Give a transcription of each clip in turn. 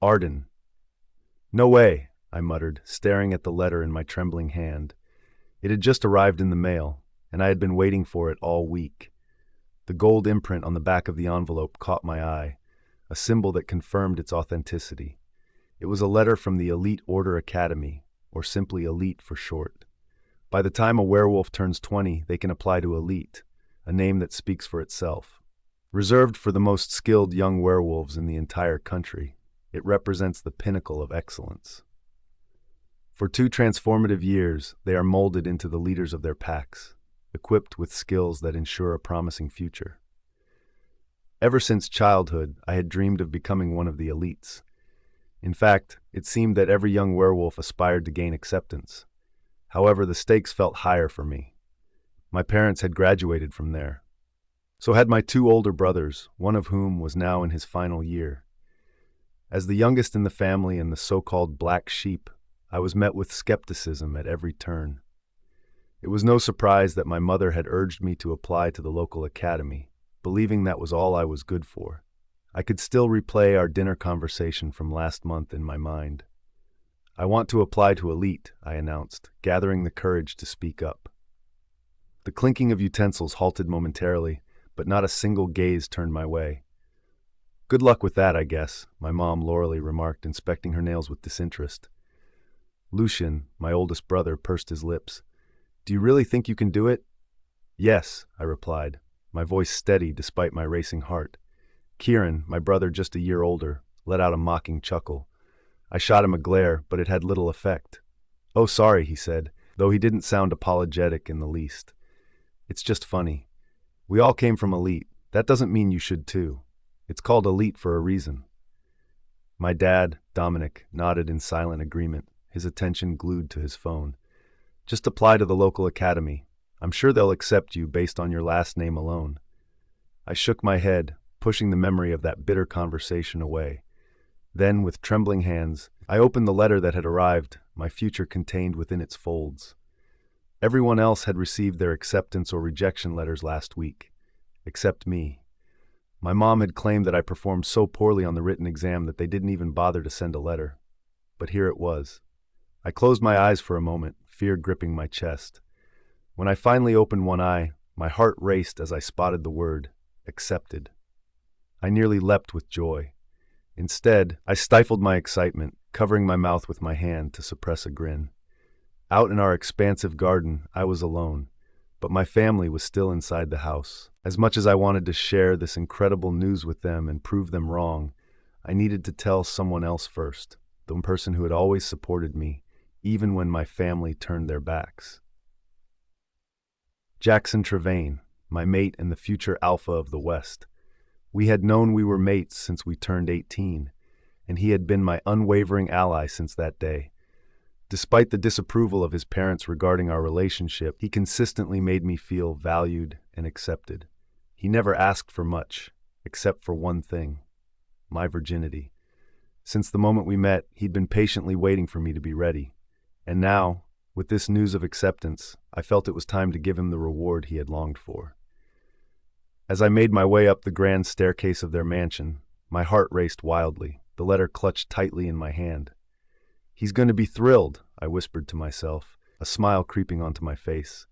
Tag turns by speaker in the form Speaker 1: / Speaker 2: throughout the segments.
Speaker 1: Arden. No way, I muttered, staring at the letter in my trembling hand. It had just arrived in the mail, and I had been waiting for it all week. The gold imprint on the back of the envelope caught my eye, a symbol that confirmed its authenticity. It was a letter from the Elite Order Academy, or simply Elite for short. By the time a werewolf turns 20, they can apply to Elite, a name that speaks for itself. Reserved for the most skilled young werewolves in the entire country, it represents the pinnacle of excellence. For 2 transformative years, they are molded into the leaders of their packs, equipped with skills that ensure a promising future. Ever since childhood, I had dreamed of becoming one of the elites. In fact, it seemed that every young werewolf aspired to gain acceptance. However, the stakes felt higher for me. My parents had graduated from there. So had my 2 older brothers, one of whom was now in his final year. As the youngest in the family and the so-called black sheep, I was met with skepticism at every turn. It was no surprise that my mother had urged me to apply to the local academy, believing that was all I was good for. I could still replay our dinner conversation from last month in my mind. "I want to apply to Elite," I announced, gathering the courage to speak up. The clinking of utensils halted momentarily, but not a single gaze turned my way. "Good luck with that, I guess," my mom loyally remarked, inspecting her nails with disinterest. Lucian, my oldest brother, pursed his lips. "Do you really think you can do it?" "Yes," I replied, my voice steady despite my racing heart. Kieran, my brother just a year older, let out a mocking chuckle. I shot him a glare, but it had little effect. "Oh, sorry," he said, though he didn't sound apologetic in the least. "It's just funny. We all came from Elite. That doesn't mean you should too. It's called Elite for a reason." My dad, Dominic, nodded in silent agreement, his attention glued to his phone. "Just apply to the local academy. I'm sure they'll accept you based on your last name alone." I shook my head, pushing the memory of that bitter conversation away. Then, with trembling hands, I opened the letter that had arrived, my future contained within its folds. Everyone else had received their acceptance or rejection letters last week, except me. My mom had claimed that I performed so poorly on the written exam that they didn't even bother to send a letter. But here it was. I closed my eyes for a moment, fear gripping my chest. When I finally opened one eye, my heart raced as I spotted the word, accepted. I nearly leapt with joy. Instead, I stifled my excitement, covering my mouth with my hand to suppress a grin. Out in our expansive garden, I was alone, but my family was still inside the house. As much as I wanted to share this incredible news with them and prove them wrong, I needed to tell someone else first, the person who had always supported me, even when my family turned their backs. Jaxon Trevane, my mate and the future alpha of the West. We had known we were mates since we turned 18, and he had been my unwavering ally since that day. Despite the disapproval of his parents regarding our relationship, he consistently made me feel valued and accepted. He never asked for much, except for one thing: my virginity. Since the moment we met, he'd been patiently waiting for me to be ready. And now, with this news of acceptance, I felt it was time to give him the reward he had longed for. As I made my way up the grand staircase of their mansion, my heart raced wildly, the letter clutched tightly in my hand. "He's going to be thrilled," I whispered to myself, a smile creeping onto my face.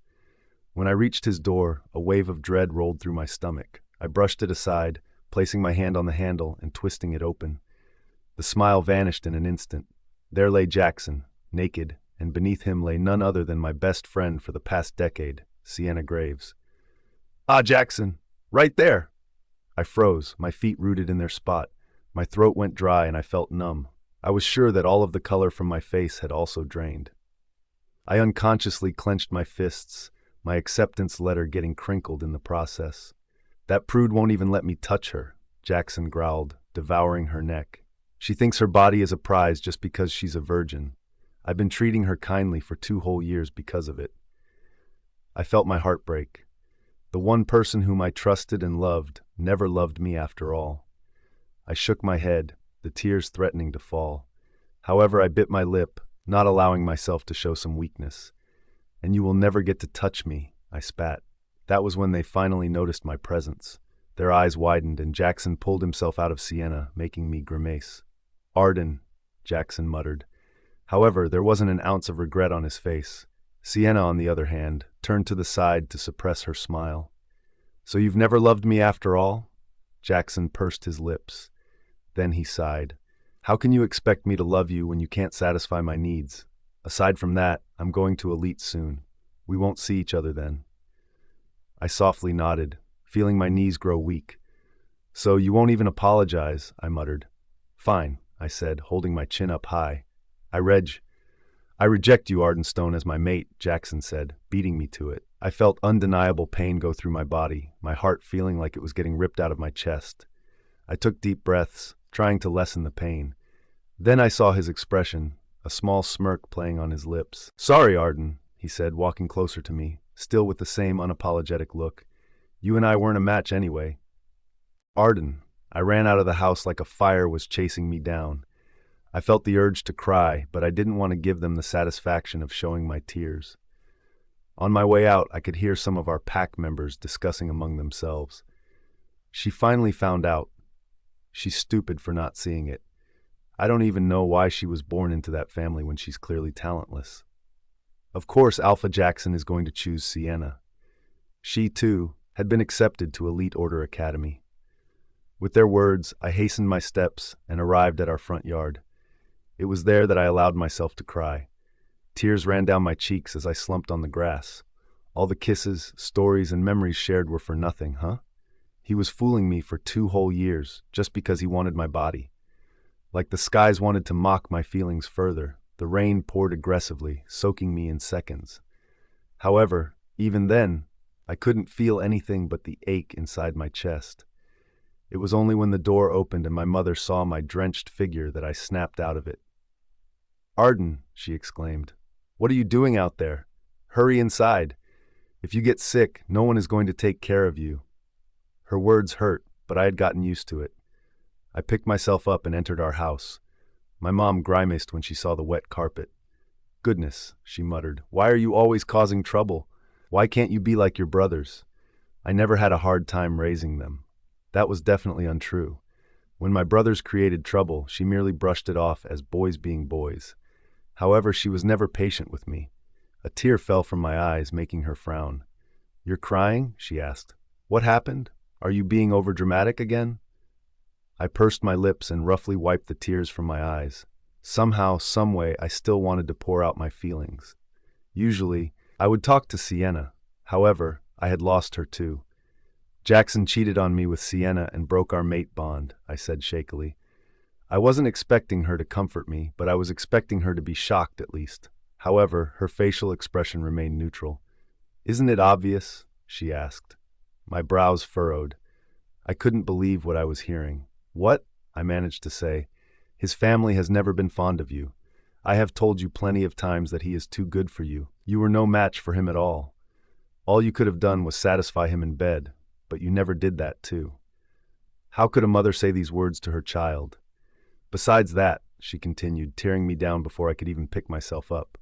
Speaker 1: When I reached his door, a wave of dread rolled through my stomach. I brushed it aside, placing my hand on the handle and twisting it open. The smile vanished in an instant. There lay Jaxon, naked, and beneath him lay none other than my best friend for the past decade, Sienna Graves. "Ah, Jaxon! Right there!" I froze, my feet rooted in their spot. My throat went dry and I felt numb. I was sure that all of the color from my face had also drained. I unconsciously clenched my fists, my acceptance letter getting crinkled in the process. "That prude won't even let me touch her," Jaxon growled, devouring her neck. "She thinks her body is a prize just because she's a virgin. I've been treating her kindly for 2 whole years because of it." I felt my heart break. The one person whom I trusted and loved never loved me after all. I shook my head, the tears threatening to fall. However, I bit my lip, not allowing myself to show some weakness. "And you will never get to touch me," I spat. That was when they finally noticed my presence. Their eyes widened and Jaxon pulled himself out of Sienna, making me grimace. Arden, Jaxon muttered. However, there wasn't an ounce of regret on his face. Sienna, on the other hand, turned to the side to suppress her smile. So you've never loved me after all? Jaxon pursed his lips. Then he sighed. How can you expect me to love you when you can't satisfy my needs? Aside from that, I'm going to Elite soon. We won't see each other then. I softly nodded, feeling my knees grow weak. So you won't even apologize, I muttered. Fine, I said, holding my chin up high. I reject you, Ardenstone, as my mate, Jaxon said, beating me to it. I felt undeniable pain go through my body, my heart feeling like it was getting ripped out of my chest. I took deep breaths, trying to lessen the pain. Then I saw his expression, a small smirk playing on his lips. Sorry, Arden, he said, walking closer to me, still with the same unapologetic look. You and I weren't a match anyway. Arden, I ran out of the house like a fire was chasing me down. I felt the urge to cry, but I didn't want to give them the satisfaction of showing my tears. On my way out, I could hear some of our pack members discussing among themselves. She finally found out. She's stupid for not seeing it. I don't even know why she was born into that family when she's clearly talentless. Of course, Alpha Jaxon is going to choose Sienna. She, too, had been accepted to Elite Order Academy. With their words, I hastened my steps and arrived at our front yard. It was there that I allowed myself to cry. Tears ran down my cheeks as I slumped on the grass. All the kisses, stories, and memories shared were for nothing, huh? He was fooling me for 2 whole years, just because he wanted my body. Like the skies wanted to mock my feelings further, the rain poured aggressively, soaking me in seconds. However, even then, I couldn't feel anything but the ache inside my chest. It was only when the door opened and my mother saw my drenched figure that I snapped out of it. Arden, she exclaimed, what are you doing out there? Hurry inside. If you get sick, no one is going to take care of you. Her words hurt, but I had gotten used to it. I picked myself up and entered our house. My mom grimaced when she saw the wet carpet. Goodness, she muttered, why are you always causing trouble? Why can't you be like your brothers? I never had a hard time raising them. That was definitely untrue. When my brothers created trouble, she merely brushed it off as boys being boys. However, she was never patient with me. A tear fell from my eyes, making her frown. You're crying? She asked. What happened? Are you being overdramatic again? I pursed my lips and roughly wiped the tears from my eyes. Somehow, someway, I still wanted to pour out my feelings. Usually, I would talk to Sienna. However, I had lost her too. Jaxon cheated on me with Sienna and broke our mate bond, I said shakily. I wasn't expecting her to comfort me, but I was expecting her to be shocked at least. However, her facial expression remained neutral. Isn't it obvious? She asked. My brows furrowed. I couldn't believe what I was hearing. What? I managed to say. His family has never been fond of you. I have told you plenty of times that he is too good for you. You were no match for him at all. All you could have done was satisfy him in bed, but you never did that too. How could a mother say these words to her child? Besides that, she continued, tearing me down before I could even pick myself up.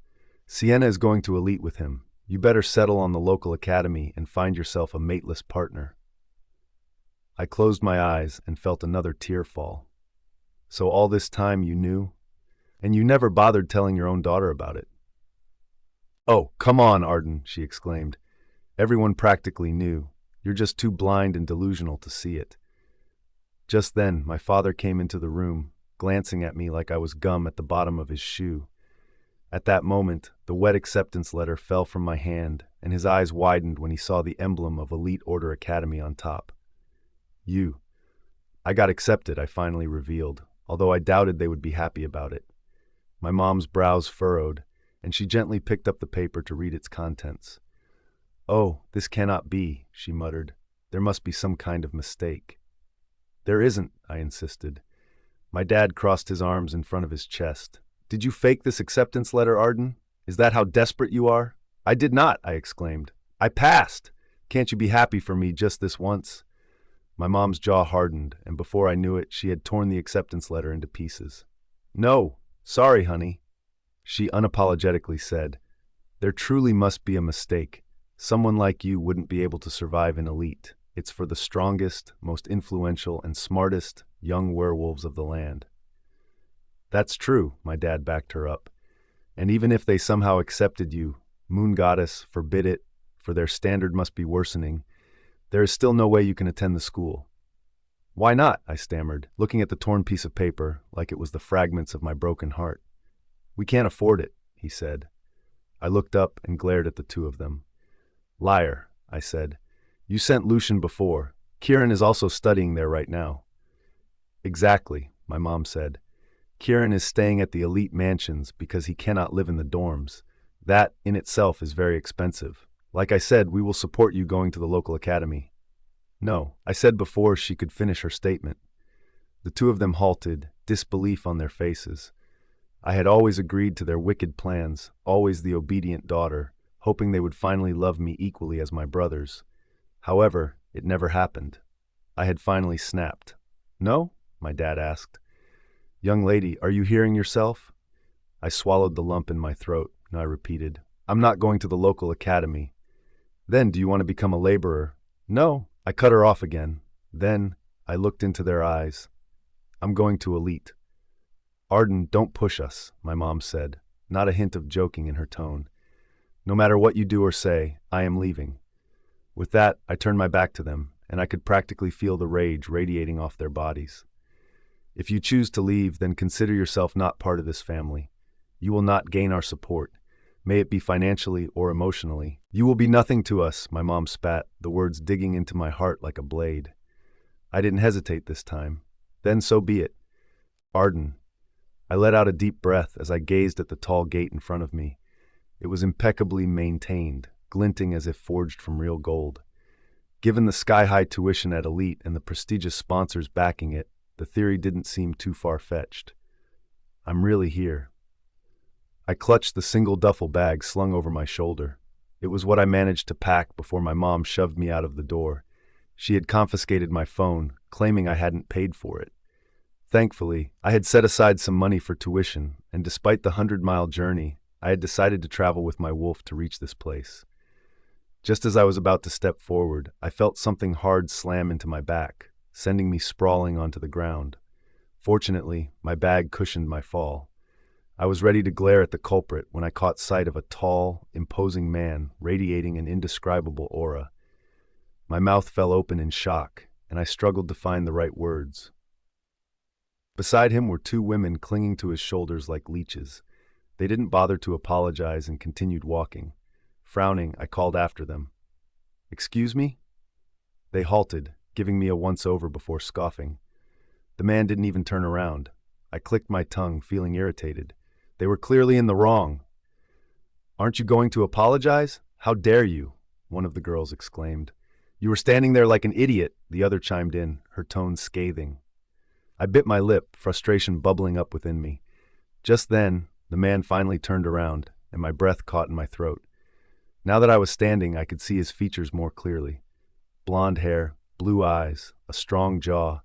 Speaker 1: Sienna is going to Elite with him. You better settle on the local academy and find yourself a mateless partner. I closed my eyes and felt another tear fall. So all this time you knew? And you never bothered telling your own daughter about it. Oh, come on, Arden, she exclaimed. Everyone practically knew. You're just too blind and delusional to see it. Just then, my father came into the room, glancing at me like I was gum at the bottom of his shoe. At that moment, the wet acceptance letter fell from my hand, and his eyes widened when he saw the emblem of Elite Order Academy on top. I got accepted, I finally revealed, although I doubted they would be happy about it. My mom's brows furrowed, and she gently picked up the paper to read its contents. Oh, this cannot be, she muttered. There must be some kind of mistake. There isn't, I insisted. My dad crossed his arms in front of his chest. Did you fake this acceptance letter, Arden? Is that how desperate you are? I did not, I exclaimed. I passed. Can't you be happy for me just this once? My mom's jaw hardened, and before I knew it, she had torn the acceptance letter into pieces. No, sorry, honey, she unapologetically said. There truly must be a mistake. Someone like you wouldn't be able to survive in Elite. It's for the strongest, most influential, and smartest young werewolves of the land. That's true, my dad backed her up. And even if they somehow accepted you, Moon Goddess, forbid it, for their standard must be worsening, there is still no way you can attend the school. Why not? I stammered, looking at the torn piece of paper like it was the fragments of my broken heart. We can't afford it, he said. I looked up and glared at the two of them. Liar, I said. You sent Lucian before. Kieran is also studying there right now. Exactly, my mom said. Kieran is staying at the elite mansions because he cannot live in the dorms. That, in itself, is very expensive. Like I said, we will support you going to the local academy. No, I said before she could finish her statement. The two of them halted, disbelief on their faces. I had always agreed to their wicked plans, always the obedient daughter, hoping they would finally love me equally as my brothers. However, it never happened. I had finally snapped. No? My dad asked. Young lady, are you hearing yourself? I swallowed the lump in my throat, and I repeated, I'm not going to the local academy. Then, do you want to become a laborer? No. I cut her off again. Then, I looked into their eyes. I'm going to elite. Arden, don't push us, my mom said, not a hint of joking in her tone. No matter what you do or say, I am leaving. With that, I turned my back to them, and I could practically feel the rage radiating off their bodies. If you choose to leave, then consider yourself not part of this family. You will not gain our support, may it be financially or emotionally. You will be nothing to us, my mom spat, the words digging into my heart like a blade. I didn't hesitate this time. Then so be it. Arden. I let out a deep breath as I gazed at the tall gate in front of me. It was impeccably maintained, glinting as if forged from real gold. Given the sky-high tuition at Elite and the prestigious sponsors backing it, the theory didn't seem too far-fetched. I'm really here. I clutched the single duffel bag slung over my shoulder. It was what I managed to pack before my mom shoved me out of the door. She had confiscated my phone, claiming I hadn't paid for it. Thankfully, I had set aside some money for tuition, and despite the 100-mile journey, I had decided to travel with my wolf to reach this place. Just as I was about to step forward, I felt something hard slam into my back, sending me sprawling onto the ground. Fortunately, my bag cushioned my fall. I was ready to glare at the culprit when I caught sight of a tall, imposing man radiating an indescribable aura. My mouth fell open in shock, and I struggled to find the right words. Beside him were two women clinging to his shoulders like leeches. They didn't bother to apologize and continued walking. Frowning, I called after them. Excuse me? They halted, giving me a once-over before scoffing. The man didn't even turn around. I clicked my tongue, feeling irritated. They were clearly in the wrong. Aren't you going to apologize? How dare you? One of the girls exclaimed. You were standing there like an idiot, the other chimed in, her tone scathing. I bit my lip, frustration bubbling up within me. Just then, the man finally turned around, and my breath caught in my throat. Now that I was standing, I could see his features more clearly. Blonde hair, blue eyes, a strong jaw.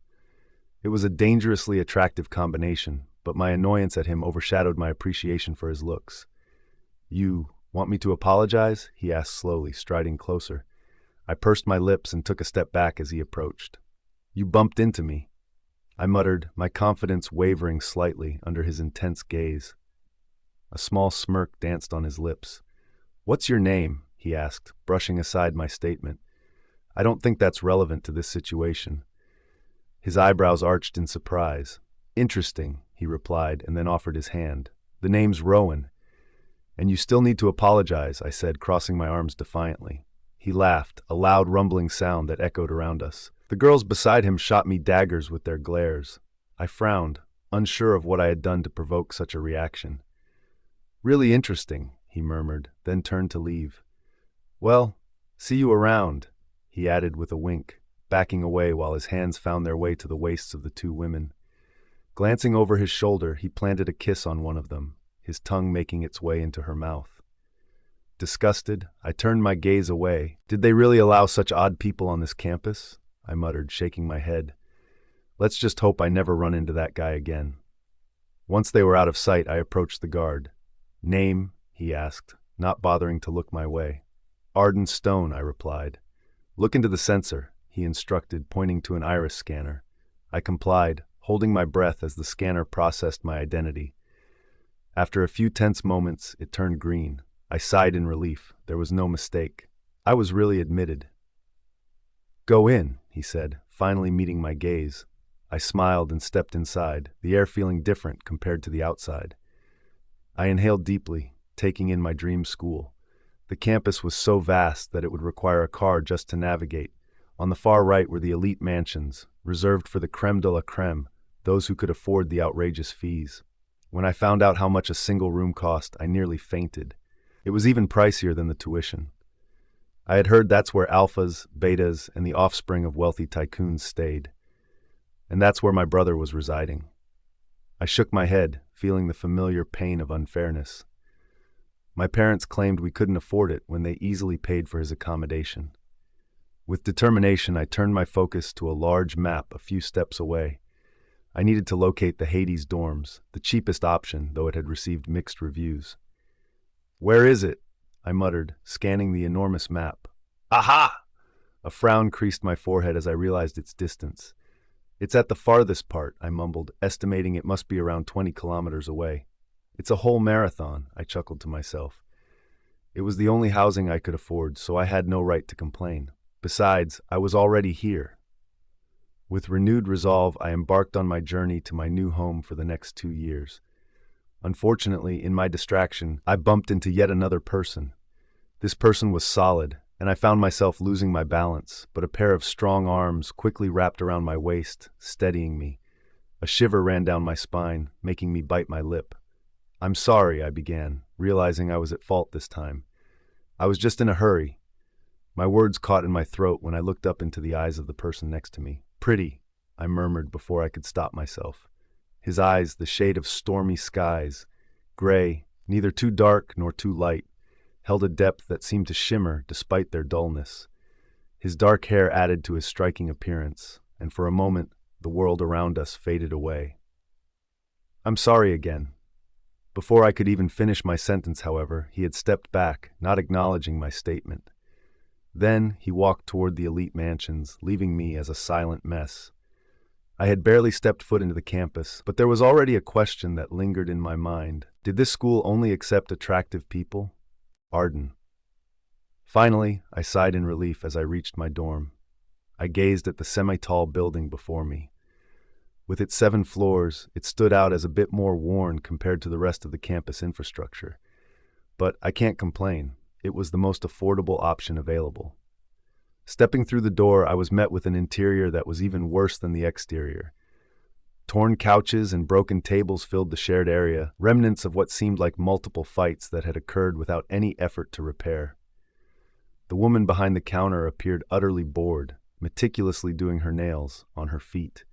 Speaker 1: It was a dangerously attractive combination, but my annoyance at him overshadowed my appreciation for his looks. You want me to apologize? He asked slowly, striding closer. I pursed my lips and took a step back as he approached. You bumped into me. I muttered, my confidence wavering slightly under his intense gaze. A small smirk danced on his lips. What's your name? He asked, brushing aside my statement. I don't think that's relevant to this situation. His eyebrows arched in surprise. Interesting, he replied, and then offered his hand. The name's Rowan. And you still need to apologize, I said, crossing my arms defiantly. He laughed, a loud rumbling sound that echoed around us. The girls beside him shot me daggers with their glares. I frowned, unsure of what I had done to provoke such a reaction. Really interesting, he murmured, then turned to leave. Well, see you around, he added with a wink, backing away while his hands found their way to the waists of the two women. Glancing over his shoulder, he planted a kiss on one of them, his tongue making its way into her mouth. Disgusted, I turned my gaze away. Did they really allow such odd people on this campus? I muttered, shaking my head. Let's just hope I never run into that guy again. Once they were out of sight, I approached the guard. Name? He asked, not bothering to look my way. Arden Stone, I replied. Look into the sensor, he instructed, pointing to an iris scanner. I complied, holding my breath as the scanner processed my identity. After a few tense moments, it turned green. I sighed in relief. There was no mistake. I was really admitted. "Go in," he said, finally meeting my gaze. I smiled and stepped inside, the air feeling different compared to the outside. I inhaled deeply, taking in my dream school. The campus was so vast that it would require a car just to navigate. On the far right were the elite mansions, reserved for the creme de la creme, those who could afford the outrageous fees. When I found out how much a single room cost, I nearly fainted. It was even pricier than the tuition. I had heard that's where alphas, betas, and the offspring of wealthy tycoons stayed. And that's where my brother was residing. I shook my head, feeling the familiar pain of unfairness. My parents claimed we couldn't afford it when they easily paid for his accommodation. With determination, I turned my focus to a large map a few steps away. I needed to locate the Hades dorms, the cheapest option, though it had received mixed reviews. "Where is it?" I muttered, scanning the enormous map. "Aha!" A frown creased my forehead as I realized its distance. "It's at the farthest part," I mumbled, estimating it must be around 20 kilometers away. "It's a whole marathon," I chuckled to myself. It was the only housing I could afford, so I had no right to complain. Besides, I was already here. With renewed resolve, I embarked on my journey to my new home for the next 2 years. Unfortunately, in my distraction, I bumped into yet another person. This person was solid, and I found myself losing my balance, but a pair of strong arms quickly wrapped around my waist, steadying me. A shiver ran down my spine, making me bite my lip. "I'm sorry," I began, realizing I was at fault this time. "I was just in a hurry." My words caught in my throat when I looked up into the eyes of the person next to me. "Pretty," I murmured before I could stop myself. His eyes, the shade of stormy skies, gray, neither too dark nor too light, held a depth that seemed to shimmer despite their dullness. His dark hair added to his striking appearance, and for a moment, the world around us faded away. "I'm sorry again." Before I could even finish my sentence, however, he had stepped back, not acknowledging my statement. Then he walked toward the elite mansions, leaving me as a silent mess. I had barely stepped foot into the campus, but there was already a question that lingered in my mind. Did this school only accept attractive people? Arden. Finally, I sighed in relief as I reached my dorm. I gazed at the semi-tall building before me. With its 7 floors, it stood out as a bit more worn compared to the rest of the campus infrastructure. But I can't complain. It was the most affordable option available. Stepping through the door, I was met with an interior that was even worse than the exterior. Torn couches and broken tables filled the shared area, remnants of what seemed like multiple fights that had occurred without any effort to repair. The woman behind the counter appeared utterly bored, meticulously doing her nails on her feet.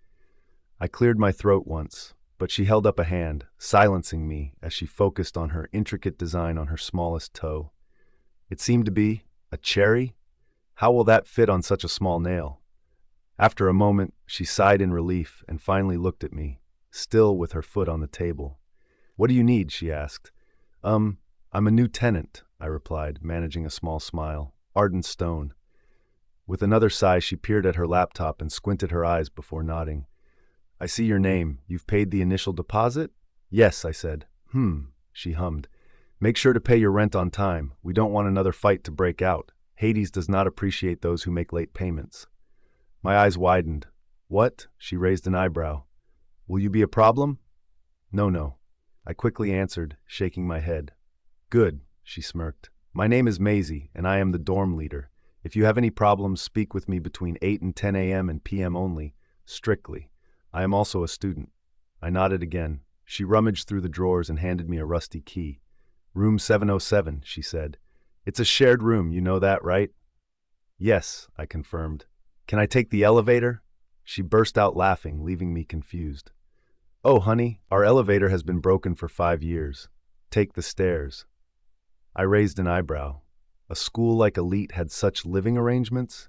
Speaker 1: I cleared my throat once, but she held up a hand, silencing me as she focused on her intricate design on her smallest toe. It seemed to be a cherry. How will that fit on such a small nail? After a moment, she sighed in relief and finally looked at me, still with her foot on the table. "What do you need?" she asked. I'm a new tenant," I replied, managing a small smile. "Arden Stone." With another sigh, she peered at her laptop and squinted her eyes before nodding. "I see your name. You've paid the initial deposit?" "Yes," I said. She hummed. "Make sure to pay your rent on time. We don't want another fight to break out. Hades does not appreciate those who make late payments." My eyes widened. "What?" She raised an eyebrow. "Will you be a problem?" No. I quickly answered, shaking my head. "Good," she smirked. "My name is Maisie, and I am the dorm leader. If you have any problems, speak with me between 8 and 10 a.m. and p.m. only, strictly. I am also a student." I nodded again. She rummaged through the drawers and handed me a rusty key. "Room 707, she said. "It's a shared room, you know that, right?" "Yes," I confirmed. "Can I take the elevator?" She burst out laughing, leaving me confused. "Oh, honey, our elevator has been broken for 5 years. Take the stairs." I raised an eyebrow. A school like Elite had such living arrangements?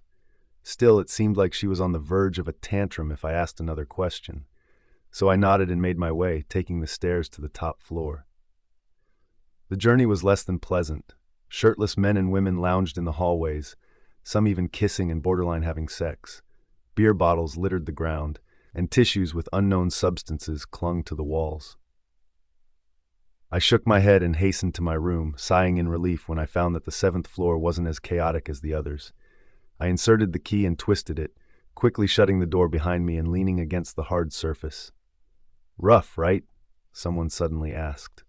Speaker 1: Still, it seemed like she was on the verge of a tantrum if I asked another question. So I nodded and made my way, taking the stairs to the top floor. The journey was less than pleasant. Shirtless men and women lounged in the hallways, some even kissing and borderline having sex. Beer bottles littered the ground. and tissues with unknown substances clung to the walls. I shook my head and hastened to my room, sighing in relief when I found that the 7th floor wasn't as chaotic as the others. I inserted the key and twisted it, quickly shutting the door behind me and leaning against the hard surface. "Rough, right?" someone suddenly asked.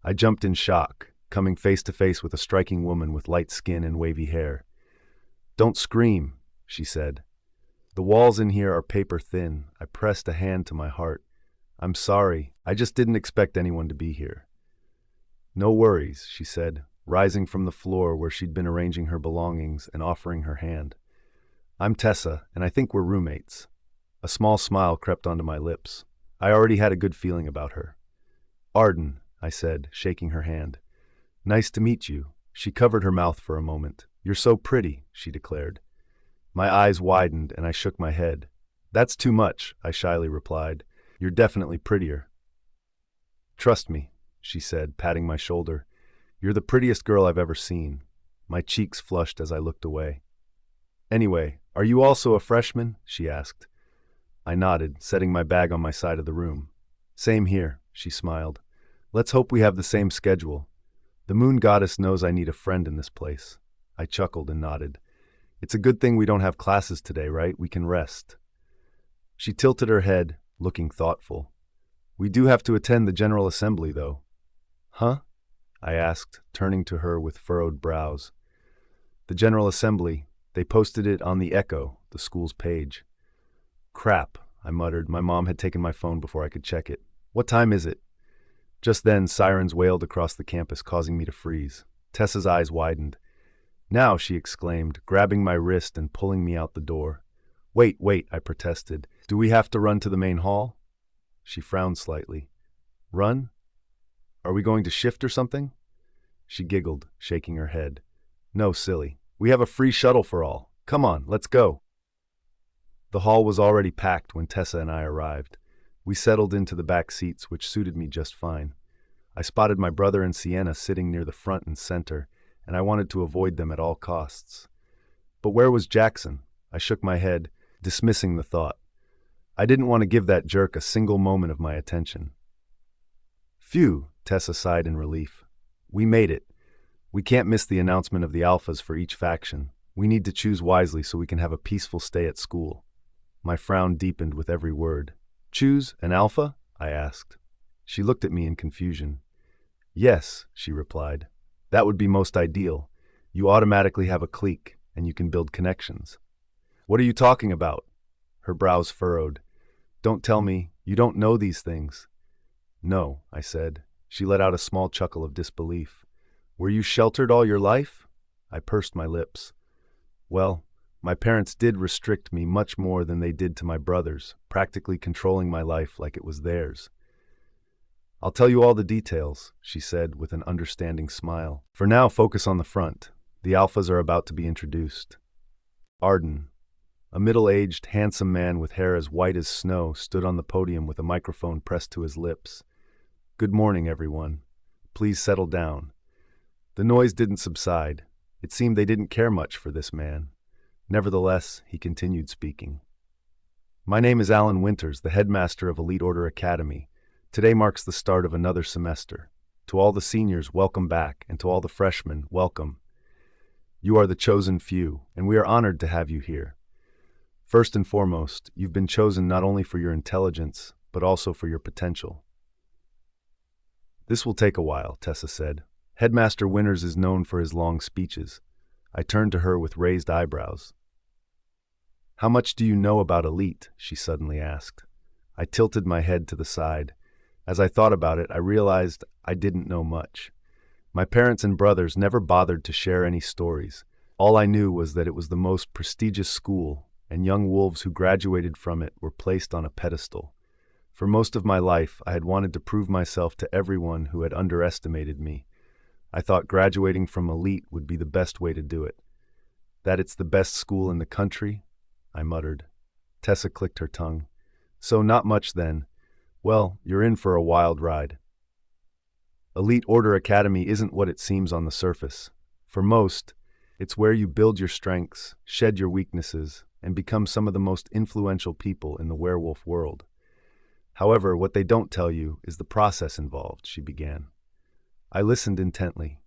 Speaker 1: I jumped in shock, coming face to face with a striking woman with light skin and wavy hair. "Don't scream," she said. "The walls in here are paper thin." I pressed a hand to my heart. "I'm sorry, I just didn't expect anyone to be here." "No worries," she said, rising from the floor where she'd been arranging her belongings and offering her hand. "I'm Tessa, and I think we're roommates." A small smile crept onto my lips. I already had a good feeling about her. "Arden," I said, shaking her hand. "Nice to meet you." She covered her mouth for a moment. "You're so pretty," she declared. My eyes widened and I shook my head. "That's too much," I shyly replied. "You're definitely prettier." "Trust me," she said, patting my shoulder. "You're the prettiest girl I've ever seen." My cheeks flushed as I looked away. "Anyway, are you also a freshman?" she asked. I nodded, setting my bag on my side of the room. "Same here," she smiled. "Let's hope we have the same schedule. The moon goddess knows I need a friend in this place." I chuckled and nodded. "It's a good thing we don't have classes today, right? We can rest." She tilted her head, looking thoughtful. "We do have to attend the General Assembly, though." "Huh?" I asked, turning to her with furrowed brows. "The General Assembly. They posted it on the Echo, the school's page." "Crap," I muttered. My mom had taken my phone before I could check it. "What time is it?" Just then, sirens wailed across the campus, causing me to freeze. Tessa's eyes widened. "Now," she exclaimed, grabbing my wrist and pulling me out the door. Wait, I protested. "Do we have to run to the main hall?" She frowned slightly. "Run? Are we going to shift or something?" She giggled, shaking her head. "No, silly. We have a free shuttle for all. Come on, let's go." The hall was already packed when Tessa and I arrived. We settled into the back seats, which suited me just fine. I spotted my brother and Sienna sitting near the front and center, and I wanted to avoid them at all costs. But where was Jaxon? I shook my head, dismissing the thought. I didn't want to give that jerk a single moment of my attention. "Phew," Tessa sighed in relief. "We made it. We can't miss the announcement of the alphas for each faction. We need to choose wisely so we can have a peaceful stay at school." My frown deepened with every word. "Choose an alpha?" I asked. She looked at me in confusion. "Yes," she replied. "That would be most ideal. You automatically have a clique, and you can build connections." "What are you talking about?" Her brows furrowed. "Don't tell me you don't know these things." "No," I said. She let out a small chuckle of disbelief. "Were you sheltered all your life?" I pursed my lips. "Well, my parents did restrict me much more than they did to my brothers, practically controlling my life like it was theirs." "I'll tell you all the details," she said with an understanding smile. "For now, focus on the front. The alphas are about to be introduced." Arden, a middle-aged, handsome man with hair as white as snow, stood on the podium with a microphone pressed to his lips. "Good morning, everyone. Please settle down." The noise didn't subside. It seemed they didn't care much for this man. Nevertheless, he continued speaking. "My name is Alan Winters, the headmaster of Elite Order Academy. Today marks the start of another semester. To all the seniors, welcome back, and to all the freshmen, welcome. You are the chosen few, and we are honored to have you here. First and foremost, you've been chosen not only for your intelligence, but also for your potential." "This will take a while," Tessa said. "Headmaster Winters is known for his long speeches." I turned to her with raised eyebrows. "How much do you know about Elite?" she suddenly asked. I tilted my head to the side. As I thought about it, I realized I didn't know much. My parents and brothers never bothered to share any stories. All I knew was that it was the most prestigious school, and young wolves who graduated from it were placed on a pedestal. For most of my life, I had wanted to prove myself to everyone who had underestimated me. I thought graduating from Elite would be the best way to do it. "That it's the best school in the country?" I muttered. Tessa clicked her tongue. "So not much then. Well, you're in for a wild ride. Elite Order Academy isn't what it seems on the surface. For most, it's where you build your strengths, shed your weaknesses, and become some of the most influential people in the werewolf world. However, what they don't tell you is the process involved, she began. I listened intently.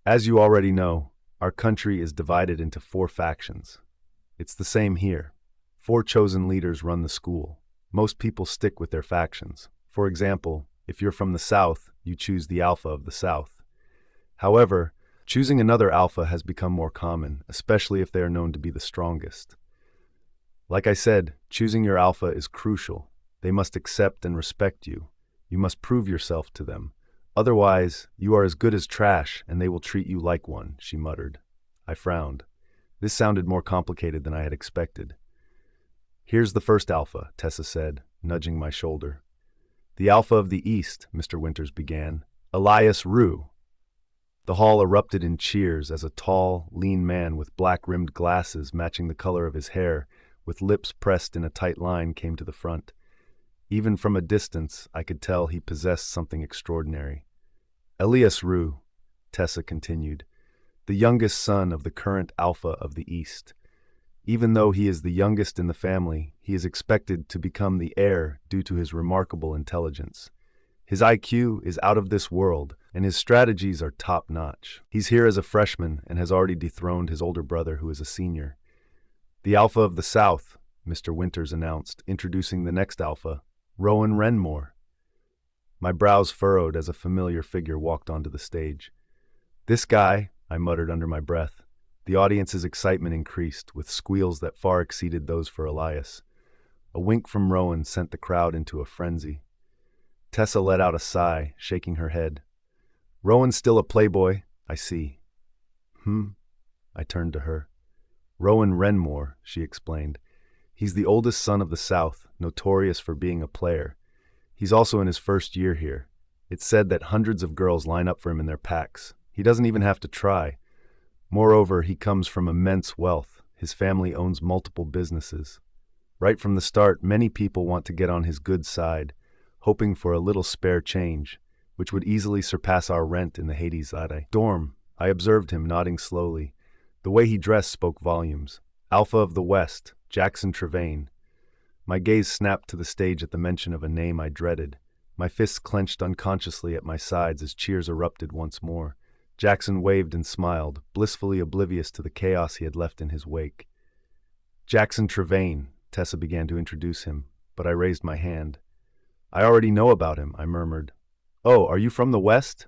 Speaker 1: As you already know, our country is divided into 4 factions. It's the same here. 4 chosen leaders run the school. Most people stick with their factions. For example, if you're from the South, you choose the Alpha of the South. However, choosing another Alpha has become more common, especially if they are known to be the strongest. Like I said, choosing your Alpha is crucial. They must accept and respect you. You must prove yourself to them. Otherwise, you are as good as trash and they will treat you like one, she muttered. I frowned. This sounded more complicated than I had expected. Here's the first Alpha, Tessa said, nudging my shoulder. The Alpha of the East, Mr. Winters began. Elias Rue. The hall erupted in cheers as a tall, lean man with black-rimmed glasses matching the color of his hair, with lips pressed in a tight line, came to the front. Even from a distance, I could tell he possessed something extraordinary. Elias Rue, Tessa continued, the youngest son of the current Alpha of the East. Even though he is the youngest in the family, he is expected to become the heir due to his remarkable intelligence. His IQ is out of this world, and his strategies are top-notch. He's here as a freshman and has already dethroned his older brother, who is a senior. The Alpha of the South, Mr. Winters announced, introducing the next Alpha, Rowan Renmore. My brows furrowed as a familiar figure walked onto the stage. This guy, I muttered under my breath. The audience's excitement increased, with squeals that far exceeded those for Elias. A wink from Rowan sent the crowd into a frenzy. Tessa let out a sigh, shaking her head. Rowan's still a playboy, I see. I turned to her. Rowan Renmore, she explained. He's the oldest son of the South, notorious for being a player. He's also in his first year here. It's said that hundreds of girls line up for him in their packs. He doesn't even have to try. Moreover, he comes from immense wealth. His family owns multiple businesses. Right from the start, many people want to get on his good side, hoping for a little spare change, which would easily surpass our rent in the THIS dorm. I observed him nodding slowly. The way he dressed spoke volumes. Alpha of the West, Jaxon Trevane. My gaze snapped to the stage at the mention of a name I dreaded. My fists clenched unconsciously at my sides as cheers erupted once more. Jaxon waved and smiled, blissfully oblivious to the chaos he had left in his wake. Jaxon Trevane, Tessa began to introduce him, but I raised my hand. I already know about him, I murmured. Oh, are you from the West?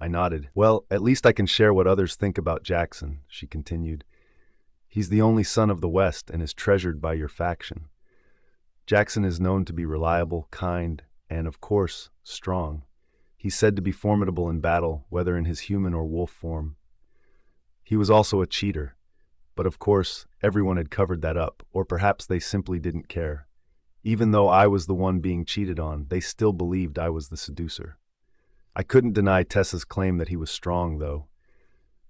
Speaker 1: I nodded. Well, at least I can share what others think about Jaxon, she continued. He's the only son of the West and is treasured by your faction. Jaxon is known to be reliable, kind, and, of course, strong. He's said to be formidable in battle, whether in his human or wolf form. He was also a cheater, but of course, everyone had covered that up, or perhaps they simply didn't care. Even though I was the one being cheated on, they still believed I was the seducer. I couldn't deny Tessa's claim that he was strong, though.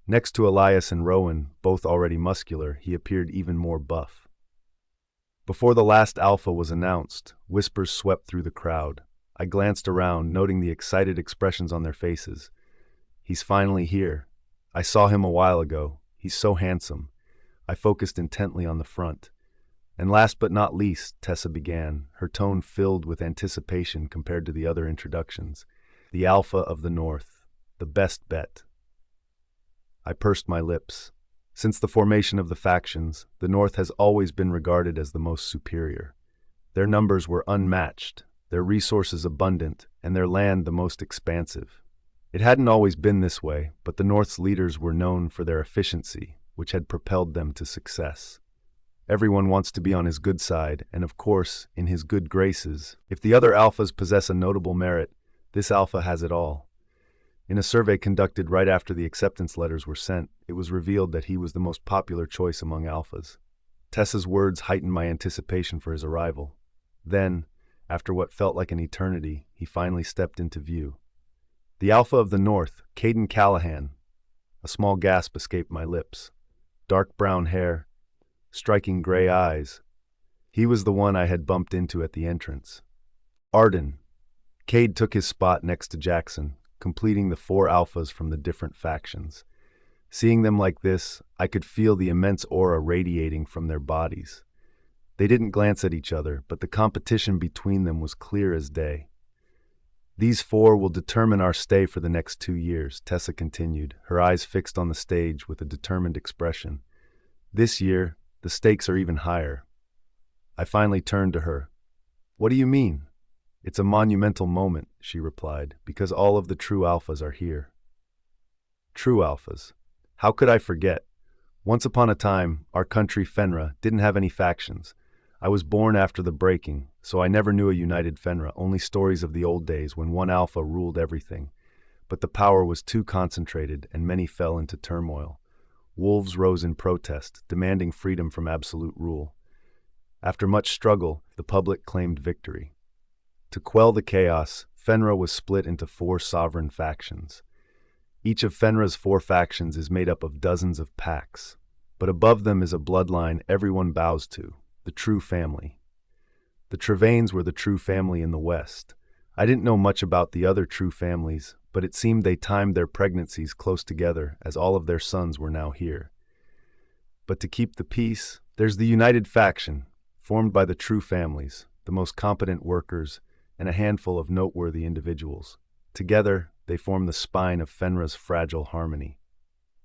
Speaker 1: Next to Elias and Rowan, both already muscular, he appeared even more buff. Before the last Alpha was announced, whispers swept through the crowd. I glanced around, noting the excited expressions on their faces. He's finally here. I saw him a while ago. He's so handsome. I focused intently on the front. And last but not least, Tessa began, her tone filled with anticipation compared to the other introductions. The Alpha of the North, the best bet. I pursed my lips. Since the formation of the factions, the North has always been regarded as the most superior. Their numbers were unmatched, their resources abundant, and their land the most expansive. It hadn't always been this way, but the North's leaders were known for their efficiency, which had propelled them to success. Everyone wants to be on his good side, and of course, in his good graces. If the other alphas possess a notable merit, this alpha has it all. In a survey conducted right after the acceptance letters were sent, it was revealed that he was the most popular choice among alphas. Tessa's words heightened my anticipation for his arrival. Then, after what felt like an eternity, he finally stepped into view. The Alpha of the North, Caden Callahan. A small gasp escaped my lips. Dark brown hair, striking gray eyes. He was the one I had bumped into at the entrance. Arden. Cade took his spot next to Jaxon, completing the 4 alphas from the different factions. Seeing them like this, I could feel the immense aura radiating from their bodies. They didn't glance at each other, but the competition between them was clear as day. "These four will determine our stay for the next 2 years," Tessa continued, her eyes fixed on the stage with a determined expression. "This year, the stakes are even higher." I finally turned to her. "What do you mean?" "It's a monumental moment," she replied, "because all of the true alphas are here." True alphas. How could I forget? Once upon a time, our country, Fenra, didn't have any factions. I was born after the breaking, so I never knew a united Fenra, only stories of the old days when one alpha ruled everything. But the power was too concentrated, and many fell into turmoil. Wolves rose in protest, demanding freedom from absolute rule. After much struggle, the public claimed victory. To quell the chaos, Fenra was split into 4 sovereign factions. Each of Fenra's 4 factions is made up of dozens of packs, but above them is a bloodline everyone bows to, the true family. The Trevains were the true family in the West. I didn't know much about the other true families, but it seemed they timed their pregnancies close together as all of their sons were now here. But to keep the peace, there's the United Faction, formed by the true families, the most competent workers, and a handful of noteworthy individuals. Together, they form the spine of Fenra's fragile harmony.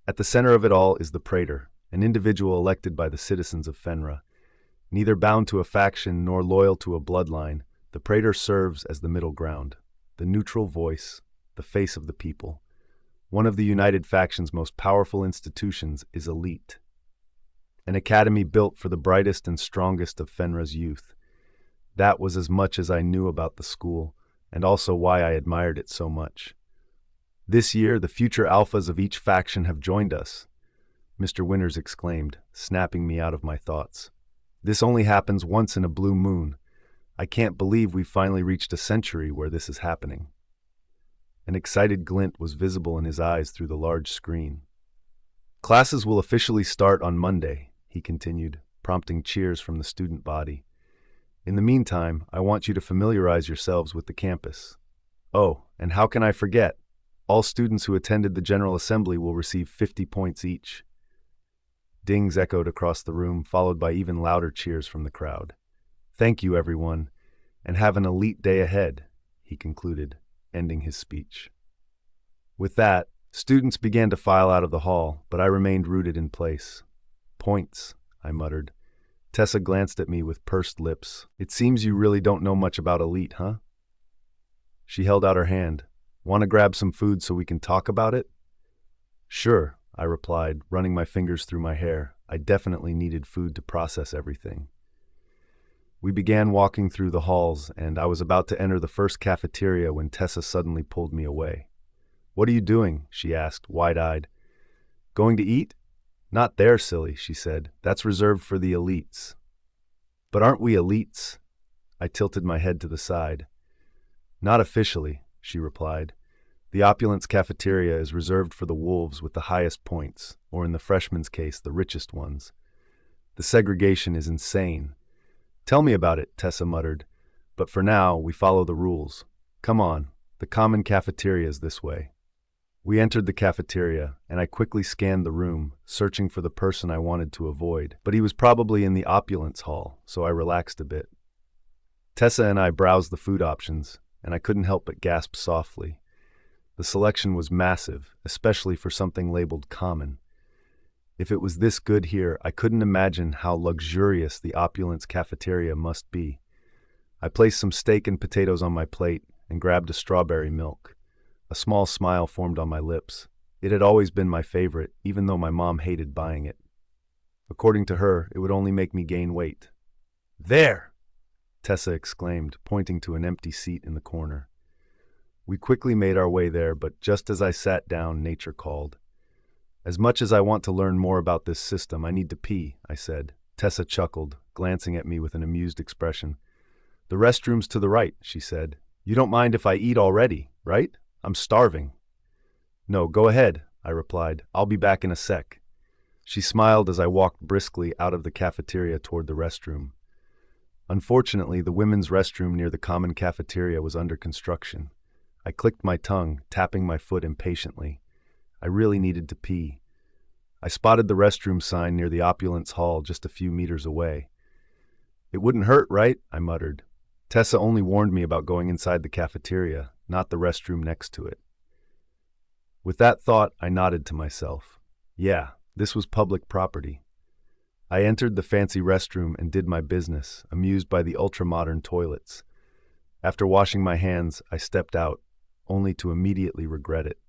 Speaker 1: At the center of it all is the Praetor, an individual elected by the citizens of Fenra. Neither bound to a faction nor loyal to a bloodline, the Praetor serves as the middle ground, the neutral voice, the face of the people. One of the United Faction's most powerful institutions is Elite, an academy built for the brightest and strongest of Fenra's youth. That was as much as I knew about the school, and also why I admired it so much. "This year, the future alphas of each faction have joined us," Mr. Winters exclaimed, snapping me out of my thoughts. "This only happens once in a blue moon. I can't believe we've finally reached a century where this is happening." An excited glint was visible in his eyes through the large screen. "Classes will officially start on Monday," he continued, prompting cheers from the student body. "In the meantime, I want you to familiarize yourselves with the campus. Oh, and how can I forget? All students who attended the General Assembly will receive 50 points each." Dings echoed across the room, followed by even louder cheers from the crowd. "Thank you, everyone, and have an elite day ahead," he concluded, ending his speech. With that, students began to file out of the hall, but I remained rooted in place. "Points," I muttered. Tessa glanced at me with pursed lips. "It seems you really don't know much about Elite, huh?" She held out her hand. "Want to grab some food so we can talk about it?" "Sure," I replied, running my fingers through my hair. I definitely needed food to process everything. We began walking through the halls, and I was about to enter the first cafeteria when Tessa suddenly pulled me away. "What are you doing?" she asked, wide-eyed. "Going to eat?" "Not there, silly," she said. "That's reserved for the elites." "But aren't we elites?" I tilted my head to the side. "Not officially," she replied. "The opulence cafeteria is reserved for the wolves with the highest points, or in the freshmen's case, the richest ones. The segregation is insane." "Tell me about it," Tessa muttered. "But for now, we follow the rules. Come on, the common cafeteria is this way." We entered the cafeteria, and I quickly scanned the room, searching for the person I wanted to avoid. But he was probably in the opulence hall, so I relaxed a bit. Tessa and I browsed the food options, and I couldn't help but gasp softly. The selection was massive, especially for something labeled common. If it was this good here, I couldn't imagine how luxurious the opulence cafeteria must be. I placed some steak and potatoes on my plate and grabbed a strawberry milk. A small smile formed on my lips. It had always been my favorite, even though my mom hated buying it. According to her, it would only make me gain weight. "There!" Tessa exclaimed, pointing to an empty seat in the corner. We quickly made our way there, but just as I sat down, nature called. "As much as I want to learn more about this system, I need to pee," I said. Tessa chuckled, glancing at me with an amused expression. "The restroom's to the right," she said. "You don't mind if I eat already, right? I'm starving." "No, go ahead," I replied. "I'll be back in a sec." She smiled as I walked briskly out of the cafeteria toward the restroom. Unfortunately, the women's restroom near the common cafeteria was under construction. I clicked my tongue, tapping my foot impatiently. I really needed to pee. I spotted the restroom sign near the opulence hall just a few meters away. It wouldn't hurt, right? I muttered. Tessa only warned me about going inside the cafeteria, not the restroom next to it. With that thought, I nodded to myself. Yeah, this was public property. I entered the fancy restroom and did my business, amused by the ultra-modern toilets. After washing my hands, I stepped out, only to immediately regret it.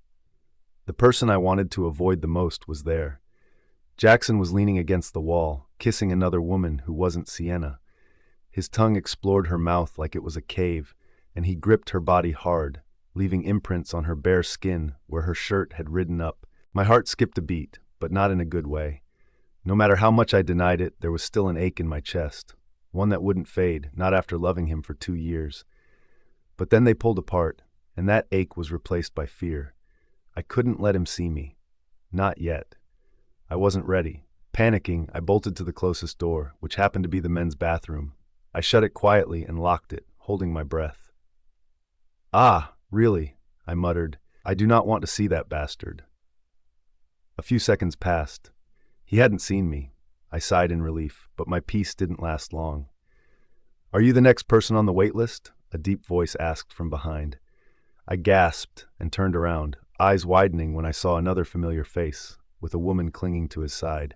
Speaker 1: The person I wanted to avoid the most was there. Jaxon was leaning against the wall, kissing another woman who wasn't Sienna. His tongue explored her mouth like it was a cave, and he gripped her body hard, leaving imprints on her bare skin where her shirt had ridden up. My heart skipped a beat, but not in a good way. No matter how much I denied it, there was still an ache in my chest, one that wouldn't fade, not after loving him for 2 years. But then they pulled apart, and that ache was replaced by fear. I couldn't let him see me. Not yet. I wasn't ready. Panicking, I bolted to the closest door, which happened to be the men's bathroom. I shut it quietly and locked it, holding my breath. Ah, really, I muttered. I do not want to see that bastard. A few seconds passed. He hadn't seen me. I sighed in relief, but my peace didn't last long. Are you the next person on the wait list? A deep voice asked from behind. I gasped and turned around, eyes widening when I saw another familiar face, with a woman clinging to his side.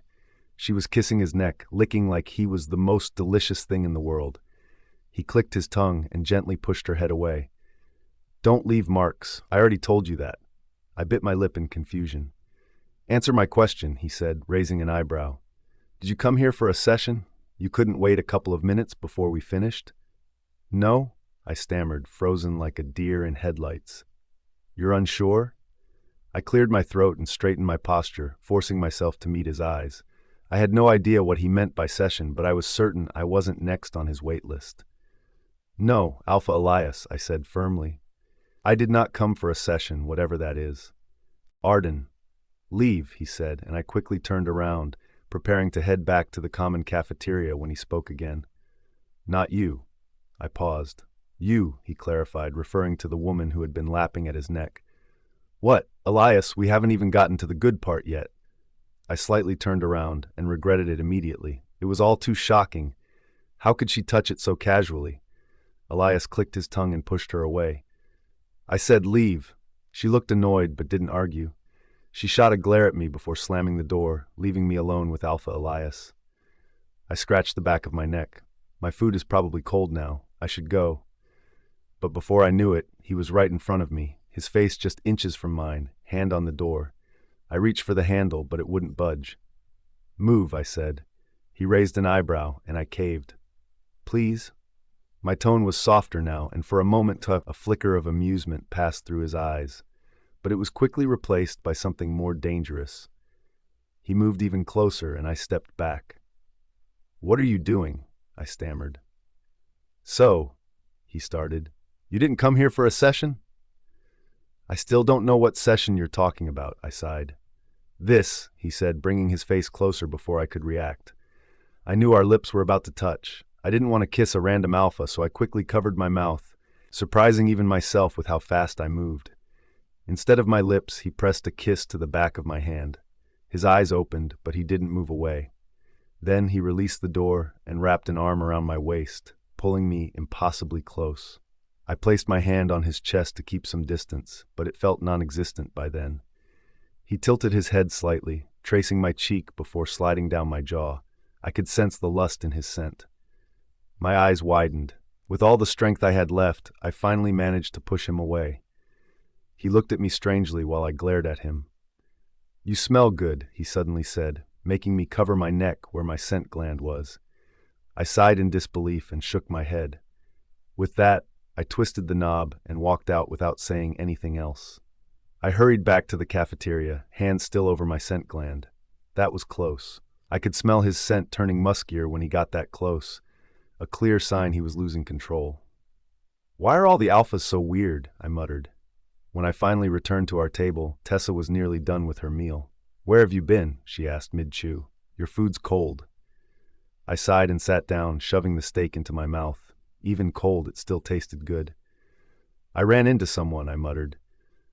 Speaker 1: She was kissing his neck, licking like he was the most delicious thing in the world. He clicked his tongue and gently pushed her head away. Don't leave marks. I already told you that. I bit my lip in confusion. Answer my question, he said, raising an eyebrow. Did you come here for a session? You couldn't wait a couple of minutes before we finished? No, I stammered, frozen like a deer in headlights. You're unsure? I cleared my throat and straightened my posture, forcing myself to meet his eyes. I had no idea what he meant by session, but I was certain I wasn't next on his wait list. No, Alpha Elias, I said firmly. I did not come for a session, whatever that is. Arden. Leave, he said, and I quickly turned around, preparing to head back to the common cafeteria when he spoke again. Not you. I paused. You, he clarified, referring to the woman who had been lapping at his neck. What, Elias, we haven't even gotten to the good part yet. I slightly turned around and regretted it immediately. It was all too shocking. How could she touch it so casually? Elias clicked his tongue and pushed her away. I said leave. She looked annoyed but didn't argue. She shot a glare at me before slamming the door, leaving me alone with Alpha Elias. I scratched the back of my neck. My food is probably cold now. I should go. But before I knew it, he was right in front of me, his face just inches from mine, hand on the door. I reached for the handle, but it wouldn't budge. Move, I said. He raised an eyebrow, and I caved. Please? My tone was softer now, and for a moment a flicker of amusement passed through his eyes. But it was quickly replaced by something more dangerous. He moved even closer, and I stepped back. What are you doing? I stammered. So, he started, you didn't come here for a session? I still don't know what session you're talking about, I sighed. This, he said, bringing his face closer before I could react. I knew our lips were about to touch. I didn't want to kiss a random alpha, so I quickly covered my mouth, surprising even myself with how fast I moved. Instead of my lips, he pressed a kiss to the back of my hand. His eyes opened, but he didn't move away. Then he released the door and wrapped an arm around my waist, pulling me impossibly close. I placed my hand on his chest to keep some distance, but it felt non-existent by then. He tilted his head slightly, tracing my cheek before sliding down my jaw. I could sense the lust in his scent. My eyes widened. With all the strength I had left, I finally managed to push him away. He looked at me strangely while I glared at him. You smell good, he suddenly said, making me cover my neck where my scent gland was. I sighed in disbelief and shook my head. With that, I twisted the knob and walked out without saying anything else. I hurried back to the cafeteria, hand still over my scent gland. That was close. I could smell his scent turning muskier when he got that close, a clear sign he was losing control. Why are all the alphas so weird? I muttered. When I finally returned to our table, Tessa was nearly done with her meal. Where have you been? She asked mid-chew. Your food's cold. I sighed and sat down, shoving the steak into my mouth. Even cold, it still tasted good. I ran into someone, I muttered.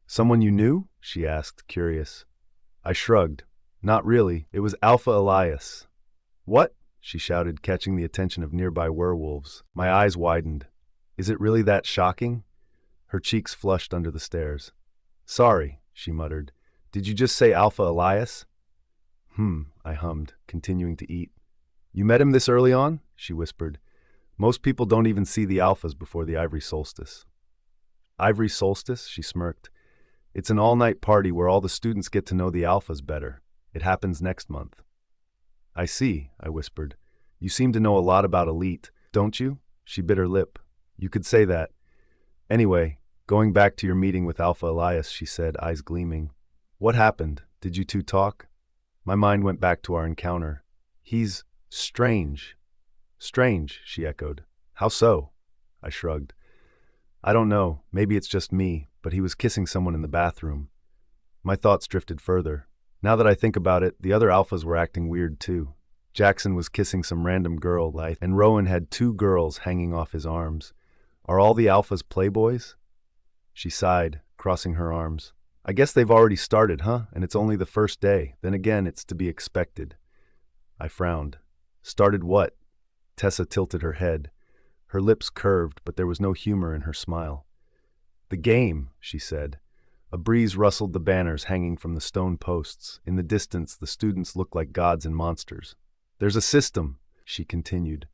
Speaker 1: Someone you knew? She asked, curious. I shrugged. Not really. It was Alpha Elias. What? She shouted, catching the attention of nearby werewolves. My eyes widened. Is it really that shocking? Her cheeks flushed under the stares. Sorry, she muttered. Did you just say Alpha Elias? I hummed, continuing to eat. You met him this early on? She whispered. Most people don't even see the alphas before the Ivory Solstice. Ivory Solstice? She smirked. It's an all-night party where all the students get to know the alphas better. It happens next month. I see, I whispered. You seem to know a lot about Elite, don't you? She bit her lip. You could say that. Anyway, going back to your meeting with Alpha Elias, she said, eyes gleaming. What happened? Did you two talk? My mind went back to our encounter. He's strange. Strange, she echoed. How so? I shrugged. I don't know. Maybe it's just me, but he was kissing someone in the bathroom. My thoughts drifted further. Now that I think about it, the other alphas were acting weird too. Jaxon was kissing some random girl, and Rowan had 2 girls hanging off his arms. Are all the alphas playboys? She sighed, crossing her arms. I guess they've already started, huh? And it's only the first day. Then again, it's to be expected. I frowned. Started what? Tessa tilted her head. Her lips curved, but there was no humor in her smile. The game, she said. A breeze rustled the banners hanging from the stone posts. In the distance, the students looked like gods and monsters. There's a system, she continued.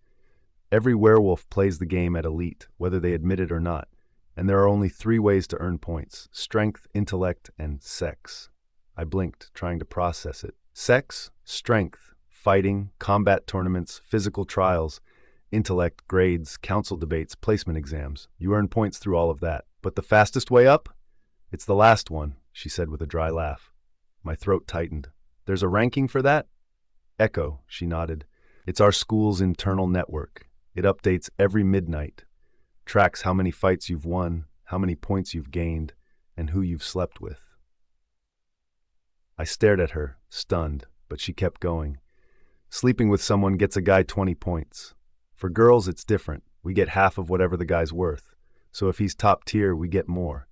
Speaker 1: Every werewolf plays the game at Elite, whether they admit it or not. And there are only 3 ways to earn points: strength, intellect, and sex. I blinked, trying to process it. Sex, strength, fighting, combat tournaments, physical trials, intellect, grades, council debates, placement exams. You earn points through all of that. But the fastest way up? It's the last one, she said with a dry laugh. My throat tightened. There's a ranking for that? Echo, she nodded. It's our school's internal network. It updates every midnight. Tracks how many fights you've won, how many points you've gained, and who you've slept with. I stared at her, stunned, but she kept going. Sleeping with someone gets a guy 20 points. For girls, it's different. We get half of whatever the guy's worth. So if he's top tier, we get more.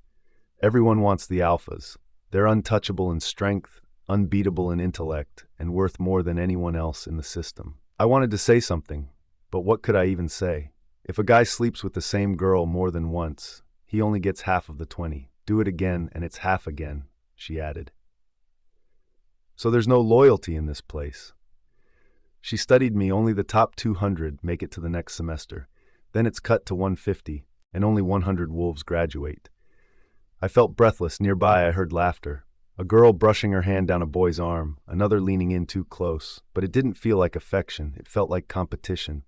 Speaker 1: Everyone wants the alphas. They're untouchable in strength, unbeatable in intellect, and worth more than anyone else in the system. I wanted to say something, but what could I even say? If a guy sleeps with the same girl more than once, he only gets half of the 20. Do it again, and it's half again, she added. So there's no loyalty in this place. She studied me. Only the top 200 make it to the next semester. Then it's cut to 150, and only 100 wolves graduate. I felt breathless. Nearby, I heard laughter. A girl brushing her hand down a boy's arm, another leaning in too close. But it didn't feel like affection. It felt like competition.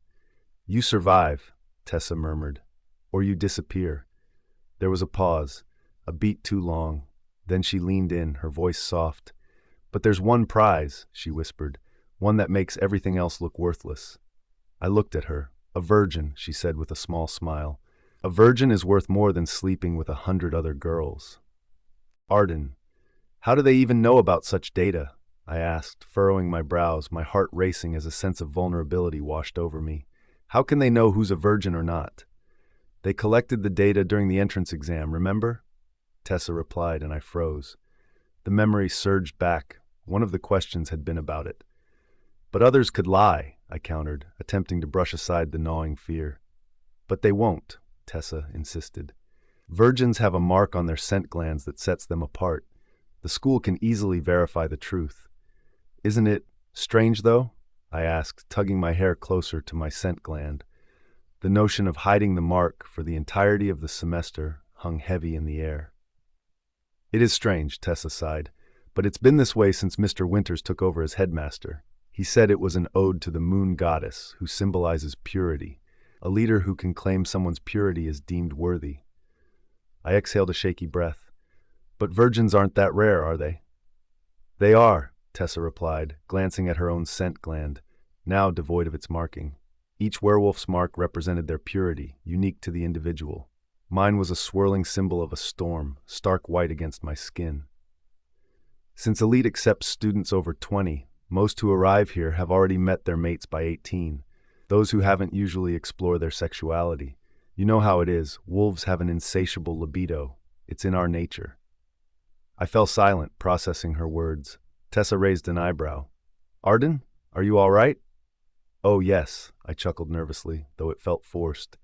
Speaker 1: You survive, Tessa murmured, or you disappear. There was a pause, a beat too long. Then she leaned in, her voice soft. But there's one prize, she whispered, one that makes everything else look worthless. I looked at her. A virgin, she said with a small smile. A virgin is worth more than sleeping with 100 other girls. Arden, how do they even know about such data? I asked, furrowing my brows, my heart racing as a sense of vulnerability washed over me. How can they know who's a virgin or not? They collected the data during the entrance exam, remember? Tessa replied, and I froze. The memory surged back. One of the questions had been about it. But others could lie, I countered, attempting to brush aside the gnawing fear. But they won't, Tessa insisted. Virgins have a mark on their scent glands that sets them apart. The school can easily verify the truth. Isn't it strange, though? I asked, tugging my hair closer to my scent gland. The notion of hiding the mark for the entirety of the semester hung heavy in the air. It is strange, Tessa sighed, but it's been this way since Mr. Winters took over as headmaster. He said it was an ode to the moon goddess, who symbolizes purity. A leader who can claim someone's purity is deemed worthy. I exhaled a shaky breath. But virgins aren't that rare, are they? They are, Tessa replied, glancing at her own scent gland, now devoid of its marking. Each werewolf's mark represented their purity, unique to the individual. Mine was a swirling symbol of a storm, stark white against my skin. Since Elite accepts students over 20, most who arrive here have already met their mates by 18. Those who haven't usually explore their sexuality. You know how it is. Wolves have an insatiable libido. It's in our nature. I fell silent, processing her words. Tessa raised an eyebrow. Arden, are you all right? Oh, yes, I chuckled nervously, though it felt forced.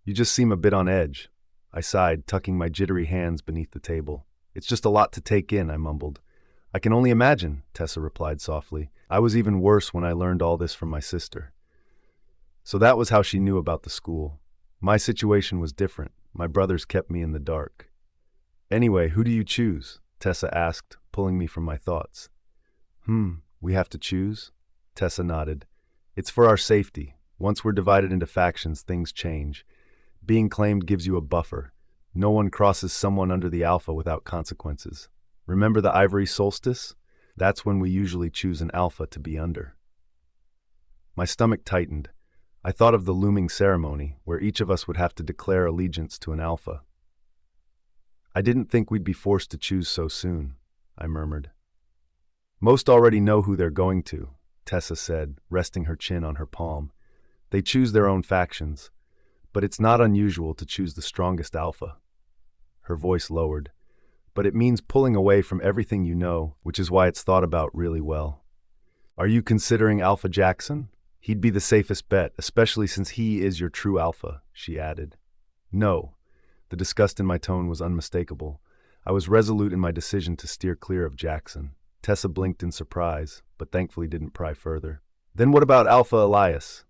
Speaker 1: You just seem a bit on edge. I sighed, tucking my jittery hands beneath the table. It's just a lot to take in, I mumbled. I can only imagine, Tessa replied softly. I was even worse when I learned all this from my sister. So that was how she knew about the school. My situation was different. My brothers kept me in the dark. Anyway, who do you choose? Tessa asked, pulling me from my thoughts. We have to choose? Tessa nodded. It's for our safety. Once we're divided into factions, things change. Being claimed gives you a buffer. No one crosses someone under the alpha without consequences. Remember the ivory solstice? That's when we usually choose an alpha to be under. My stomach tightened. I thought of the looming ceremony, where each of us would have to declare allegiance to an alpha. I didn't think we'd be forced to choose so soon, I murmured. Most already know who they're going to, Tessa said, resting her chin on her palm. They choose their own factions, but it's not unusual to choose the strongest alpha. Her voice lowered. But it means pulling away from everything you know, which is why it's thought about really well. Are you considering Alpha Jaxon? He'd be the safest bet, especially since he is your true alpha, she added. No. The disgust in my tone was unmistakable. I was resolute in my decision to steer clear of Jaxon. Tessa blinked in surprise, but thankfully didn't pry further. Then what about Alpha Elias?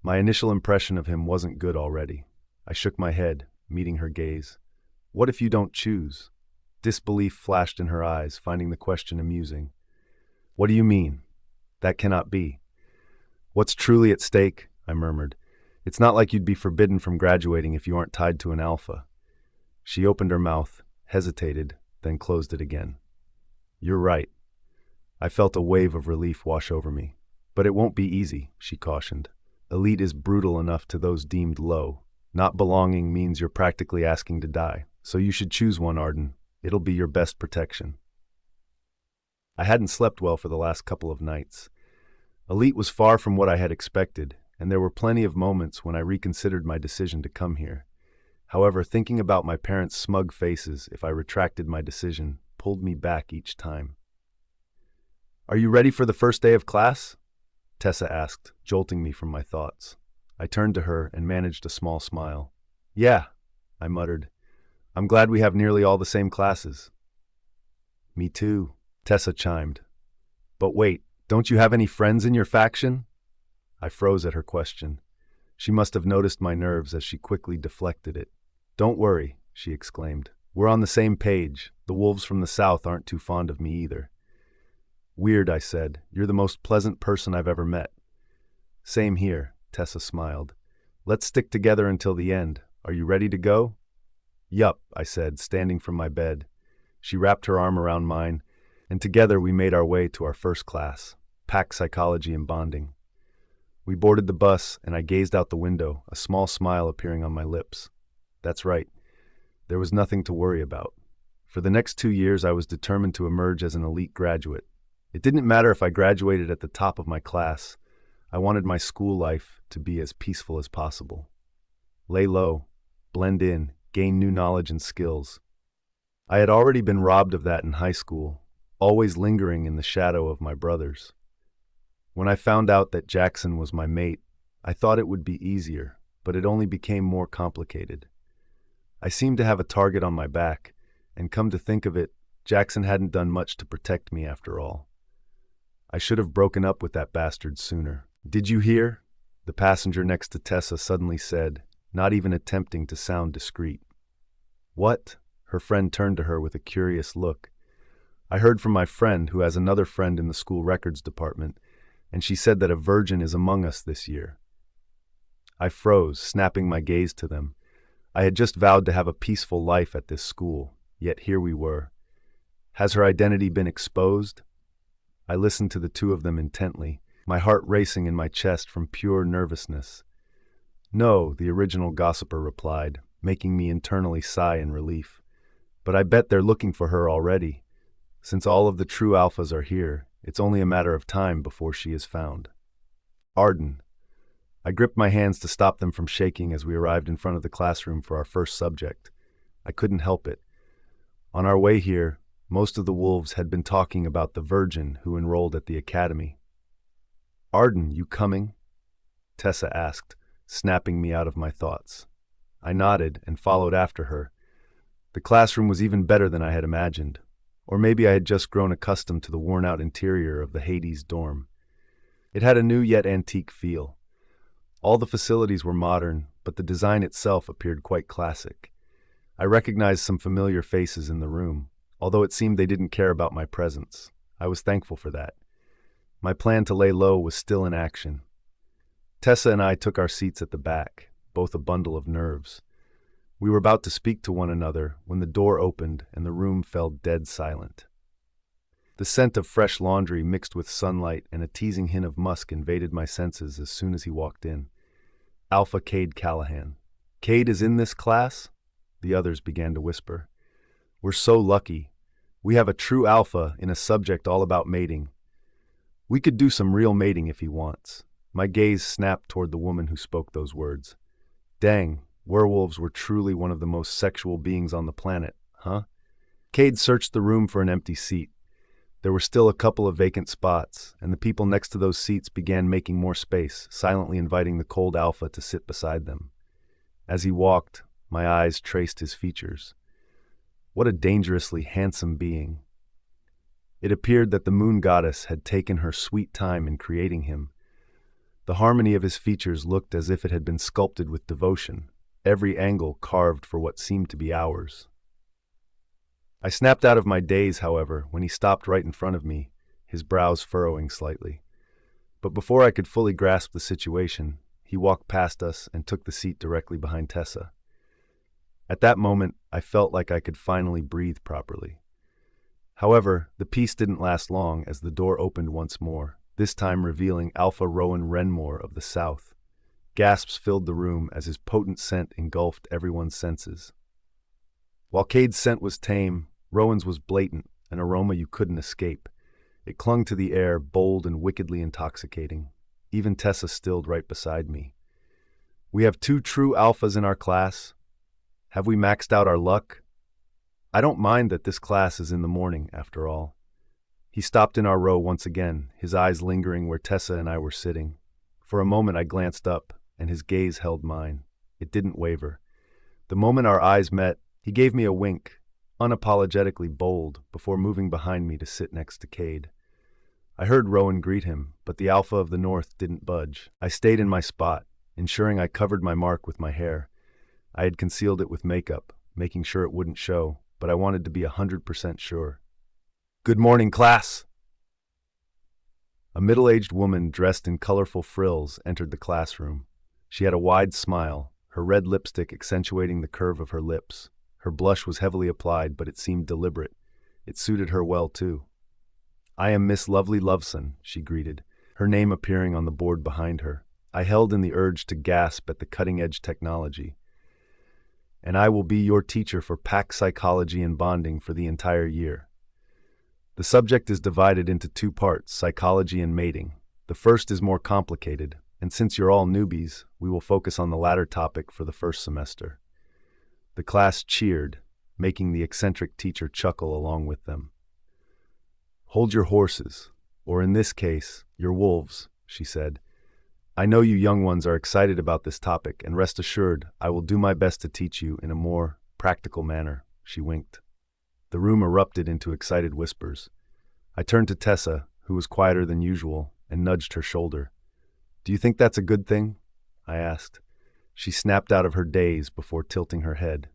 Speaker 1: My initial impression of him wasn't good already. I shook my head, meeting her gaze. What if you don't choose? Disbelief flashed in her eyes, finding the question amusing. What do you mean? That cannot be. What's truly at stake? I murmured. It's not like you'd be forbidden from graduating if you aren't tied to an alpha. She opened her mouth, hesitated, then closed it again. You're right. I felt a wave of relief wash over me. But it won't be easy, she cautioned. Elite is brutal enough to those deemed low. Not belonging means you're practically asking to die. So you should choose one, Arden. It'll be your best protection. I hadn't slept well for the last couple of nights. Elite was far from what I had expected, and there were plenty of moments when I reconsidered my decision to come here. However, thinking about my parents' smug faces if I retracted my decision pulled me back each time. Are you ready for the first day of class? Tessa asked, jolting me from my thoughts. I turned to her and managed a small smile. Yeah, I muttered. I'm glad we have nearly all the same classes. Me too, Tessa chimed. But wait, don't you have any friends in your faction? I froze at her question. She must have noticed my nerves as she quickly deflected it. Don't worry, she exclaimed. We're on the same page. The wolves from the south aren't too fond of me either. Weird, I said. You're the most pleasant person I've ever met. Same here, Tessa smiled. Let's stick together until the end. Are you ready to go? Yup, I said, standing from my bed. She wrapped her arm around mine, and together we made our way to our first class, Pack Psychology and Bonding. We boarded the bus, and I gazed out the window, a small smile appearing on my lips. That's right. There was nothing to worry about. For the next 2 years, I was determined to emerge as an elite graduate. It didn't matter if I graduated at the top of my class. I wanted my school life to be as peaceful as possible. Lay low, blend in, gain new knowledge and skills. I had already been robbed of that in high school, always lingering in the shadow of my brothers. When I found out that Jaxon was my mate, I thought it would be easier, but it only became more complicated. I seemed to have a target on my back, and come to think of it, Jaxon hadn't done much to protect me after all. I should have broken up with that bastard sooner. Did you hear? The passenger next to Tessa suddenly said, not even attempting to sound discreet. What? Her friend turned to her with a curious look. I heard from my friend who has another friend in the school records department, and she said that a virgin is among us this year. I froze, snapping my gaze to them. I had just vowed to have a peaceful life at this school, yet here we were. Has her identity been exposed? I listened to the two of them intently, my heart racing in my chest from pure nervousness. No, the original gossiper replied, making me internally sigh in relief. But I bet they're looking for her already. Since all of the true alphas are here, it's only a matter of time before she is found. Arden. I gripped my hands to stop them from shaking as we arrived in front of the classroom for our first subject. I couldn't help it. On our way here, Most of the wolves had been talking about the virgin who enrolled at the academy. "Arden, you coming?" Tessa asked, snapping me out of my thoughts. I nodded and followed after her. The classroom was even better than I had imagined. Or maybe I had just grown accustomed to the worn-out interior of the Hades dorm. It had a new yet antique feel. All the facilities were modern, but the design itself appeared quite classic. I recognized some familiar faces in the room, although it seemed they didn't care about my presence. I was thankful for that. My plan to lay low was still in action. Tessa and I took our seats at the back, both a bundle of nerves. We were about to speak to one another when the door opened and the room fell dead silent. The scent of fresh laundry mixed with sunlight and a teasing hint of musk invaded my senses as soon as he walked in. Alpha Cade Callahan. "Cade is in this class?" The others began to whisper. "We're so lucky. We have a true alpha in a subject all about mating. We could do some real mating if he wants." My gaze snapped toward the woman who spoke those words. Dang, werewolves were truly one of the most sexual beings on the planet, huh? Cade searched the room for an empty seat. There were still a couple of vacant spots, and the people next to those seats began making more space, silently inviting the cold alpha to sit beside them. As he walked, my eyes traced his features. What a dangerously handsome being. It appeared that the moon goddess had taken her sweet time in creating him. The harmony of his features looked as if it had been sculpted with devotion, every angle carved for what seemed to be hours. I snapped out of my daze, however, when he stopped right in front of me, his brows furrowing slightly. But before I could fully grasp the situation, he walked past us and took the seat directly behind Tessa. At that moment, I felt like I could finally breathe properly. However, the peace didn't last long as the door opened once more, this time revealing Alpha Rowan Renmore of the South. Gasps filled the room as his potent scent engulfed everyone's senses. While Cade's scent was tame, Rowan's was blatant, an aroma you couldn't escape. It clung to the air, bold and wickedly intoxicating. Even Tessa stilled right beside me. "We have 2 true alphas in our class. Have we maxed out our luck? I don't mind that this class is in the morning, after all." He stopped in our row once again, his eyes lingering where Tessa and I were sitting. For a moment I glanced up, and his gaze held mine. It didn't waver. The moment our eyes met, he gave me a wink, unapologetically bold, before moving behind me to sit next to Cade. I heard Rowan greet him, but the Alpha of the North didn't budge. I stayed in my spot, ensuring I covered my mark with my hair. I had concealed it with makeup, making sure it wouldn't show, but I wanted to be 100% sure. "Good morning, class!" A middle-aged woman dressed in colorful frills entered the classroom. She had a wide smile, her red lipstick accentuating the curve of her lips. Her blush was heavily applied, but it seemed deliberate. It suited her well, too. "I am Miss Lovely Loveson," she greeted, her name appearing on the board behind her. I held in the urge to gasp at the cutting-edge technology. "And I will be your teacher for pack psychology and bonding for the entire year. The subject is divided into 2 parts, psychology and mating. The first is more complicated, and since you're all newbies, we will focus on the latter topic for the first semester." The class cheered, making the eccentric teacher chuckle along with them. "Hold your horses, or in this case, your wolves," she said. "I know you young ones are excited about this topic, and rest assured, I will do my best to teach you in a more practical manner." She winked. The room erupted into excited whispers. I turned to Tessa, who was quieter than usual, and nudged her shoulder. "Do you think that's a good thing?" I asked. She snapped out of her daze before tilting her head.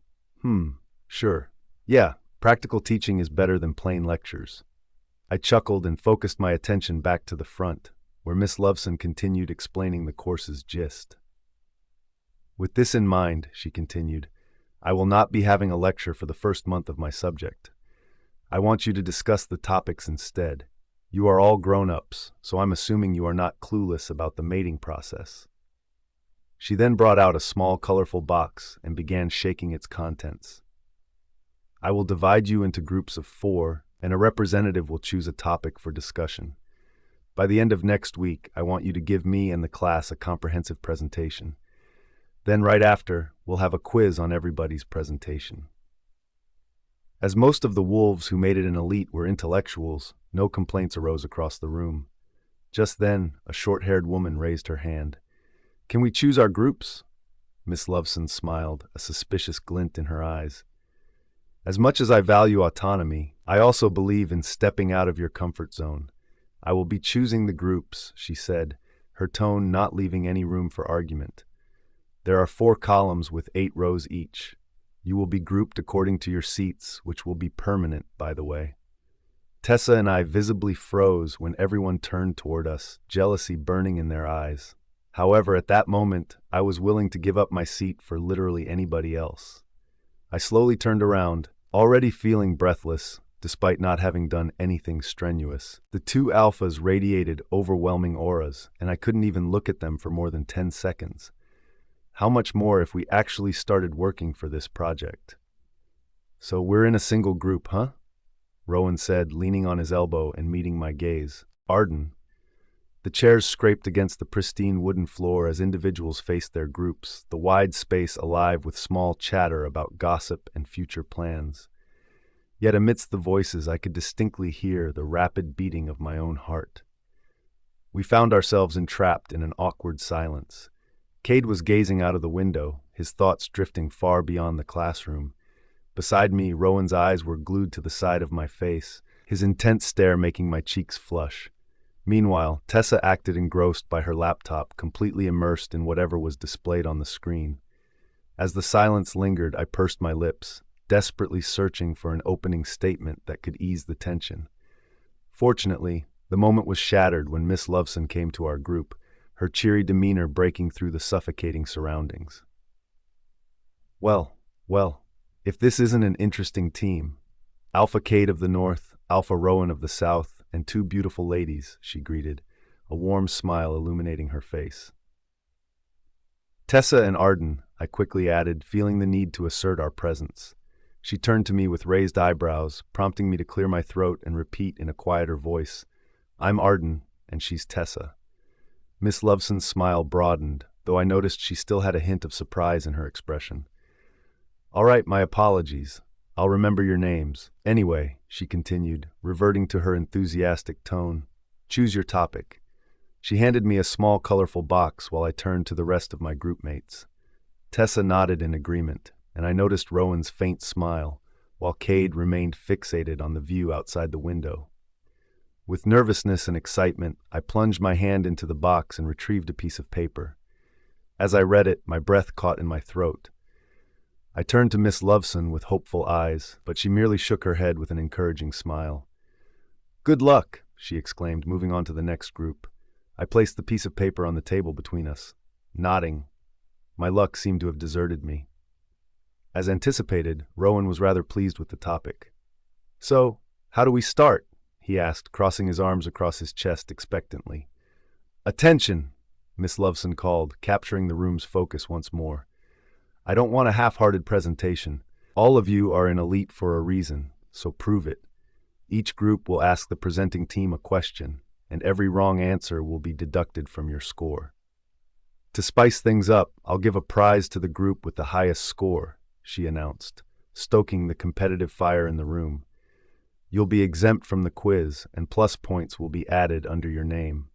Speaker 1: Sure. Yeah, practical teaching is better than plain lectures." I chuckled and focused my attention back to the front, where Miss Loveson continued explaining the course's gist. "With this in mind," she continued, "I will not be having a lecture for the first month of my subject. I want you to discuss the topics instead. You are all grown-ups, so I'm assuming you are not clueless about the mating process." She then brought out a small, colorful box and began shaking its contents. "I will divide you into groups of 4, and a representative will choose a topic for discussion. By the end of next week, I want you to give me and the class a comprehensive presentation. Then right after, we'll have a quiz on everybody's presentation." As most of the wolves who made it an elite were intellectuals, no complaints arose across the room. Just then, a short-haired woman raised her hand. "Can we choose our groups?" Miss Loveson smiled, a suspicious glint in her eyes. "As much as I value autonomy, I also believe in stepping out of your comfort zone. I will be choosing the groups," she said, her tone not leaving any room for argument. "There are 4 columns with 8 rows each. You will be grouped according to your seats, which will be permanent, by the way." Tessa and I visibly froze when everyone turned toward us, jealousy burning in their eyes. However, at that moment, I was willing to give up my seat for literally anybody else. I slowly turned around, already feeling breathless, despite not having done anything strenuous. The 2 alphas radiated overwhelming auras, and I couldn't even look at them for more than 10 seconds. How much more if we actually started working for this project? "So we're in a single group, huh?" Rowan said, leaning on his elbow and meeting my gaze. "Arden." The chairs scraped against the pristine wooden floor as individuals faced their groups, the wide space alive with small chatter about gossip and future plans. Yet amidst the voices I could distinctly hear the rapid beating of my own heart. We found ourselves entrapped in an awkward silence. Cade was gazing out of the window, his thoughts drifting far beyond the classroom. Beside me, Rowan's eyes were glued to the side of my face, his intense stare making my cheeks flush. Meanwhile, Tessa acted engrossed by her laptop, completely immersed in whatever was displayed on the screen. As the silence lingered, I pursed my lips, desperately searching for an opening statement that could ease the tension. Fortunately, the moment was shattered when Miss Loveson came to our group, her cheery demeanor breaking through the suffocating surroundings. Well, if this isn't an interesting team. Alpha Cade of the North, Alpha Rowan of the South, and 2 beautiful ladies, she greeted, a warm smile illuminating her face. "Tessa and Arden," I quickly added, feeling the need to assert our presence. She turned to me with raised eyebrows, prompting me to clear my throat and repeat in a quieter voice, "I'm Arden, and she's Tessa." Miss Loveson's smile broadened, though I noticed she still had a hint of surprise in her expression. "All right, my apologies. I'll remember your names. Anyway," she continued, reverting to her enthusiastic tone, "choose your topic." She handed me a small, colorful box while I turned to the rest of my groupmates. Tessa nodded in agreement, and I noticed Rowan's faint smile, while Cade remained fixated on the view outside the window. With nervousness and excitement, I plunged my hand into the box and retrieved a piece of paper. As I read it, my breath caught in my throat. I turned to Miss Loveson with hopeful eyes, but she merely shook her head with an encouraging smile. "Good luck," she exclaimed, moving on to the next group. I placed the piece of paper on the table between us. Nodding, my luck seemed to have deserted me. As anticipated, Rowan was rather pleased with the topic. "So, how do we start?" he asked, crossing his arms across his chest expectantly. "Attention," Miss Loveson called, capturing the room's focus once more. "I don't want a half-hearted presentation. All of you are an elite for a reason, so prove it. Each group will ask the presenting team a question, and every wrong answer will be deducted from your score. To spice things up, I'll give a prize to the group with the highest score," she announced, stoking the competitive fire in the room. "You'll be exempt from the quiz, and plus points will be added under your name."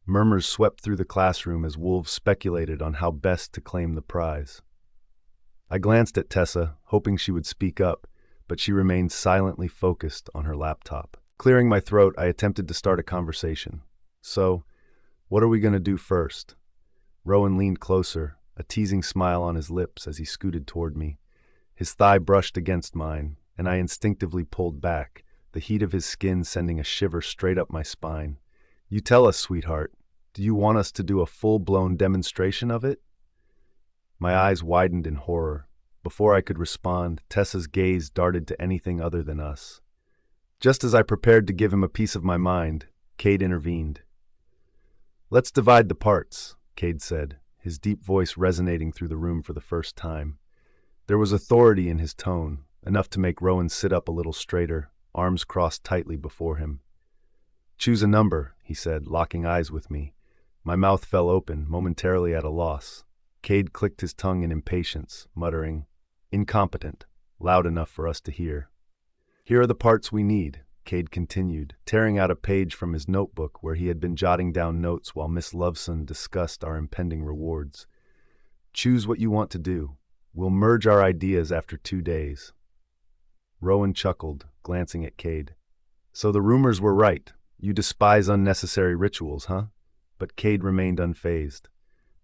Speaker 1: Murmurs swept through the classroom as wolves speculated on how best to claim the prize. I glanced at Tessa, hoping she would speak up, but she remained silently focused on her laptop. Clearing my throat, I attempted to start a conversation. "So, what are we going to do first?" Rowan leaned closer, a teasing smile on his lips as he scooted toward me. His thigh brushed against mine, and I instinctively pulled back, the heat of his skin sending a shiver straight up my spine. "You tell us, sweetheart. Do you want us to do a full-blown demonstration of it?" My eyes widened in horror. Before I could respond, Tessa's gaze darted to anything other than us. Just as I prepared to give him a piece of my mind, Cade intervened. "Let's divide the parts," Cade said, his deep voice resonating through the room for the first time. There was authority in his tone, enough to make Rowan sit up a little straighter, arms crossed tightly before him. "Choose a number," he said, locking eyes with me. My mouth fell open, momentarily at a loss. Cade clicked his tongue in impatience, muttering, "Incompetent. loud enough for us to hear. "Here are the parts we need," Cade continued, tearing out a page from his notebook where he had been jotting down notes while Miss Loveson discussed our impending rewards. "Choose what you want to do. We'll merge our ideas after 2 days." Rowan chuckled, glancing at Cade. "So the rumors were right. You despise unnecessary rituals, huh?" But Cade remained unfazed.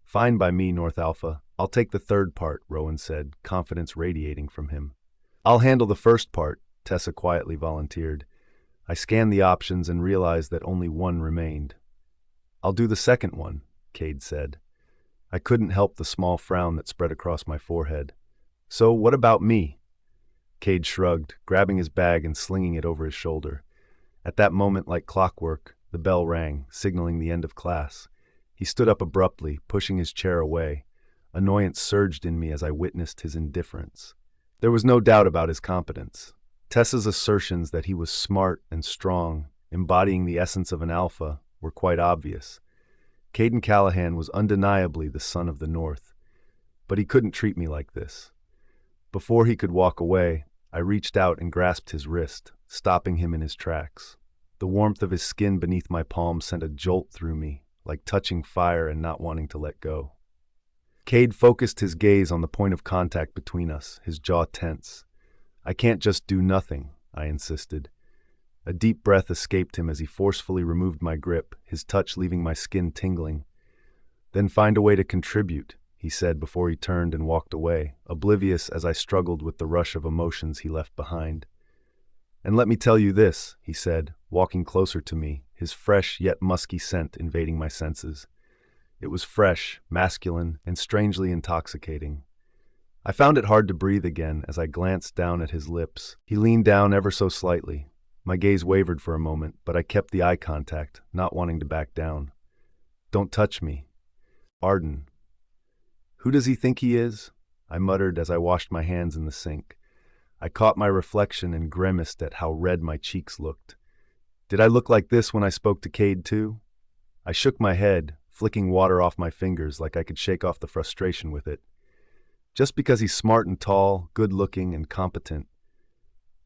Speaker 1: "Fine by me, North Alpha. I'll take the third part," Rowan said, confidence radiating from him. "I'll handle the first part," Tessa quietly volunteered. I scanned the options and realized that only one remained. "I'll do the second one," Cade said. I couldn't help the small frown that spread across my forehead. "So what about me?" Cade shrugged, grabbing his bag and slinging it over his shoulder. At that moment, like clockwork, the bell rang, signaling the end of class. He stood up abruptly, pushing his chair away. Annoyance surged in me as I witnessed his indifference. There was no doubt about his competence. Tessa's assertions that he was smart and strong, embodying the essence of an alpha, were quite obvious. Caden Callahan was undeniably the son of the North, but he couldn't treat me like this. Before he could walk away, I reached out and grasped his wrist, stopping him in his tracks. The warmth of his skin beneath my palm sent a jolt through me, like touching fire and not wanting to let go. Cade focused his gaze on the point of contact between us, his jaw tense. "I can't just do nothing," I insisted. A deep breath escaped him as he forcefully removed my grip, his touch leaving my skin tingling. "Then find a way to contribute," he said before he turned and walked away, oblivious as I struggled with the rush of emotions he left behind. "And let me tell you this," he said, walking closer to me, his fresh yet musky scent invading my senses. It was fresh, masculine, and strangely intoxicating. I found it hard to breathe again as I glanced down at his lips. He leaned down ever so slightly. My gaze wavered for a moment, but I kept the eye contact, not wanting to back down. "Don't touch me. Arden." "Who does he think he is?" I muttered as I washed my hands in the sink. I caught my reflection and grimaced at how red my cheeks looked. Did I look like this when I spoke to Cade too? I shook my head, flicking water off my fingers like I could shake off the frustration with it. "Just because he's smart and tall, good-looking, and competent."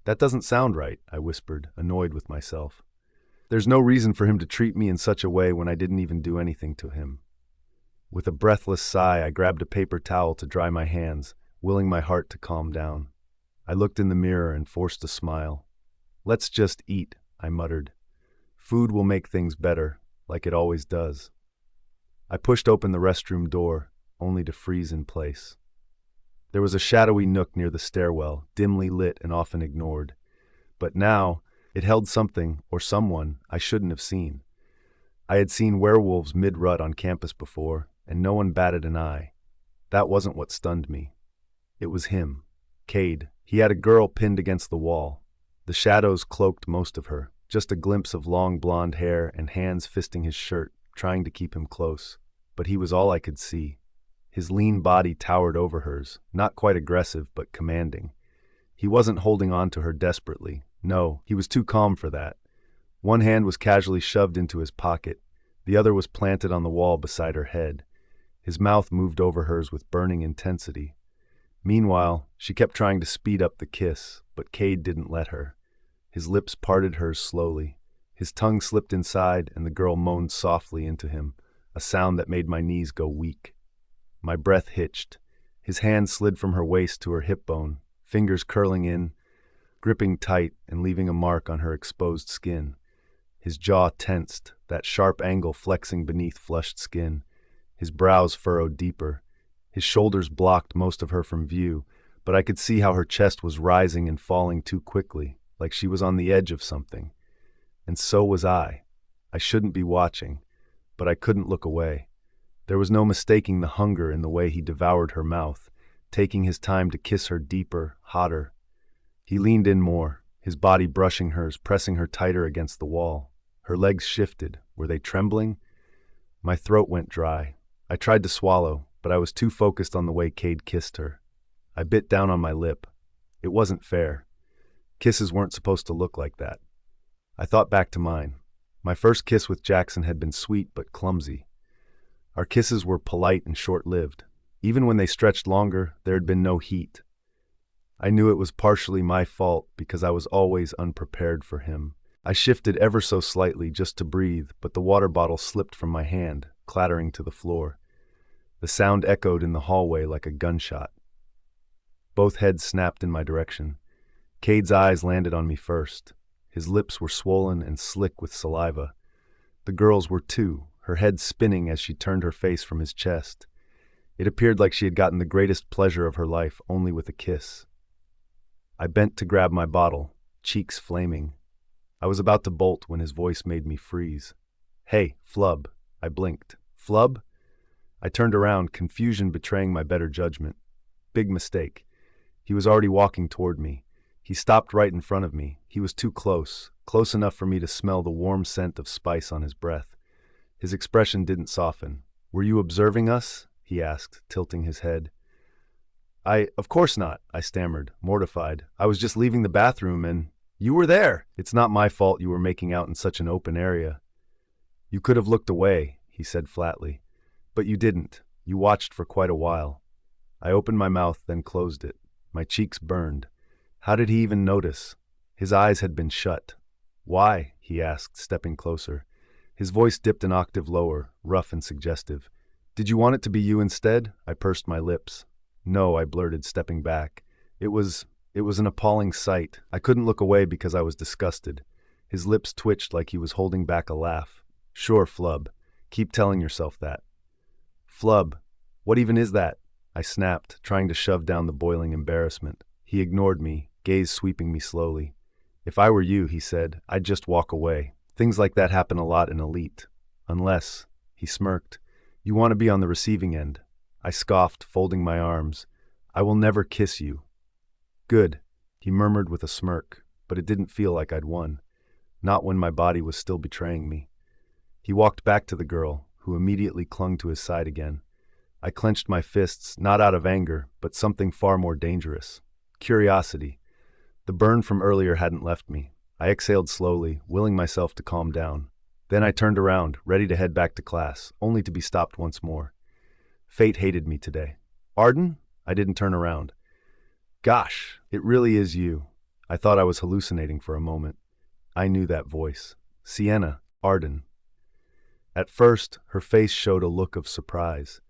Speaker 1: "That doesn't sound right," I whispered, annoyed with myself. "There's no reason for him to treat me in such a way when I didn't even do anything to him." With a breathless sigh, I grabbed a paper towel to dry my hands, willing my heart to calm down. I looked in the mirror and forced a smile. "Let's just eat," I muttered. "Food will make things better, like it always does." I pushed open the restroom door, only to freeze in place. There was a shadowy nook near the stairwell, dimly lit and often ignored. But now, it held something, or someone, I shouldn't have seen. I had seen werewolves mid-rut on campus before, and no one batted an eye. That wasn't what stunned me. It was him, Cade. He had a girl pinned against the wall. The shadows cloaked most of her, just a glimpse of long blonde hair and hands fisting his shirt, trying to keep him close. But he was all I could see. His lean body towered over hers, not quite aggressive, but commanding. He wasn't holding on to her desperately. No, he was too calm for that. One hand was casually shoved into his pocket. The other was planted on the wall beside her head. His mouth moved over hers with burning intensity. Meanwhile, she kept trying to speed up the kiss, but Cade didn't let her. His lips parted hers slowly. His tongue slipped inside, and the girl moaned softly into him, a sound that made my knees go weak. My breath hitched. His hand slid from her waist to her hip bone, fingers curling in, gripping tight and leaving a mark on her exposed skin. His jaw tensed, that sharp angle flexing beneath flushed skin. His brows furrowed deeper. His shoulders blocked most of her from view, but I could see how her chest was rising and falling too quickly, like she was on the edge of something. And so was I. I shouldn't be watching, but I couldn't look away. There was no mistaking the hunger in the way he devoured her mouth, taking his time to kiss her deeper, hotter. He leaned in more, his body brushing hers, pressing her tighter against the wall. Her legs shifted. Were they trembling? My throat went dry. I tried to swallow, but I was too focused on the way Cade kissed her. I bit down on my lip. It wasn't fair. Kisses weren't supposed to look like that. I thought back to mine. My first kiss with Jaxon had been sweet but clumsy. Our kisses were polite and short-lived. Even when they stretched longer, there had been no heat. I knew it was partially my fault because I was always unprepared for him. I shifted ever so slightly just to breathe, but the water bottle slipped from my hand, clattering to the floor. The sound echoed in the hallway like a gunshot. Both heads snapped in my direction. Cade's eyes landed on me first. His lips were swollen and slick with saliva. The girl's were too, her head spinning as she turned her face from his chest. It appeared like she had gotten the greatest pleasure of her life only with a kiss. I bent to grab my bottle, cheeks flaming. I was about to bolt when his voice made me freeze. "Hey, Flub." I blinked. "Flub?" I turned around, confusion betraying my better judgment. Big mistake. He was already walking toward me. He stopped right in front of me. He was too close, close enough for me to smell the warm scent of spice on his breath. His expression didn't soften. "Were you observing us?" he asked, tilting his head. Of course not," I stammered, mortified. "I was just leaving the bathroom and—" "You were there! It's not my fault you were making out in such an open area." "You could have looked away," he said flatly. "But you didn't. You watched for quite a while." I opened my mouth, then closed it. My cheeks burned. How did he even notice? His eyes had been shut. "Why?" he asked, stepping closer. His voice dipped an octave lower, rough and suggestive. "Did you want it to be you instead?" I pursed my lips. "No," I blurted, stepping back. It was an appalling sight. I couldn't look away because I was disgusted. His lips twitched like he was holding back a laugh. "Sure, Flub. Keep telling yourself that." "Flub? What even is that?" I snapped, trying to shove down the boiling embarrassment. He ignored me, gaze sweeping me slowly. "If I were you," he said, "I'd just walk away. Things like that happen a lot in Elite. Unless," he smirked, "you want to be on the receiving end." I scoffed, folding my arms. "I will never kiss you." "Good," he murmured with a smirk, but it didn't feel like I'd won. Not when my body was still betraying me. He walked back to the girl, who immediately clung to his side again. I clenched my fists, not out of anger, but something far more dangerous. Curiosity. The burn from earlier hadn't left me. I exhaled slowly, willing myself to calm down. Then I turned around, ready to head back to class, only to be stopped once more. Fate hated me today. "Arden?" I didn't turn around. "Gosh, it really is you." I thought I was hallucinating for a moment. I knew that voice. "Sienna, Arden." At first, her face showed a look of surprise.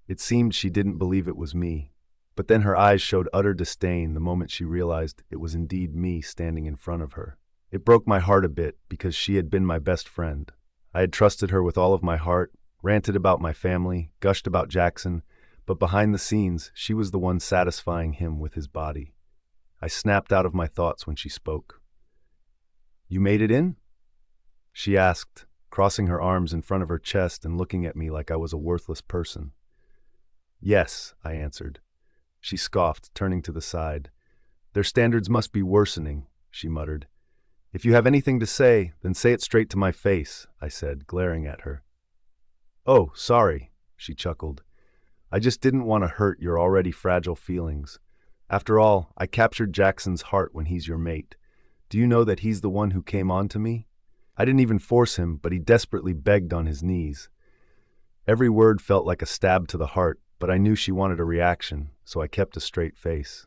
Speaker 1: It seemed she didn't believe it was me. But then her eyes showed utter disdain the moment she realized it was indeed me standing in front of her. It broke my heart a bit because she had been my best friend. I had trusted her with all of my heart, ranted about my family, gushed about Jaxon, but behind the scenes, she was the one satisfying him with his body. I snapped out of my thoughts when she spoke. "You made it in?" she asked, crossing her arms in front of her chest and looking at me like I was a worthless person. "Yes," I answered. She scoffed, turning to the side. "Their standards must be worsening," she muttered. "If you have anything to say, then say it straight to my face," I said, glaring at her. "Oh, sorry," she chuckled. "I just didn't want to hurt your already fragile feelings. After all, I captured Jackson's heart when he's your mate. Do you know that he's the one who came on to me? I didn't even force him, but he desperately begged on his knees." Every word felt like a stab to the heart, but I knew she wanted a reaction, so I kept a straight face.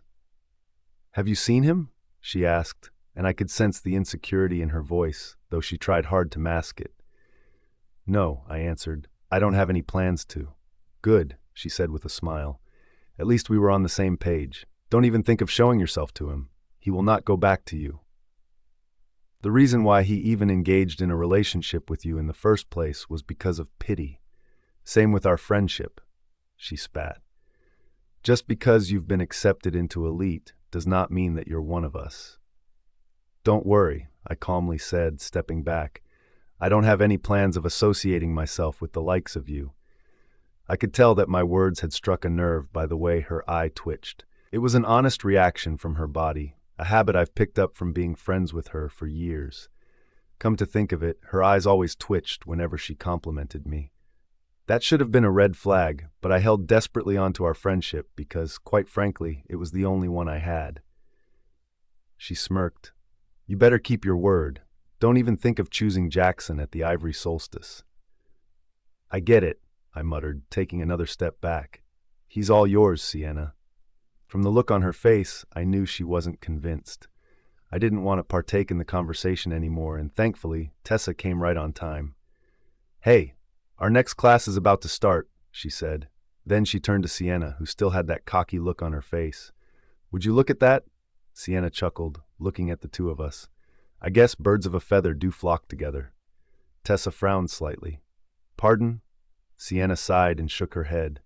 Speaker 1: "Have you seen him?" she asked, and I could sense the insecurity in her voice, though she tried hard to mask it. "No," I answered. "I don't have any plans to." "Good," she said with a smile. "At least we were on the same page. Don't even think of showing yourself to him. He will not go back to you. The reason why he even engaged in a relationship with you in the first place was because of pity. Same with our friendship." She spat. "Just because you've been accepted into Elite does not mean that you're one of us." "Don't worry," I calmly said, stepping back. "I don't have any plans of associating myself with the likes of you." I could tell that my words had struck a nerve by the way her eye twitched. It was an honest reaction from her body, a habit I've picked up from being friends with her for years. Come to think of it, her eyes always twitched whenever she complimented me. That should have been a red flag, but I held desperately onto our friendship because, quite frankly, it was the only one I had. She smirked. "You better keep your word. Don't even think of choosing Jaxon at the Ivory Solstice." "I get it," I muttered, taking another step back. "He's all yours, Sienna." From the look on her face, I knew she wasn't convinced. I didn't want to partake in the conversation anymore, and thankfully, Tessa came right on time. "Hey, our next class is about to start," she said. Then she turned to Sienna, who still had that cocky look on her face. "Would you look at that?" Sienna chuckled, looking at the two of us. "I guess birds of a feather do flock together." Tessa frowned slightly. "Pardon?" Sienna sighed and shook her head.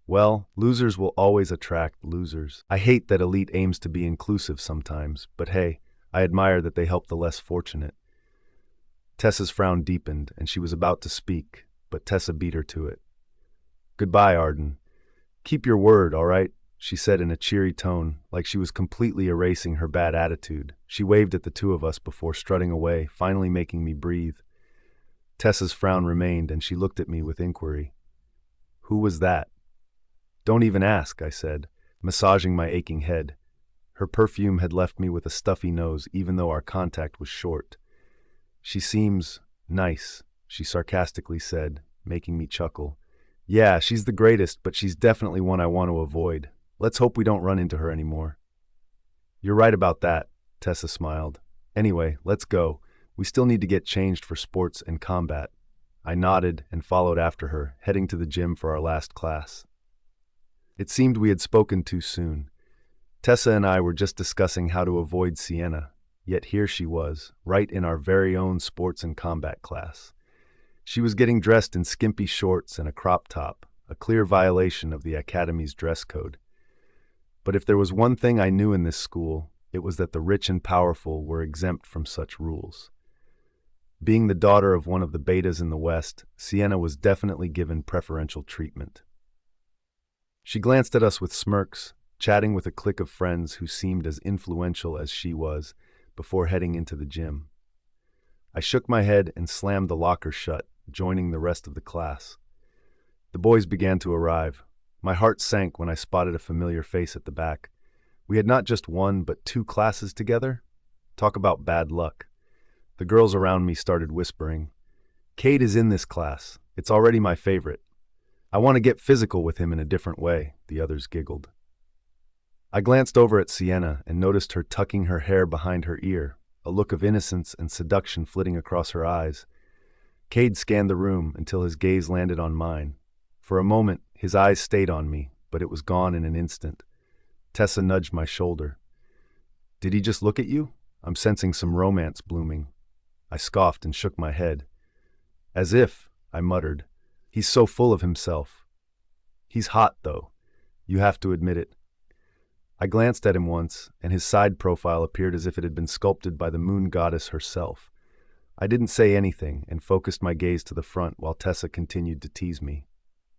Speaker 1: "Well, losers will always attract losers. I hate that elite aims to be inclusive sometimes, but hey, I admire that they help the less fortunate." Tessa's frown deepened, and she was about to speak, but Tessa beat her to it. "Goodbye, Arden. Keep your word, all right?" she said in a cheery tone, like she was completely erasing her bad attitude. She waved at the two of us before strutting away, finally making me breathe. Tessa's frown remained, and she looked at me with inquiry. "Who was that?" "Don't even ask," I said, massaging my aching head. Her perfume had left me with a stuffy nose, even though our contact was short. "She seems nice," she sarcastically said, making me chuckle. "Yeah, she's the greatest, but she's definitely one I want to avoid. Let's hope we don't run into her anymore." "You're right about that," Tessa smiled. "Anyway, let's go. We still need to get changed for sports and combat." I nodded and followed after her, heading to the gym for our last class. It seemed we had spoken too soon. Tessa and I were just discussing how to avoid Sienna, yet here she was, right in our very own sports and combat class. She was getting dressed in skimpy shorts and a crop top, a clear violation of the academy's dress code. But if there was one thing I knew in this school, it was that the rich and powerful were exempt from such rules. Being the daughter of one of the betas in the West, Sienna was definitely given preferential treatment. She glanced at us with smirks, chatting with a clique of friends who seemed as influential as she was, before heading into the gym. I shook my head and slammed the locker shut, joining the rest of the class. The boys began to arrive. My heart sank when I spotted a familiar face at the back. We had not just one, but two classes together. Talk about bad luck. The girls around me started whispering, "Cade is in this class. It's already my favorite. I want to get physical with him in a different way," the others giggled. I glanced over at Sienna and noticed her tucking her hair behind her ear, a look of innocence and seduction flitting across her eyes. Cade scanned the room until his gaze landed on mine. For a moment, his eyes stayed on me, but it was gone in an instant. Tessa nudged my shoulder. "Did he just look at you? I'm sensing some romance blooming." I scoffed and shook my head. "As if," I muttered. "He's so full of himself." "He's hot, though. You have to admit it." I glanced at him once, and his side profile appeared as if it had been sculpted by the moon goddess herself. I didn't say anything and focused my gaze to the front while Tessa continued to tease me.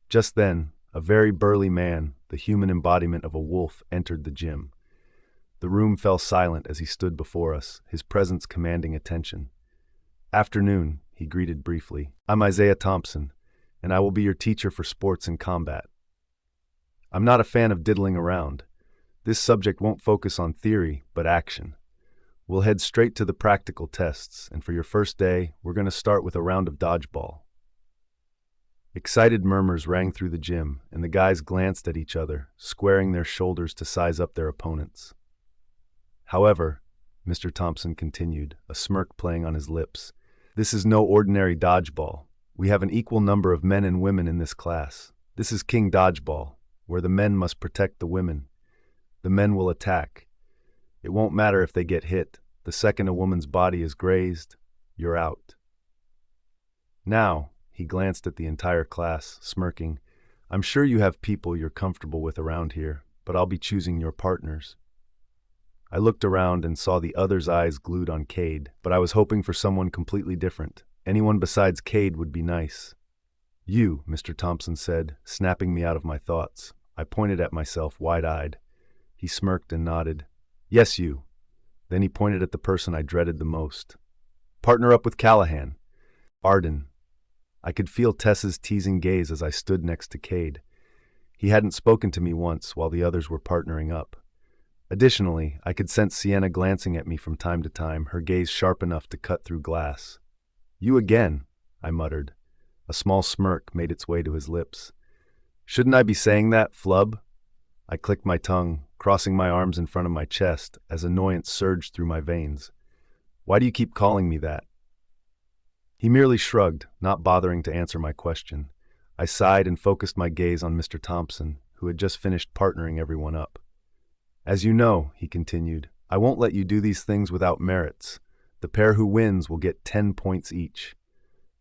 Speaker 1: Just then, a very burly man, the human embodiment of a wolf, entered the gym. The room fell silent as he stood before us, his presence commanding attention. "Afternoon," he greeted briefly. "I'm Isaiah Thompson, and I will be your teacher for sports and combat. I'm not a fan of diddling around. This subject won't focus on theory, but action. We'll head straight to the practical tests, and for your first day, we're going to start with a round of dodgeball." Excited murmurs rang through the gym, and the guys glanced at each other, squaring their shoulders to size up their opponents. "However," Mr. Thompson continued, a smirk playing on his lips, "this is no ordinary dodgeball. We have an equal number of men and women in this class. This is King Dodgeball, where the men must protect the women. The men will attack. It won't matter if they get hit. The second a woman's body is grazed, you're out." "Now," he glanced at the entire class, smirking, "I'm sure you have people you're comfortable with around here, but I'll be choosing your partners." I looked around and saw the others' eyes glued on Cade, but I was hoping for someone completely different. Anyone besides Cade would be nice. "You," Mr. Thompson said, snapping me out of my thoughts. I pointed at myself, wide-eyed. He smirked and nodded. "Yes, you." Then he pointed at the person I dreaded the most. "Partner up with Callahan." "Arden." I could feel Tessa's teasing gaze as I stood next to Cade. He hadn't spoken to me once while the others were partnering up. Additionally, I could sense Sienna glancing at me from time to time, her gaze sharp enough to cut through glass. "You again," I muttered. A small smirk made its way to his lips. "Shouldn't I be saying that, flub?" I clicked my tongue, crossing my arms in front of my chest as annoyance surged through my veins. Why do you keep calling me that? He merely shrugged, not bothering to answer my question. I sighed and focused my gaze on Mr. Thompson, who had just finished partnering everyone up. As you know, he continued, I won't let you do these things without merits. The pair who wins will get 10 points each.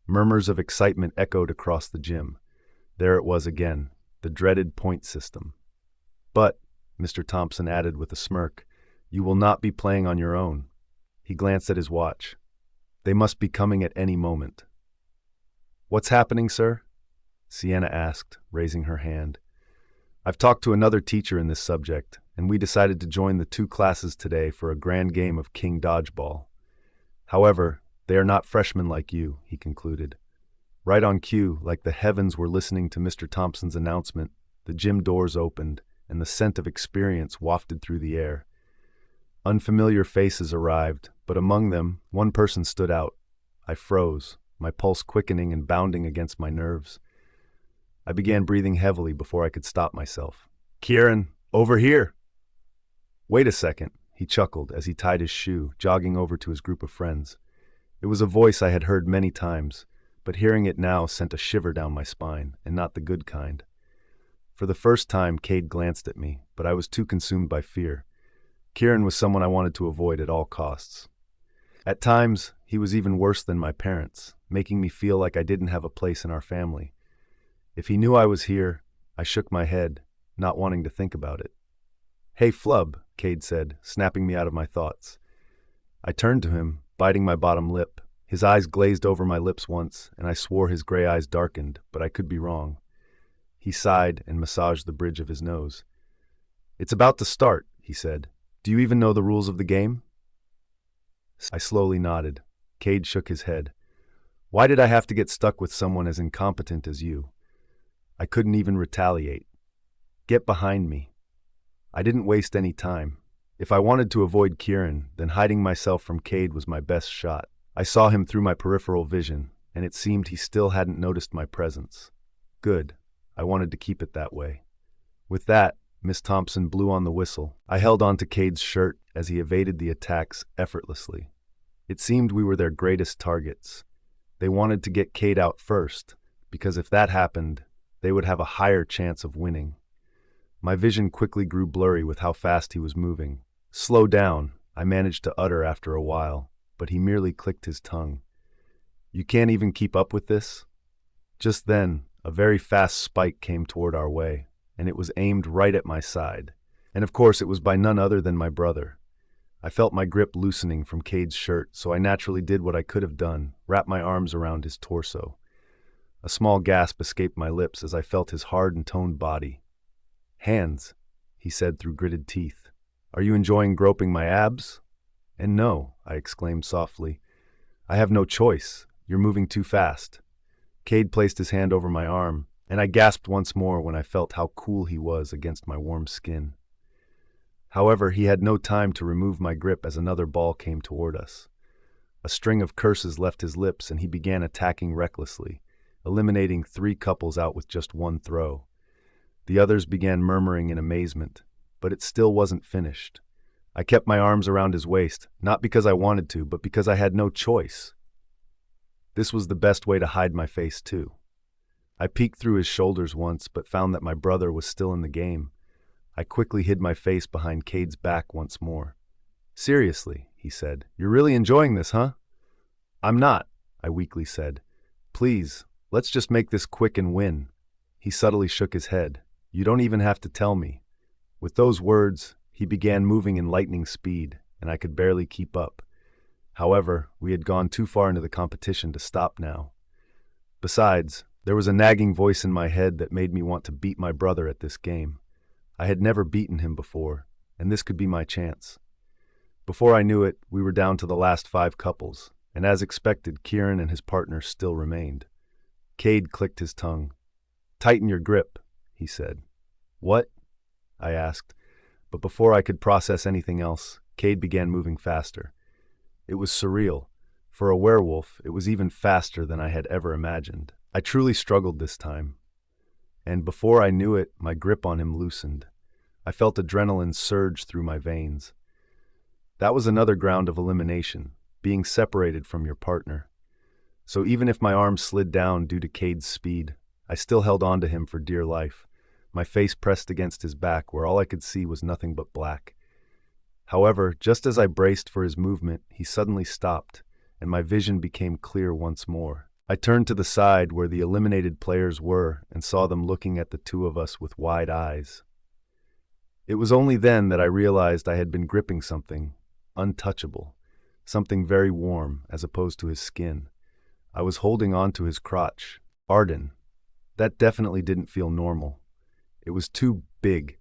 Speaker 1: Murmurs of excitement echoed across the gym. There it was again, the dreaded point system. But, Mr. Thompson added with a smirk, you will not be playing on your own. He glanced at his watch. They must be coming at any moment. What's happening, sir? Sienna asked, raising her hand. I've talked to another teacher in this subject, and we decided to join the 2 classes today for a grand game of King Dodgeball. However, they are not freshmen like you, he concluded. Right on cue, like the heavens were listening to Mr. Thompson's announcement, the gym doors opened, and the scent of experience wafted through the air. Unfamiliar faces arrived, but among them, one person stood out. I froze, my pulse quickening and bounding against my nerves. I began breathing heavily before I could stop myself. Kieran, over here! Wait a second, he chuckled as he tied his shoe, jogging over to his group of friends. It was a voice I had heard many times, but hearing it now sent a shiver down my spine, and not the good kind. For the first time, Cade glanced at me, but I was too consumed by fear. Kieran was someone I wanted to avoid at all costs. At times, he was even worse than my parents, making me feel like I didn't have a place in our family. If he knew I was here, I shook my head, not wanting to think about it. Hey, Flub, Cade said, snapping me out of my thoughts. I turned to him, biting my bottom lip. His eyes glazed over my lips once, and I swore his gray eyes darkened, but I could be wrong. He sighed and massaged the bridge of his nose. It's about to start, he said. Do you even know the rules of the game? I slowly nodded. Cade shook his head. Why did I have to get stuck with someone as incompetent as you? I couldn't even retaliate. Get behind me. I didn't waste any time. If I wanted to avoid Kieran, then hiding myself from Cade was my best shot. I saw him through my peripheral vision, and it seemed he still hadn't noticed my presence. Good. I wanted to keep it that way. With that, Miss Thompson blew on the whistle. I held on to Cade's shirt as he evaded the attacks effortlessly. It seemed we were their greatest targets. They wanted to get Cade out first, because if that happened, they would have a higher chance of winning. My vision quickly grew blurry with how fast he was moving. Slow down, I managed to utter after a while, but he merely clicked his tongue. You can't even keep up with this? Just then, a very fast spike came toward our way, and it was aimed right at my side. And of course, it was by none other than my brother. I felt my grip loosening from Cade's shirt, so I naturally did what I could have done, wrapped my arms around his torso. A small gasp escaped my lips as I felt his hard and toned body. Hands, he said through gritted teeth. Are you enjoying groping my abs? And no, I exclaimed softly. I have no choice. You're moving too fast. Cade placed his hand over my arm, and I gasped once more when I felt how cool he was against my warm skin. However, he had no time to remove my grip as another ball came toward us. A string of curses left his lips, and he began attacking recklessly, eliminating 3 couples out with just one throw. The others began murmuring in amazement, but it still wasn't finished. I kept my arms around his waist, not because I wanted to, but because I had no choice. This was the best way to hide my face, too. I peeked through his shoulders once, but found that my brother was still in the game. I quickly hid my face behind Cade's back once more. Seriously, he said, you're really enjoying this, huh? I'm not, I weakly said. Please, let's just make this quick and win. He subtly shook his head. You don't even have to tell me. With those words, he began moving in lightning speed, and I could barely keep up. However, we had gone too far into the competition to stop now. Besides, there was a nagging voice in my head that made me want to beat my brother at this game. I had never beaten him before, and this could be my chance. Before I knew it, we were down to the last 5 couples, and as expected, Kieran and his partner still remained. Cade clicked his tongue. Tighten your grip, he said. What? I asked, but before I could process anything else, Cade began moving faster. It was surreal. For a werewolf, it was even faster than I had ever imagined. I truly struggled this time, and before I knew it, my grip on him loosened. I felt adrenaline surge through my veins. That was another ground of elimination, being separated from your partner. So even if my arm slid down due to Cade's speed, I still held on to him for dear life, my face pressed against his back where all I could see was nothing but black. However, just as I braced for his movement, he suddenly stopped, and my vision became clear once more. I turned to the side where the eliminated players were and saw them looking at the two of us with wide eyes. It was only then that I realized I had been gripping something untouchable, something very warm as opposed to his skin. I was holding on to his crotch. Arden. That definitely didn't feel normal. It was too big.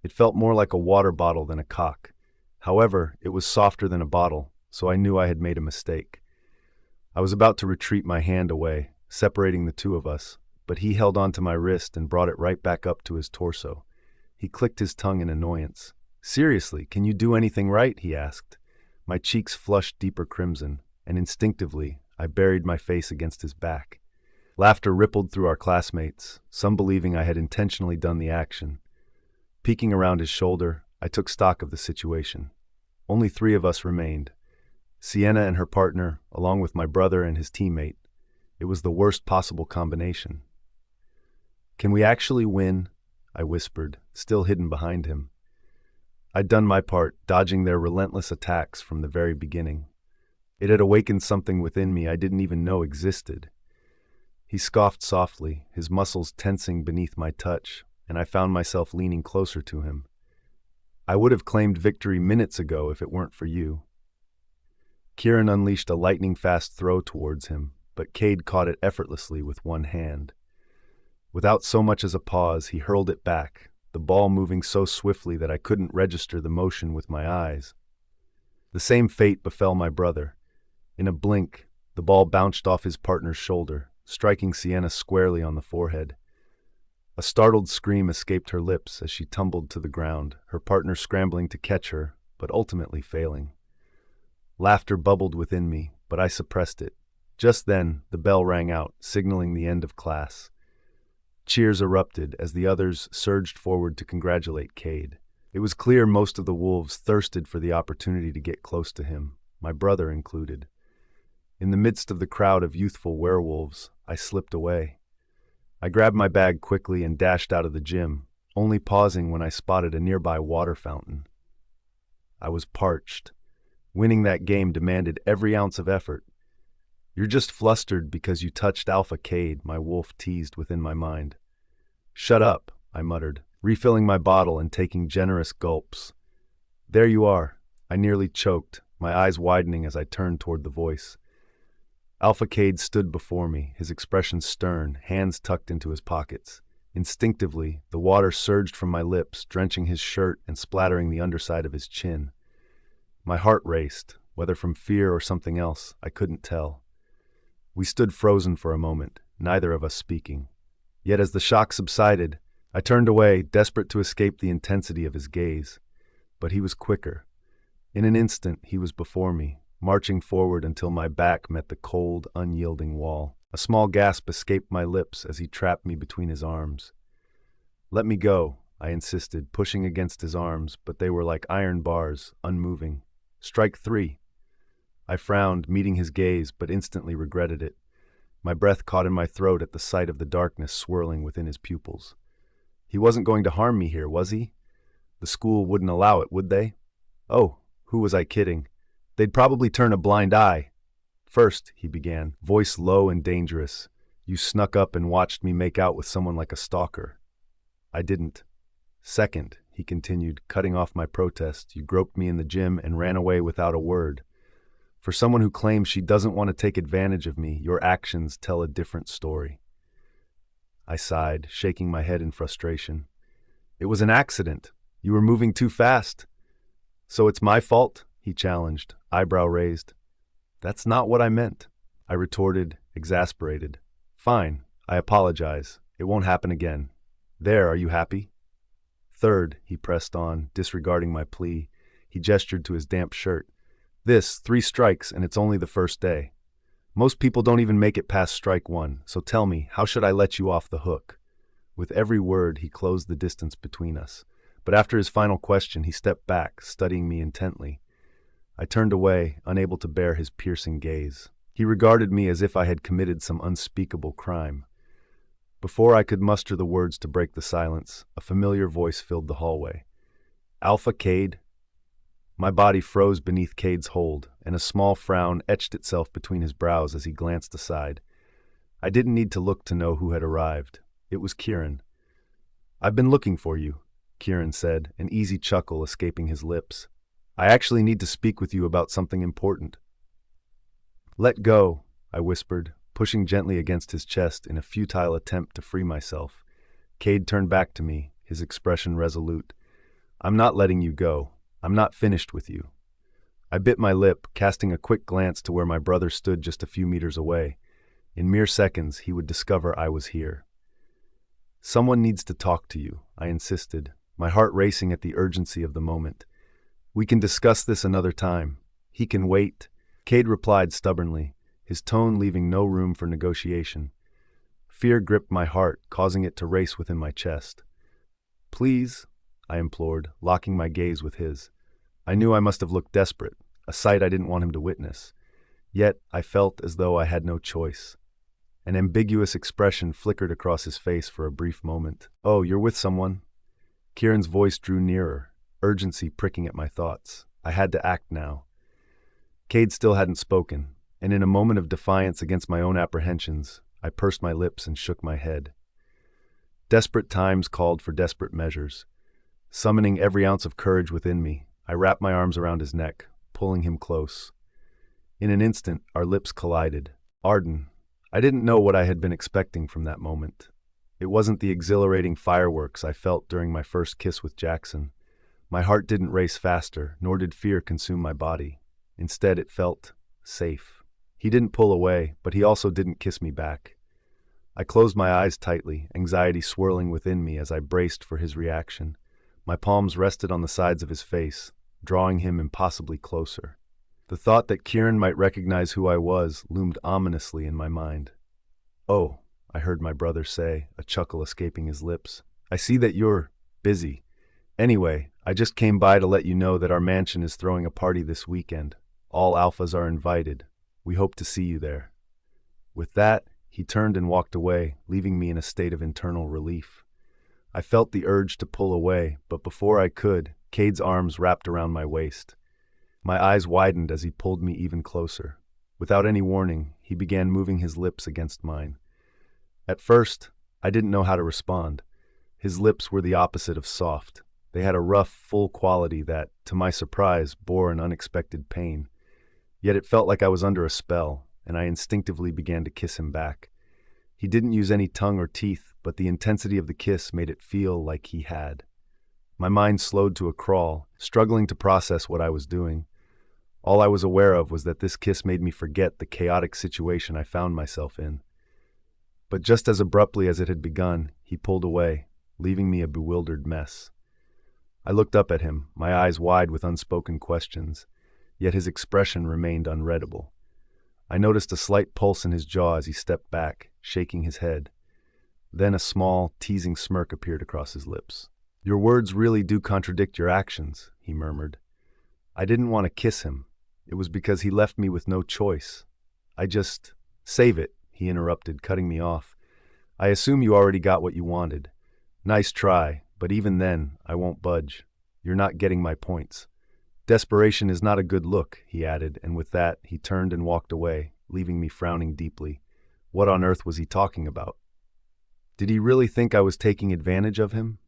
Speaker 1: It felt more like a water bottle than a cock. However, it was softer than a bottle, so I knew I had made a mistake. I was about to retreat my hand away, separating the two of us, but he held onto my wrist and brought it right back up to his torso. He clicked his tongue in annoyance. "Seriously, can you do anything right?" he asked. My cheeks flushed deeper crimson, and instinctively, I buried my face against his back. Laughter rippled through our classmates, some believing I had intentionally done the action. Peeking around his shoulder, I took stock of the situation. Only 3 of us remained. Sienna and her partner, along with my brother and his teammate. It was the worst possible combination. "Can we actually win?" I whispered, still hidden behind him. I'd done my part, dodging their relentless attacks from the very beginning. It had awakened something within me I didn't even know existed. He scoffed softly, his muscles tensing beneath my touch, and I found myself leaning closer to him. "I would have claimed victory minutes ago if it weren't for you." Kieran unleashed a lightning-fast throw towards him, but Cade caught it effortlessly with one hand. Without so much as a pause, he hurled it back, the ball moving so swiftly that I couldn't register the motion with my eyes. The same fate befell my brother. In a blink, the ball bounced off his partner's shoulder, striking Sienna squarely on the forehead. A startled scream escaped her lips as she tumbled to the ground, her partner scrambling to catch her, but ultimately failing. Laughter bubbled within me, but I suppressed it. Just then, the bell rang out, signaling the end of class. Cheers erupted as the others surged forward to congratulate Cade. It was clear most of the wolves thirsted for the opportunity to get close to him, my brother included. In the midst of the crowd of youthful werewolves, I slipped away. I grabbed my bag quickly and dashed out of the gym, only pausing when I spotted a nearby water fountain. I was parched. Winning that game demanded every ounce of effort. "You're just flustered because you touched Alpha Cade," my wolf teased within my mind. "Shut up," I muttered, refilling my bottle and taking generous gulps. "There you are." I nearly choked, my eyes widening as I turned toward the voice. Alpha Cade stood before me, his expression stern, hands tucked into his pockets. Instinctively, the water surged from my lips, drenching his shirt and splattering the underside of his chin. My heart raced, whether from fear or something else, I couldn't tell. We stood frozen for a moment, neither of us speaking. Yet as the shock subsided, I turned away, desperate to escape the intensity of his gaze. But he was quicker. In an instant, he was before me, marching forward until my back met the cold, unyielding wall. A small gasp escaped my lips as he trapped me between his arms. "Let me go," I insisted, pushing against his arms, but they were like iron bars, unmoving. "Strike 3. I frowned, meeting his gaze, but instantly regretted it. My breath caught in my throat at the sight of the darkness swirling within his pupils. He wasn't going to harm me here, was he? The school wouldn't allow it, would they? Oh, who was I kidding? They'd probably turn a blind eye. "First," he began, voice low and dangerous, "you snuck up and watched me make out with someone like a stalker." I didn't. "Second," he continued, cutting off my protest, "you groped me in the gym and ran away without a word. For someone who claims she doesn't want to take advantage of me, your actions tell a different story." I sighed, shaking my head in frustration. "It was an accident. You were moving too fast." "So it's my fault?" he challenged, eyebrow raised. "That's not what I meant," I retorted, exasperated. "Fine, I apologize. It won't happen again. There, are you happy?" "Third," he pressed on, disregarding my plea. He gestured to his damp shirt. 3 strikes, and it's only the first day. Most people don't even make it past strike 1, so tell me, how should I let you off the hook?" With every word, he closed the distance between us. But after his final question, he stepped back, studying me intently. I turned away, unable to bear his piercing gaze. He regarded me as if I had committed some unspeakable crime. Before I could muster the words to break the silence, a familiar voice filled the hallway. "Alpha Cade?" My body froze beneath Cade's hold, and a small frown etched itself between his brows as he glanced aside. I didn't need to look to know who had arrived. It was Kieran. "I've been looking for you," Kieran said, an easy chuckle escaping his lips. "I actually need to speak with you about something important." "Let go," I whispered, pushing gently against his chest in a futile attempt to free myself. Cade turned back to me, his expression resolute. "I'm not letting you go. I'm not finished with you." I bit my lip, casting a quick glance to where my brother stood just a few meters away. In mere seconds, he would discover I was here. "Someone needs to talk to you," I insisted, my heart racing at the urgency of the moment. "We can discuss this another time. He can wait," Cade replied stubbornly, his tone leaving no room for negotiation. Fear gripped my heart, causing it to race within my chest. "Please," I implored, locking my gaze with his. I knew I must have looked desperate, a sight I didn't want him to witness. Yet I felt as though I had no choice. An ambiguous expression flickered across his face for a brief moment. "Oh, you're with someone?" Kieran's voice drew nearer, urgency pricking at my thoughts. I had to act now. Cade still hadn't spoken, and in a moment of defiance against my own apprehensions, I pursed my lips and shook my head. Desperate times called for desperate measures. Summoning every ounce of courage within me, I wrapped my arms around his neck, pulling him close. In an instant, our lips collided. Arden. I didn't know what I had been expecting from that moment. It wasn't the exhilarating fireworks I felt during my first kiss with Jaxon. My heart didn't race faster, nor did fear consume my body. Instead, it felt safe. He didn't pull away, but he also didn't kiss me back. I closed my eyes tightly, anxiety swirling within me as I braced for his reaction. My palms rested on the sides of his face, drawing him impossibly closer. The thought that Kieran might recognize who I was loomed ominously in my mind. "Oh," I heard my brother say, a chuckle escaping his lips. "I see that you're busy. Anyway, I just came by to let you know that our mansion is throwing a party this weekend. All alphas are invited. We hope to see you there." With that, he turned and walked away, leaving me in a state of internal relief. I felt the urge to pull away, but before I could, Cade's arms wrapped around my waist. My eyes widened as he pulled me even closer. Without any warning, he began moving his lips against mine. At first, I didn't know how to respond. His lips were the opposite of soft. They had a rough, full quality that, to my surprise, bore an unexpected pain. Yet it felt like I was under a spell, and I instinctively began to kiss him back. He didn't use any tongue or teeth, but the intensity of the kiss made it feel like he had. My mind slowed to a crawl, struggling to process what I was doing. All I was aware of was that this kiss made me forget the chaotic situation I found myself in. But just as abruptly as it had begun, he pulled away, leaving me a bewildered mess. I looked up at him, my eyes wide with unspoken questions, yet his expression remained unreadable. I noticed a slight pulse in his jaw as he stepped back, shaking his head. Then a small, teasing smirk appeared across his lips. "Your words really do contradict your actions," he murmured. I didn't want to kiss him. It was because he left me with no choice. "Save it," he interrupted, cutting me off. "I assume you already got what you wanted. Nice try, but even then, I won't budge. You're not getting my points. Desperation is not a good look," he added, and with that, he turned and walked away, leaving me frowning deeply. What on earth was he talking about? Did he really think I was taking advantage of him?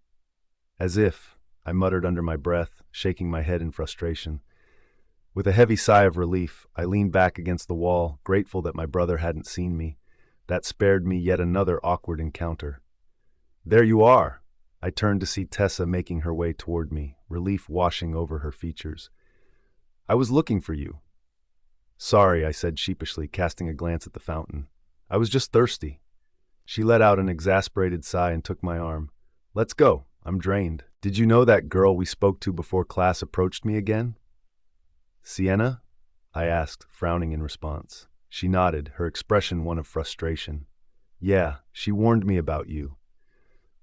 Speaker 1: "As if," I muttered under my breath, shaking my head in frustration. With a heavy sigh of relief, I leaned back against the wall, grateful that my brother hadn't seen me. That spared me yet another awkward encounter. "There you are!" I turned to see Tessa making her way toward me, relief washing over her features. "I was looking for you." "Sorry," I said sheepishly, casting a glance at the fountain. "I was just thirsty." She let out an exasperated sigh and took my arm. "Let's go. I'm drained. Did you know that girl we spoke to before class approached me again?" "Sienna?" I asked, frowning in response. She nodded, her expression one of frustration. "Yeah, she warned me about you."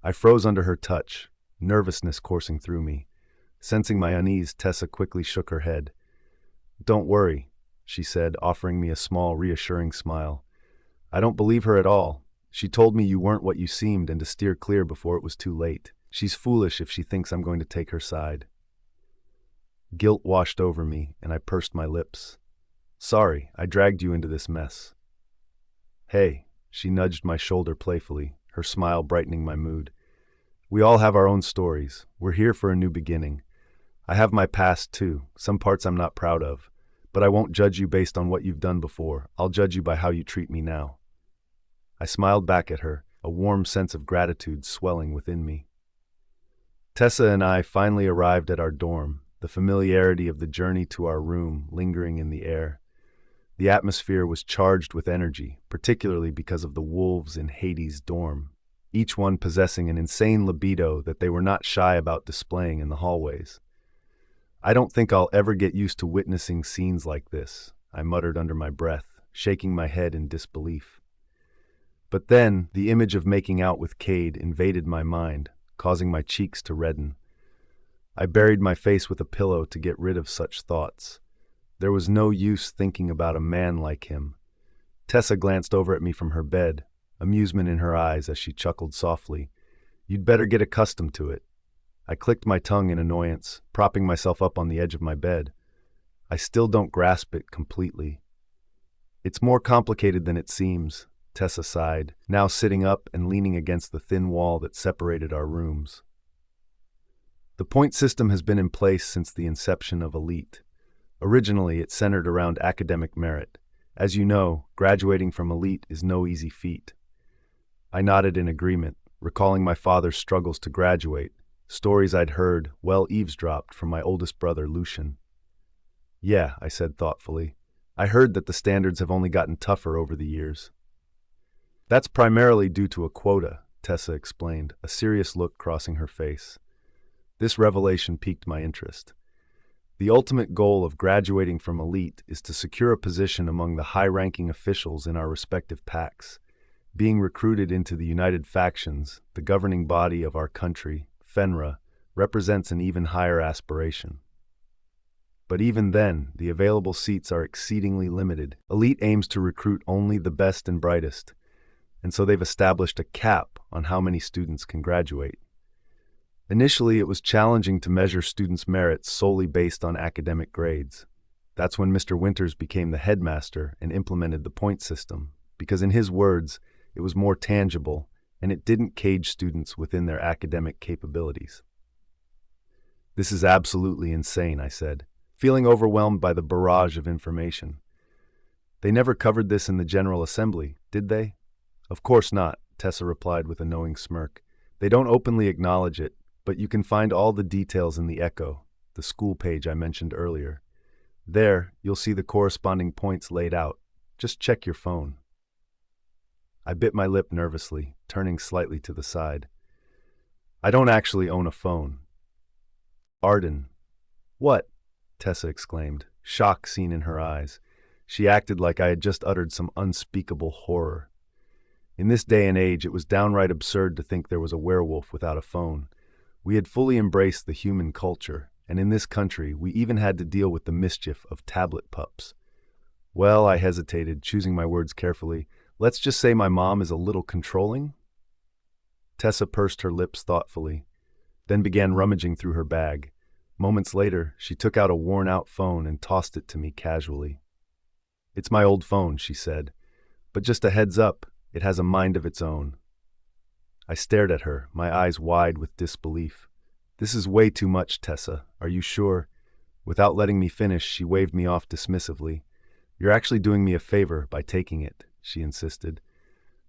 Speaker 1: I froze under her touch. nervousness coursing through me. Sensing my unease, Tessa quickly shook her head. "Don't worry," she said, offering me a small, reassuring smile. "I don't believe her at all. She told me you weren't what you seemed and to steer clear before it was too late. She's foolish if she thinks I'm going to take her side." Guilt washed over me, and I pursed my lips. "Sorry, I dragged you into this mess." "Hey," she nudged my shoulder playfully, her smile brightening my mood. "We all have our own stories. We're here for a new beginning. I have my past too, some parts I'm not proud of, but I won't judge you based on what you've done before. I'll judge you by how you treat me now." I smiled back at her, a warm sense of gratitude swelling within me. Tessa and I finally arrived at our dorm, the familiarity of the journey to our room lingering in the air. The atmosphere was charged with energy, particularly because of the wolves in Hades' dorm, each one possessing an insane libido that they were not shy about displaying in the hallways. "I don't think I'll ever get used to witnessing scenes like this," I muttered under my breath, shaking my head in disbelief. But then, the image of making out with Cade invaded my mind, causing my cheeks to redden. I buried my face with a pillow to get rid of such thoughts. There was no use thinking about a man like him. Tessa glanced over at me from her bed, amusement in her eyes as she chuckled softly. "You'd better get accustomed to it." I clicked my tongue in annoyance, propping myself up on the edge of my bed. "I still don't grasp it completely." "It's more complicated than it seems," Tessa sighed, now sitting up and leaning against the thin wall that separated our rooms. The point system has been in place since the inception of Elite. Originally, it centered around academic merit. As you know, graduating from Elite is no easy feat. I nodded in agreement, recalling my father's struggles to graduate, stories I'd heard, well eavesdropped, from my oldest brother, Lucian. "Yeah," I said thoughtfully. "I heard that the standards have only gotten tougher over the years." "That's primarily due to a quota," Tessa explained, a serious look crossing her face. This revelation piqued my interest. "The ultimate goal of graduating from Elite is to secure a position among the high-ranking officials in our respective packs. Being recruited into the United Factions, the governing body of our country, Fenra, represents an even higher aspiration. But even then, the available seats are exceedingly limited. Elite aims to recruit only the best and brightest, and so they've established a cap on how many students can graduate. Initially, it was challenging to measure students' merits solely based on academic grades. That's when Mr. Winters became the headmaster and implemented the point system, because in his words, it was more tangible and it didn't cage students within their academic capabilities. "This is absolutely insane," I said, feeling overwhelmed by the barrage of information. "They never covered this in the General Assembly, did they?" "Of course not," Tessa replied with a knowing smirk. "They don't openly acknowledge it, but you can find all the details in the Echo, the school page I mentioned earlier. There, you'll see the corresponding points laid out. Just check your phone." I bit my lip nervously, turning slightly to the side. "I don't actually own a phone." "Arden." "What?" Tessa exclaimed, shock seen in her eyes. She acted like I had just uttered some unspeakable horror. In this day and age, it was downright absurd to think there was a werewolf without a phone. We had fully embraced the human culture, and in this country, we even had to deal with the mischief of tablet pups. "Well," I hesitated, choosing my words carefully, "let's just say my mom is a little controlling?" Tessa pursed her lips thoughtfully, then began rummaging through her bag. Moments later, she took out a worn-out phone and tossed it to me casually. "It's my old phone," she said, "but just a heads up, it has a mind of its own." I stared at her, my eyes wide with disbelief. "This is way too much, Tessa. Are you sure?" Without letting me finish, she waved me off dismissively. "You're actually doing me a favor by taking it," she insisted.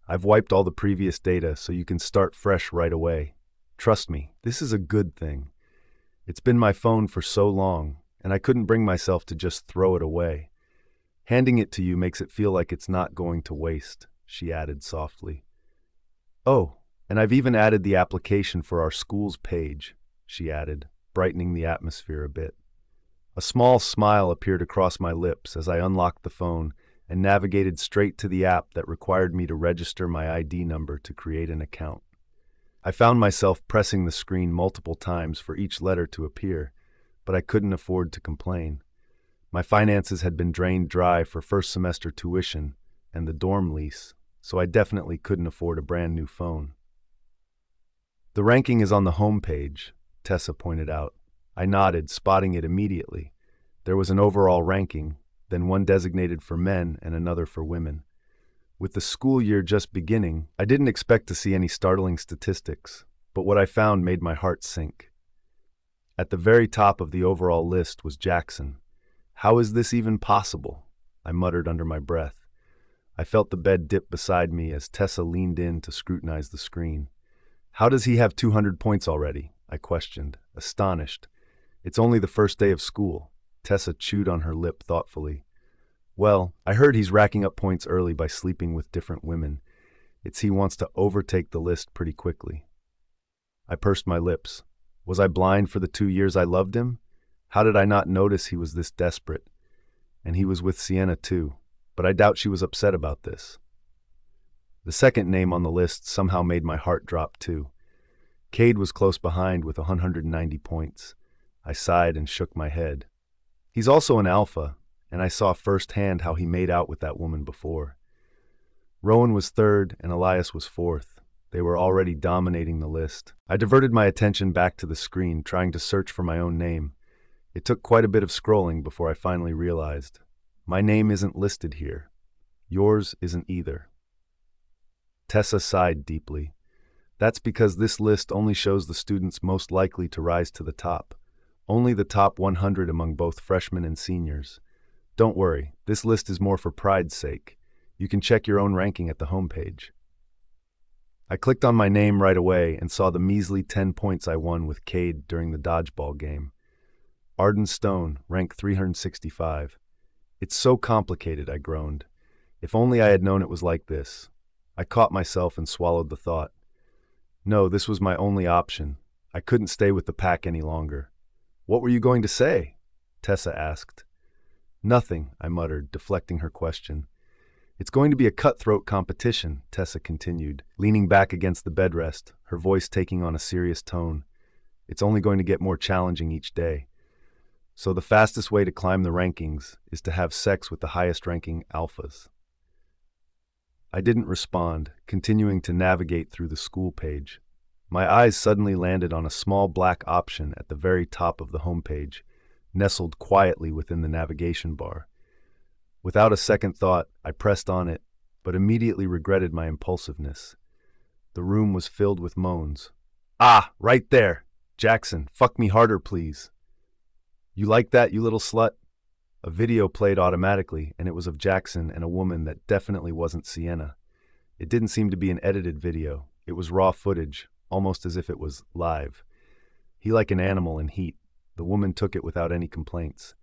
Speaker 1: "I've wiped all the previous data so you can start fresh right away. Trust me, this is a good thing. It's been my phone for so long, and I couldn't bring myself to just throw it away. Handing it to you makes it feel like it's not going to waste," she added softly. "Oh, and I've even added the application for our school's page," she added, brightening the atmosphere a bit. A small smile appeared across my lips as I unlocked the phone and navigated straight to the app that required me to register my ID number to create an account. I found myself pressing the screen multiple times for each letter to appear, but I couldn't afford to complain. My finances had been drained dry for first semester tuition and the dorm lease, so I definitely couldn't afford a brand new phone. The ranking is on the home page, Tessa pointed out. I nodded, spotting it immediately. There was an overall ranking, then one designated for men and another for women. With the school year just beginning, I didn't expect to see any startling statistics, but what I found made my heart sink. At the very top of the overall list was Jaxon. How is this even possible? I muttered under my breath. I felt the bed dip beside me as Tessa leaned in to scrutinize the screen. How does he have 200 points already? I questioned, astonished. It's only the first day of school. Tessa chewed on her lip thoughtfully. Well, I heard he's racking up points early by sleeping with different women. He wants to overtake the list pretty quickly. I pursed my lips. Was I blind for the 2 years I loved him? How did I not notice he was this desperate? And he was with Sienna too, but I doubt she was upset about this. The second name on the list somehow made my heart drop too. Cade was close behind with 190 points. I sighed and shook my head. He's also an alpha, and I saw firsthand how he made out with that woman before. Rowan was third and Elias was fourth. They were already dominating the list. I diverted my attention back to the screen, trying to search for my own name. It took quite a bit of scrolling before I finally realized. My name isn't listed here. Yours isn't either. Tessa sighed deeply. That's because this list only shows the students most likely to rise to the top. Only the top 100 among both freshmen and seniors. Don't worry, this list is more for pride's sake. You can check your own ranking at the homepage. I clicked on my name right away and saw the measly 10 points I won with Cade during the dodgeball game. Arden Stone, rank 365. It's so complicated, I groaned. If only I had known it was like this. I caught myself and swallowed the thought. No, this was my only option. I couldn't stay with the pack any longer. What were you going to say? Tessa asked. Nothing, I muttered, deflecting her question. It's going to be a cutthroat competition, Tessa continued, leaning back against the bedrest, her voice taking on a serious tone. It's only going to get more challenging each day. So the fastest way to climb the rankings is to have sex with the highest-ranking alphas. I didn't respond, continuing to navigate through the school page. My eyes suddenly landed on a small black option at the very top of the homepage, nestled quietly within the navigation bar. Without a second thought, I pressed on it, but immediately regretted my impulsiveness. The room was filled with moans. Ah, right there! Jaxon, fuck me harder, please. You like that, you little slut? A video played automatically, and it was of Jaxon and a woman that definitely wasn't Sienna. It didn't seem to be an edited video. It was raw footage, almost as if it was live. He like an animal in heat. The woman took it without any complaints.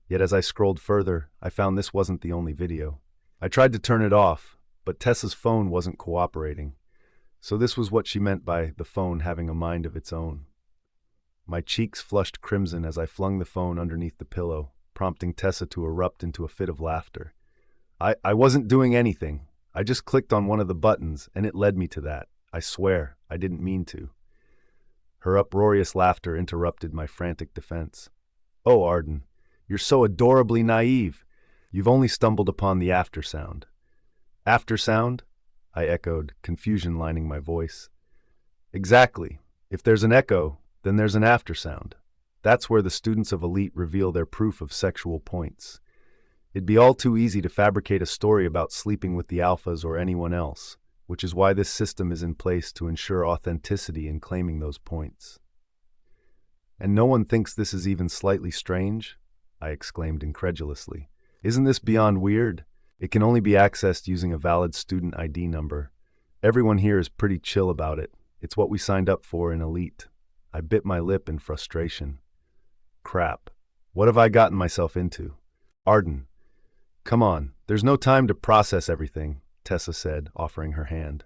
Speaker 1: Yet as I scrolled further, I found this wasn't the only video. I tried to turn it off, but Tessa's phone wasn't cooperating. So this was what she meant by the phone having a mind of its own. My cheeks flushed crimson as I flung the phone underneath the pillow, prompting Tessa to erupt into a fit of laughter. I wasn't doing anything. I just clicked on one of the buttons, and it led me to that. I swear, I didn't mean to. Her uproarious laughter interrupted my frantic defense. Oh, Arden, you're so adorably naive. You've only stumbled upon the aftersound. Aftersound? I echoed, confusion lining my voice. Exactly. If there's an echo, then there's an aftersound. That's where the students of Elite reveal their proof of sexual points. It'd be all too easy to fabricate a story about sleeping with the alphas or anyone else, which is why this system is in place to ensure authenticity in claiming those points. And no one thinks this is even slightly strange? I exclaimed incredulously. Isn't this beyond weird? It can only be accessed using a valid student ID number. Everyone here is pretty chill about it. It's what we signed up for in Elite. I bit my lip in frustration. Crap. What have I gotten myself into? Arden. Come on, there's no time to process everything, Tessa said, offering her hand.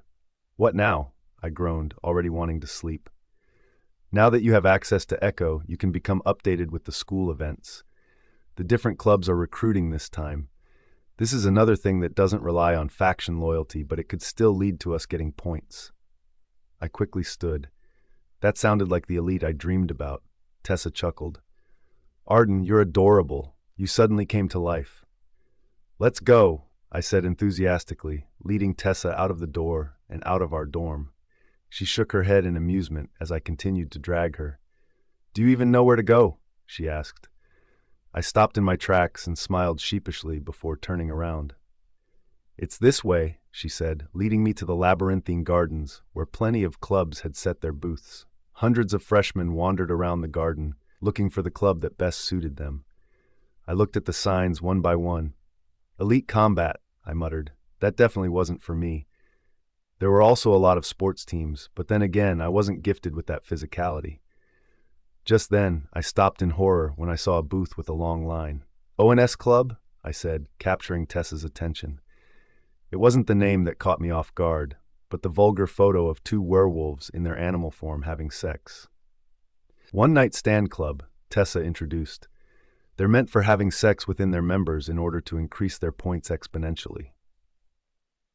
Speaker 1: What now? I groaned, already wanting to sleep. Now that you have access to Echo, you can become updated with the school events. The different clubs are recruiting this time. This is another thing that doesn't rely on faction loyalty, but it could still lead to us getting points. I quickly stood. That sounded like the elite I dreamed about. Tessa chuckled. Arden, you're adorable. You suddenly came to life. Let's go, I said enthusiastically, leading Tessa out of the door and out of our dorm. She shook her head in amusement as I continued to drag her. Do you even know where to go? She asked. I stopped in my tracks and smiled sheepishly before turning around. It's this way, she said, leading me to the labyrinthine gardens, where plenty of clubs had set their booths. Hundreds of freshmen wandered around the garden, looking for the club that best suited them. I looked at the signs one by one. Elite combat, I muttered. That definitely wasn't for me. There were also a lot of sports teams, but then again, I wasn't gifted with that physicality. Just then, I stopped in horror when I saw a booth with a long line. ONS Club? I said, capturing Tessa's attention. It wasn't the name that caught me off guard, but the vulgar photo of two werewolves in their animal form having sex. One Night Stand Club, Tessa introduced. They're meant for having sex within their members in order to increase their points exponentially.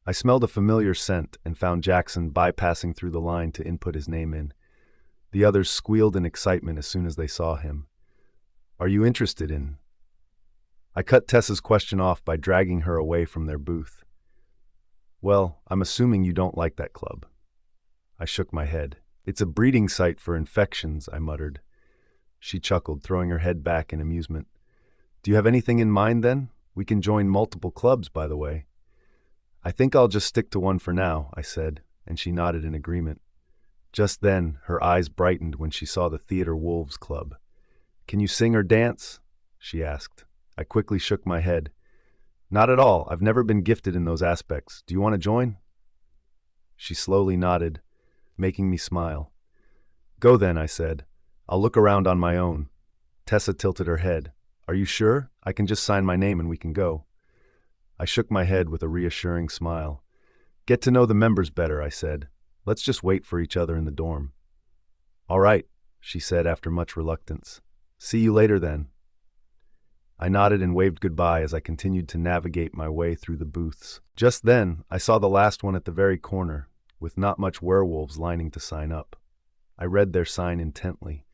Speaker 1: I smelled a familiar scent and found Jaxon bypassing through the line to input his name in. The others squealed in excitement as soon as they saw him. Are you interested in? I cut Tessa's question off by dragging her away from their booth. Well, I'm assuming you don't like that club. I shook my head. It's a breeding site for infections, I muttered. She chuckled, throwing her head back in amusement. Do you have anything in mind then? We can join multiple clubs, by the way. I think I'll just stick to one for now, I said, and she nodded in agreement. Just then, her eyes brightened when she saw the Theater Wolves Club. Can you sing or dance? She asked. I quickly shook my head. Not at all. I've never been gifted in those aspects. Do you want to join? She slowly nodded, making me smile. Go then, I said. I'll look around on my own. Tessa tilted her head. Are you sure? I can just sign my name and we can go. I shook my head with a reassuring smile. Get to know the members better, I said. Let's just wait for each other in the dorm. All right, she said after much reluctance. See you later then. I nodded and waved goodbye as I continued to navigate my way through the booths. Just then, I saw the last one at the very corner, with not much werewolves lining to sign up. I read their sign intently.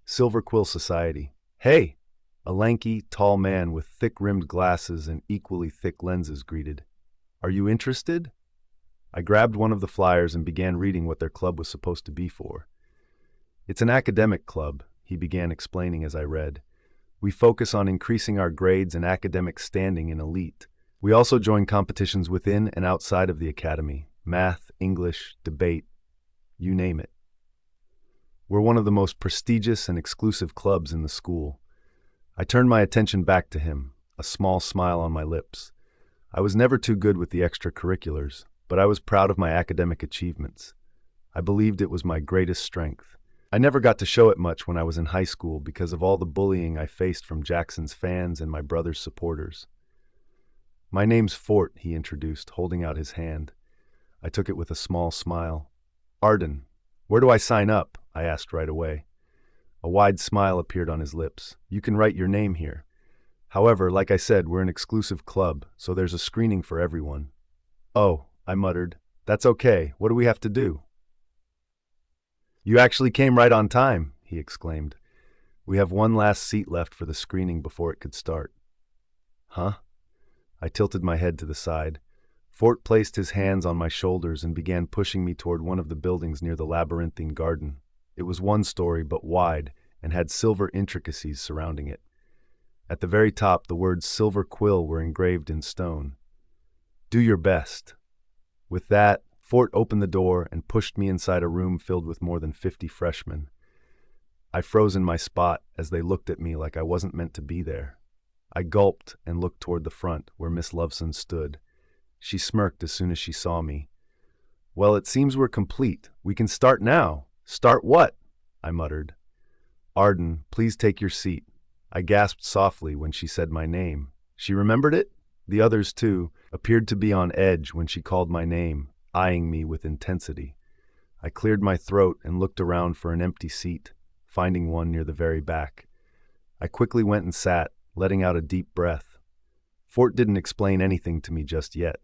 Speaker 1: Silver Quill Society. Hey! A lanky, tall man with thick-rimmed glasses and equally thick lenses greeted. Are you interested? I grabbed one of the flyers and began reading what their club was supposed to be for. It's an academic club, he began explaining as I read. We focus on increasing our grades and academic standing in elite. We also join competitions within and outside of the academy. Math, English, debate, you name it. We're one of the most prestigious and exclusive clubs in the school. I turned my attention back to him, a small smile on my lips. I was never too good with the extracurriculars, but I was proud of my academic achievements. I believed it was my greatest strength. I never got to show it much when I was in high school because of all the bullying I faced from Jackson's fans and my brother's supporters. My name's Fort, he introduced, holding out his hand. I took it with a small smile. Arden, where do I sign up? I asked right away. A wide smile appeared on his lips. You can write your name here. However, like I said, we're an exclusive club, so there's a screening for everyone. Oh, I muttered. That's okay. What do we have to do? You actually came right on time, he exclaimed. We have one last seat left for the screening before it could start. Huh? I tilted my head to the side. Fort placed his hands on my shoulders and began pushing me toward one of the buildings near the labyrinthine garden. It was one story but wide and had silver intricacies surrounding it. At the very top, the words Silver Quill were engraved in stone. Do your best. With that, Fort opened the door and pushed me inside a room filled with more than 50 freshmen. I froze in my spot as they looked at me like I wasn't meant to be there. I gulped and looked toward the front where Miss Loveson stood. She smirked as soon as she saw me. Well, it seems we're complete. We can start now. Start what? I muttered. Arden, please take your seat. I gasped softly when she said my name. She remembered it? The others, too, appeared to be on edge when she called my name, eyeing me with intensity. I cleared my throat and looked around for an empty seat, finding one near the very back. I quickly went and sat, letting out a deep breath. Fort didn't explain anything to me just yet.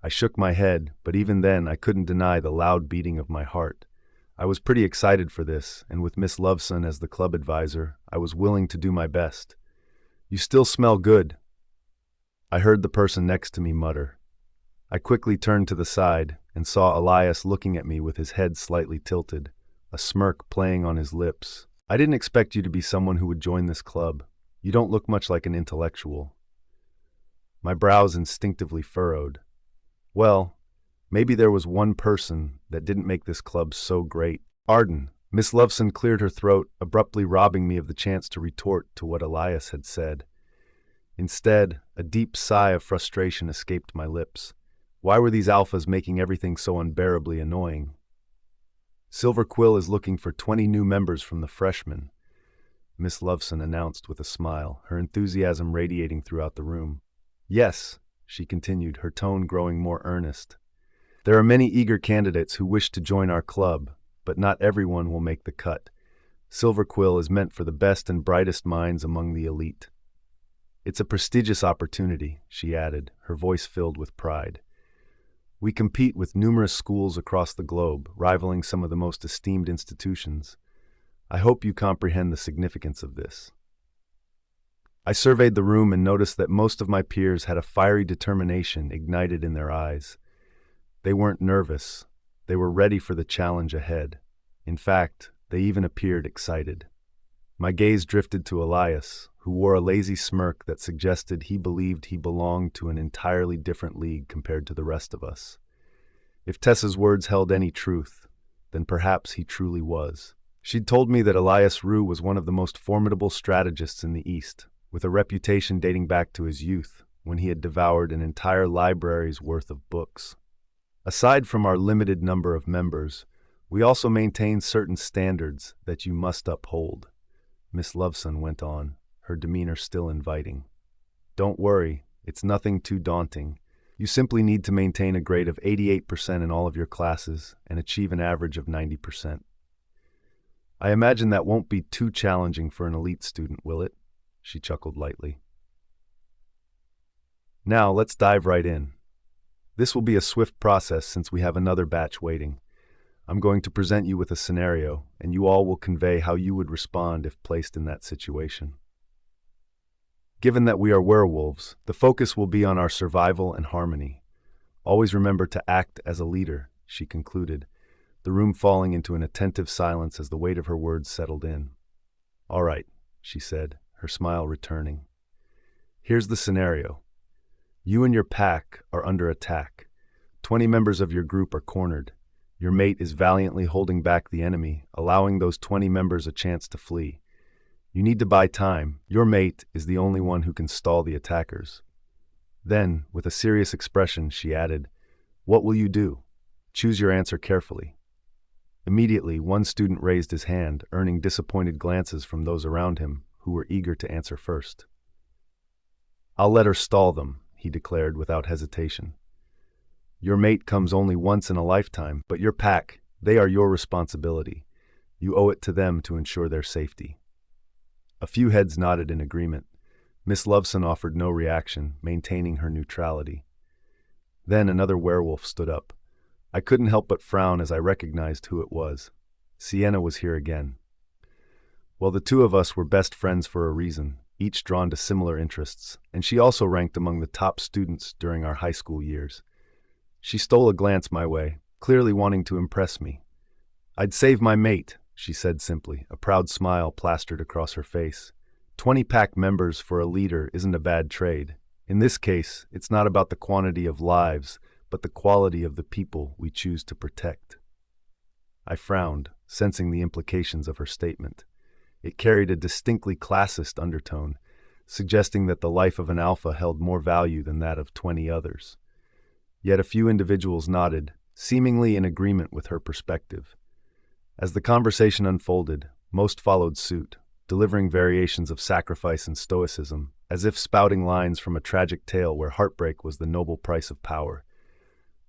Speaker 1: I shook my head, but even then I couldn't deny the loud beating of my heart. I was pretty excited for this, and with Miss Loveson as the club advisor, I was willing to do my best. "You still smell good," I heard the person next to me mutter. I quickly turned to the side and saw Elias looking at me with his head slightly tilted, a smirk playing on his lips. "I didn't expect you to be someone who would join this club. You don't look much like an intellectual." My brows instinctively furrowed. Well, maybe there was one person that didn't make this club so great. Arden. Miss Loveson cleared her throat, abruptly robbing me of the chance to retort to what Elias had said. Instead, a deep sigh of frustration escaped my lips. Why were these alphas making everything so unbearably annoying? "Silver Quill is looking for 20 new members from the freshmen," Miss Loveson announced with a smile, her enthusiasm radiating throughout the room. "Yes," she continued, her tone growing more earnest. "There are many eager candidates who wish to join our club, but not everyone will make the cut. Silver Quill is meant for the best and brightest minds among the elite. It's a prestigious opportunity," she added, her voice filled with pride. "We compete with numerous schools across the globe, rivaling some of the most esteemed institutions. I hope you comprehend the significance of this." I surveyed the room and noticed that most of my peers had a fiery determination ignited in their eyes. They weren't nervous. They were ready for the challenge ahead. In fact, they even appeared excited. My gaze drifted to Elias, who wore a lazy smirk that suggested he believed he belonged to an entirely different league compared to the rest of us. If Tessa's words held any truth, then perhaps he truly was. She'd told me that Elias Rue was one of the most formidable strategists in the East, with a reputation dating back to his youth, when he had devoured an entire library's worth of books. Aside from our limited number of members, we also maintain certain standards that you must uphold, Miss Loveson went on, her demeanor still inviting. "Don't worry, it's nothing too daunting. You simply need to maintain a grade of 88% in all of your classes and achieve an average of 90%. I imagine that won't be too challenging for an elite student, will it?" She chuckled lightly. "Now, let's dive right in. This will be a swift process since we have another batch waiting. I'm going to present you with a scenario, and you all will convey how you would respond if placed in that situation. Given that we are werewolves, the focus will be on our survival and harmony. Always remember to act as a leader," she concluded, the room falling into an attentive silence as the weight of her words settled in. "All right," she said, her smile returning. "Here's the scenario. You and your pack are under attack. 20 members of your group are cornered. Your mate is valiantly holding back the enemy, allowing those 20 members a chance to flee. You need to buy time. Your mate is the only one who can stall the attackers." Then, with a serious expression, she added, "What will you do? Choose your answer carefully." Immediately, one student raised his hand, earning disappointed glances from those around him, who were eager to answer first. "I'll let her stall them," he declared without hesitation. "Your mate comes only once in a lifetime, but your pack, they are your responsibility. You owe it to them to ensure their safety." A few heads nodded in agreement. Miss Loveson offered no reaction, maintaining her neutrality. Then another werewolf stood up. I couldn't help but frown as I recognized who it was. Sienna was here again. Well, the two of us were best friends for a reason, each drawn to similar interests, and she also ranked among the top students during our high school years. She stole a glance my way, clearly wanting to impress me. "I'd save my mate," she said simply, a proud smile plastered across her face. 20 pack members for a leader isn't a bad trade. In this case, it's not about the quantity of lives, but the quality of the people we choose to protect. I frowned, sensing the implications of her statement. It carried a distinctly classist undertone, suggesting that the life of an alpha held more value than that of 20 others. Yet a few individuals nodded, seemingly in agreement with her perspective. As the conversation unfolded, most followed suit, delivering variations of sacrifice and stoicism, as if spouting lines from a tragic tale where heartbreak was the noble price of power.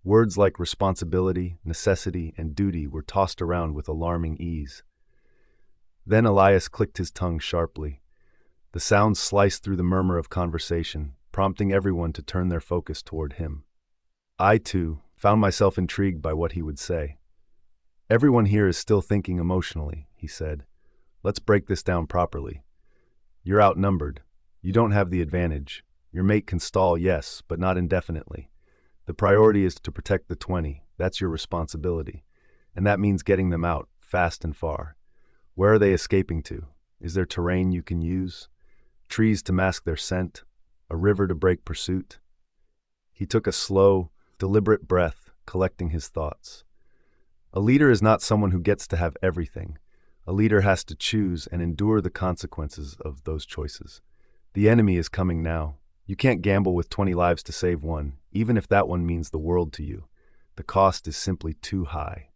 Speaker 1: Words like responsibility, necessity, and duty were tossed around with alarming ease. Then Elias clicked his tongue sharply. The sound sliced through the murmur of conversation, prompting everyone to turn their focus toward him. I, too, found myself intrigued by what he would say. Everyone here is still thinking emotionally, he said. Let's break this down properly. You're outnumbered. You don't have the advantage. Your mate can stall, yes, but not indefinitely. The priority is to protect the 20. That's your responsibility. And that means getting them out, fast and far. Where are they escaping to? Is there terrain you can use? Trees to mask their scent? A river to break pursuit? He took a slow, deliberate breath, collecting his thoughts. A leader is not someone who gets to have everything. A leader has to choose and endure the consequences of those choices. The enemy is coming now. You can't gamble with 20 lives to save one, even if that one means the world to you. The cost is simply too high.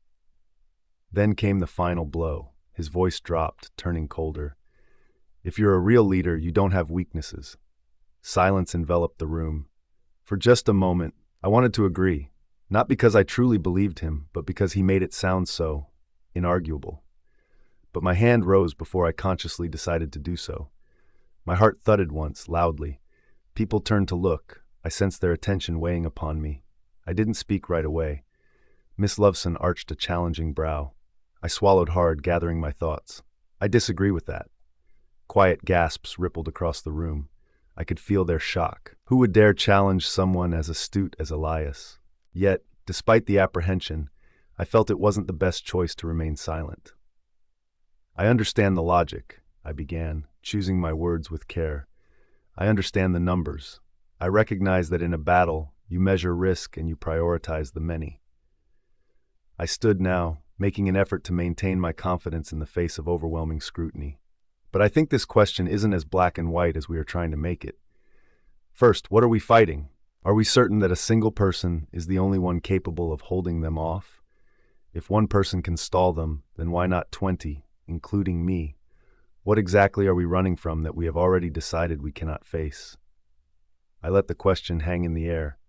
Speaker 1: Then came the final blow. His voice dropped, turning colder. If you're a real leader, you don't have weaknesses. Silence enveloped the room. For just a moment, I wanted to agree, not because I truly believed him, but because he made it sound so inarguable. But my hand rose before I consciously decided to do so. My heart thudded once, loudly. People turned to look. I sensed their attention weighing upon me. I didn't speak right away. Miss Loveson arched a challenging brow. I swallowed hard, gathering my thoughts. I disagree with that. Quiet gasps rippled across the room. I could feel their shock. Who would dare challenge someone as astute as Elias? Yet, despite the apprehension, I felt it wasn't the best choice to remain silent. I understand the logic, I began, choosing my words with care. I understand the numbers. I recognize that in a battle, you measure risk and you prioritize the many. I stood now, making an effort to maintain my confidence in the face of overwhelming scrutiny. But I think this question isn't as black and white as we are trying to make it. First, what are we fighting? Are we certain that a single person is the only one capable of holding them off? If one person can stall them, then why not 20, including me? What exactly are we running from that we have already decided we cannot face? I let the question hang in the air.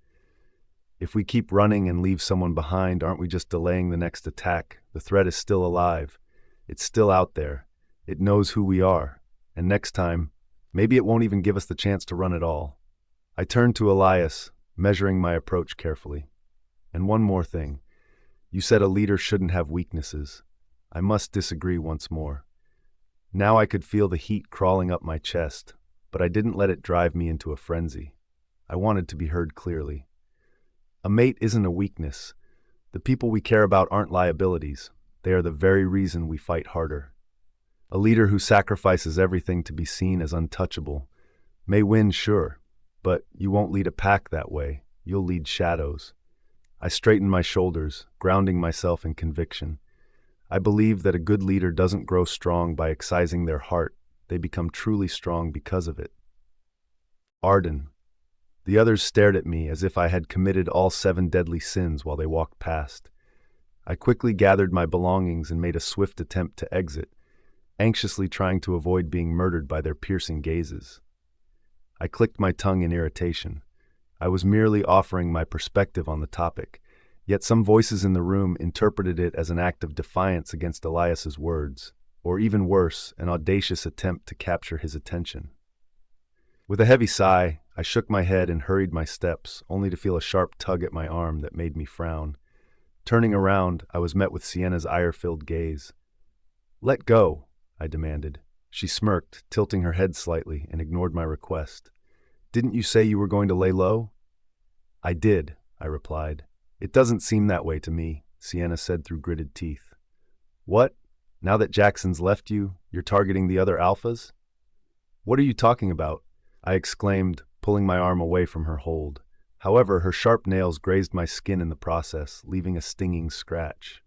Speaker 1: If we keep running and leave someone behind, aren't we just delaying the next attack? The threat is still alive. It's still out there. It knows who we are. And next time, maybe it won't even give us the chance to run at all. I turned to Elias, measuring my approach carefully. And one more thing. You said a leader shouldn't have weaknesses. I must disagree once more. Now I could feel the heat crawling up my chest, but I didn't let it drive me into a frenzy. I wanted to be heard clearly. A mate isn't a weakness. The people we care about aren't liabilities. They are the very reason we fight harder. A leader who sacrifices everything to be seen as untouchable may win, sure, but you won't lead a pack that way. You'll lead shadows. I straightened my shoulders, grounding myself in conviction. I believe that a good leader doesn't grow strong by excising their heart. They become truly strong because of it. Arden. The others stared at me as if I had committed all 7 deadly sins while they walked past. I quickly gathered my belongings and made a swift attempt to exit, anxiously trying to avoid being murdered by their piercing gazes. I clicked my tongue in irritation. I was merely offering my perspective on the topic, yet some voices in the room interpreted it as an act of defiance against Elias's words, or even worse, an audacious attempt to capture his attention. With a heavy sigh, I shook my head and hurried my steps, only to feel a sharp tug at my arm that made me frown. Turning around, I was met with Sienna's ire-filled gaze. "Let go," I demanded. She smirked, tilting her head slightly, and ignored my request. "Didn't you say you were going to lay low?" "I did," I replied. "It doesn't seem that way to me," Sienna said through gritted teeth. "What? Now that Jaxon's left you, you're targeting the other alphas?" "What are you talking about?" I exclaimed, pulling my arm away from her hold. However, her sharp nails grazed my skin in the process, leaving a stinging scratch.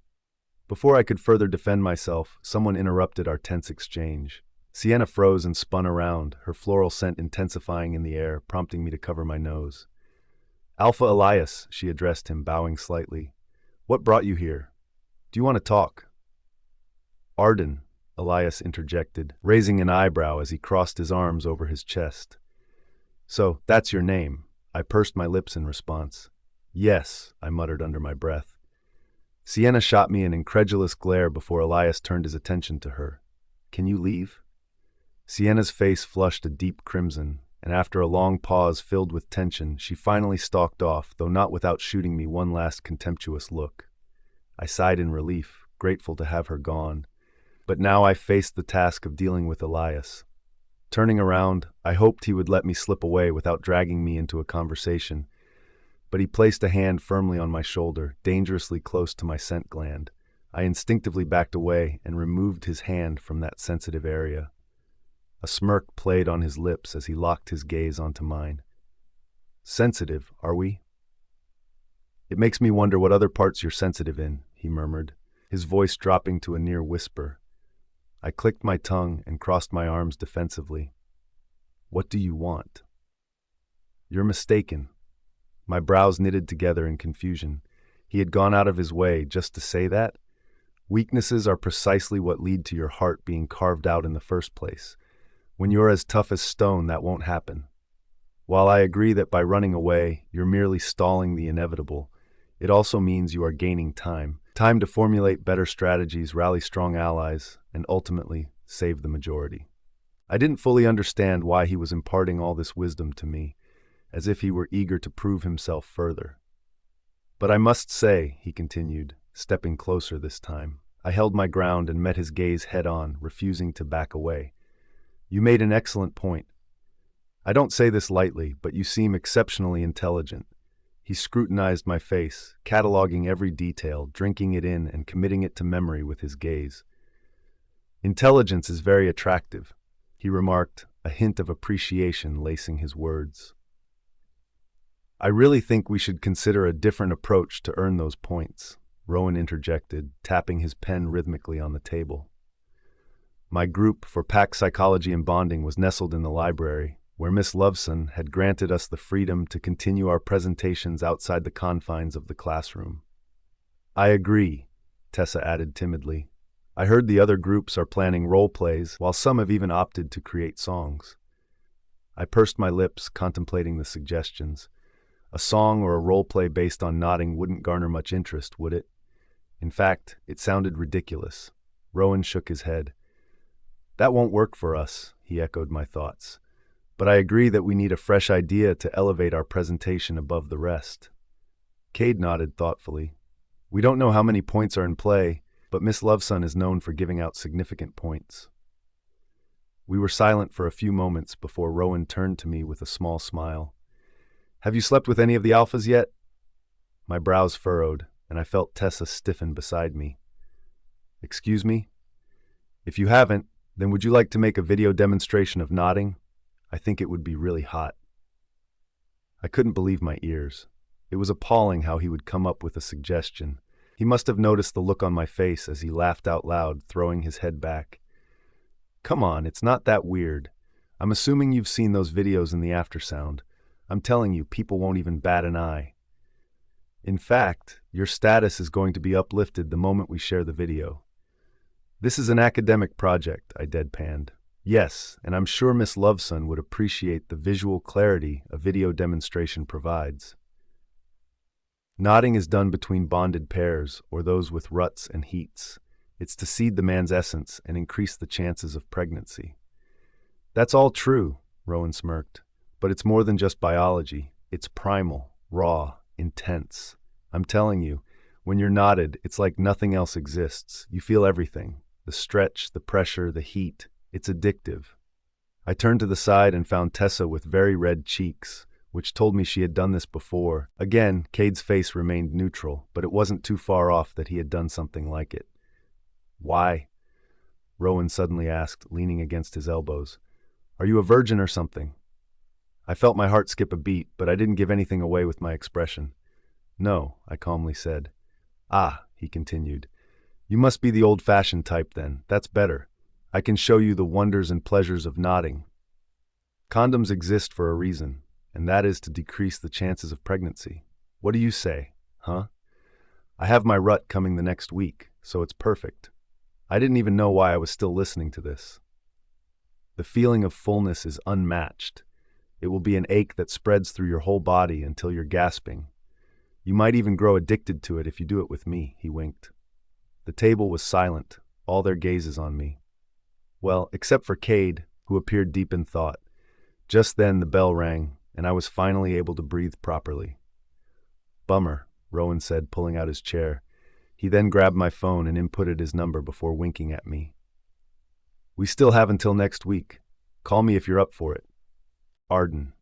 Speaker 1: Before I could further defend myself, someone interrupted our tense exchange. Sienna froze and spun around, her floral scent intensifying in the air, prompting me to cover my nose. "Alpha Elias," she addressed him, bowing slightly. "What brought you here? Do you want to talk?" "Arden," Elias interjected, raising an eyebrow as he crossed his arms over his chest. "So, that's your name." I pursed my lips in response. "Yes," I muttered under my breath. Sienna shot me an incredulous glare before Elias turned his attention to her. "Can you leave?" Sienna's face flushed a deep crimson, and after a long pause filled with tension, she finally stalked off, though not without shooting me one last contemptuous look. I sighed in relief, grateful to have her gone. But now I faced the task of dealing with Elias. Turning around, I hoped he would let me slip away without dragging me into a conversation, but he placed a hand firmly on my shoulder, dangerously close to my scent gland. I instinctively backed away and removed his hand from that sensitive area. A smirk played on his lips as he locked his gaze onto mine. "Sensitive, are we?" "It makes me wonder what other parts you're sensitive in," he murmured, his voice dropping to a near whisper. I clicked my tongue and crossed my arms defensively. "What do you want?" "You're mistaken." My brows knitted together in confusion. He had gone out of his way just to say that? Weaknesses are precisely what lead to your heart being carved out in the first place. When you're as tough as stone, that won't happen. While I agree that by running away, you're merely stalling the inevitable, it also means you are gaining time. Time to formulate better strategies, rally strong allies, and ultimately save the majority. I didn't fully understand why he was imparting all this wisdom to me, as if he were eager to prove himself further. "But I must say," he continued, stepping closer this time. I held my ground and met his gaze head-on, refusing to back away. "You made an excellent point. I don't say this lightly, but you seem exceptionally intelligent." He scrutinized my face, cataloging every detail, drinking it in and committing it to memory with his gaze. "Intelligence is very attractive," he remarked, a hint of appreciation lacing his words. "I really think we should consider a different approach to earn those points," Rowan interjected, tapping his pen rhythmically on the table. My group for pack psychology and bonding was nestled in the library, where Miss Loveson had granted us the freedom to continue our presentations outside the confines of the classroom. "I agree," Tessa added timidly. "I heard the other groups are planning role plays, while some have even opted to create songs." I pursed my lips, contemplating the suggestions. A song or a role play based on nodding wouldn't garner much interest, would it? In fact, it sounded ridiculous. Rowan shook his head. "That won't work for us," he echoed my thoughts. "But I agree that we need a fresh idea to elevate our presentation above the rest." Cade nodded thoughtfully. "We don't know how many points are in play, but Miss Loveson is known for giving out significant points." We were silent for a few moments before Rowan turned to me with a small smile. "Have you slept with any of the alphas yet?" My brows furrowed, and I felt Tessa stiffen beside me. "Excuse me? If you haven't, then would you like to make a video demonstration of nodding? I think it would be really hot." I couldn't believe my ears. It was appalling how he would come up with a suggestion. He must have noticed the look on my face as he laughed out loud, throwing his head back. "Come on, it's not that weird. I'm assuming you've seen those videos in the aftersound. I'm telling you, people won't even bat an eye. In fact, your status is going to be uplifted the moment we share the video." "This is an academic project," I deadpanned. "Yes, and I'm sure Miss Loveson would appreciate the visual clarity a video demonstration provides." Nodding is done between bonded pairs or those with ruts and heats. It's to seed the man's essence and increase the chances of pregnancy. "That's all true," Rowan smirked, "but it's more than just biology. It's primal, raw, intense. I'm telling you, when you're knotted, it's like nothing else exists. You feel everything. The stretch, the pressure, the heat. It's addictive." I turned to the side and found Tessa with very red cheeks, which told me she had done this before. Again, Cade's face remained neutral, but it wasn't too far off that he had done something like it. "Why?" Rowan suddenly asked, leaning against his elbows. "Are you a virgin or something?" I felt my heart skip a beat, but I didn't give anything away with my expression. "No," I calmly said. "Ah," he continued. "You must be the old-fashioned type then. That's better. I can show you the wonders and pleasures of nodding. Condoms exist for a reason, and that is to decrease the chances of pregnancy. What do you say, huh? I have my rut coming the next week, so it's perfect." I didn't even know why I was still listening to this. The feeling of fullness is unmatched. It will be an ache that spreads through your whole body until you're gasping. You might even grow addicted to it if you do it with me, he winked. The table was silent, all their gazes on me. Well, except for Cade, who appeared deep in thought. Just then the bell rang, and I was finally able to breathe properly. "Bummer," Rowan said, pulling out his chair. He then grabbed my phone and inputted his number before winking at me. "We still have until next week. Call me if you're up for it. Arden."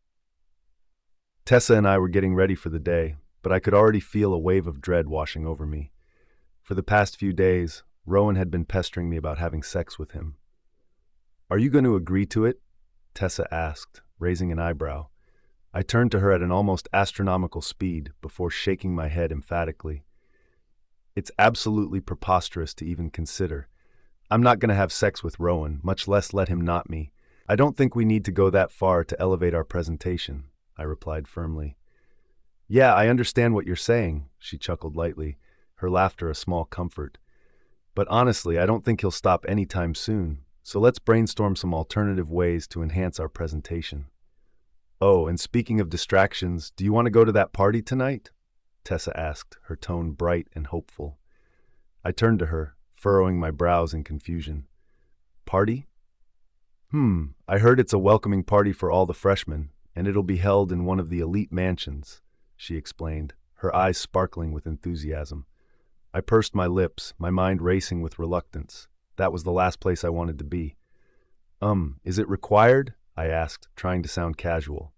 Speaker 1: Tessa and I were getting ready for the day, but I could already feel a wave of dread washing over me. For the past few days, Rowan had been pestering me about having sex with him. "Are you going to agree to it?" Tessa asked, raising an eyebrow. I turned to her at an almost astronomical speed before shaking my head emphatically. "It's absolutely preposterous to even consider. I'm not going to have sex with Rowan, much less let him knot me. I don't think we need to go that far to elevate our presentation," I replied firmly. "Yeah, I understand what you're saying," she chuckled lightly, her laughter a small comfort. "But honestly, I don't think he'll stop anytime soon, so let's brainstorm some alternative ways to enhance our presentation." "Oh, and speaking of distractions, do you want to go to that party tonight?" Tessa asked, her tone bright and hopeful. I turned to her, furrowing my brows in confusion. "Party? I heard it's a welcoming party for all the freshmen, and it'll be held in one of the elite mansions," she explained, her eyes sparkling with enthusiasm. I pursed my lips, my mind racing with reluctance. That was the last place I wanted to be. Is it required?" I asked, trying to sound casual.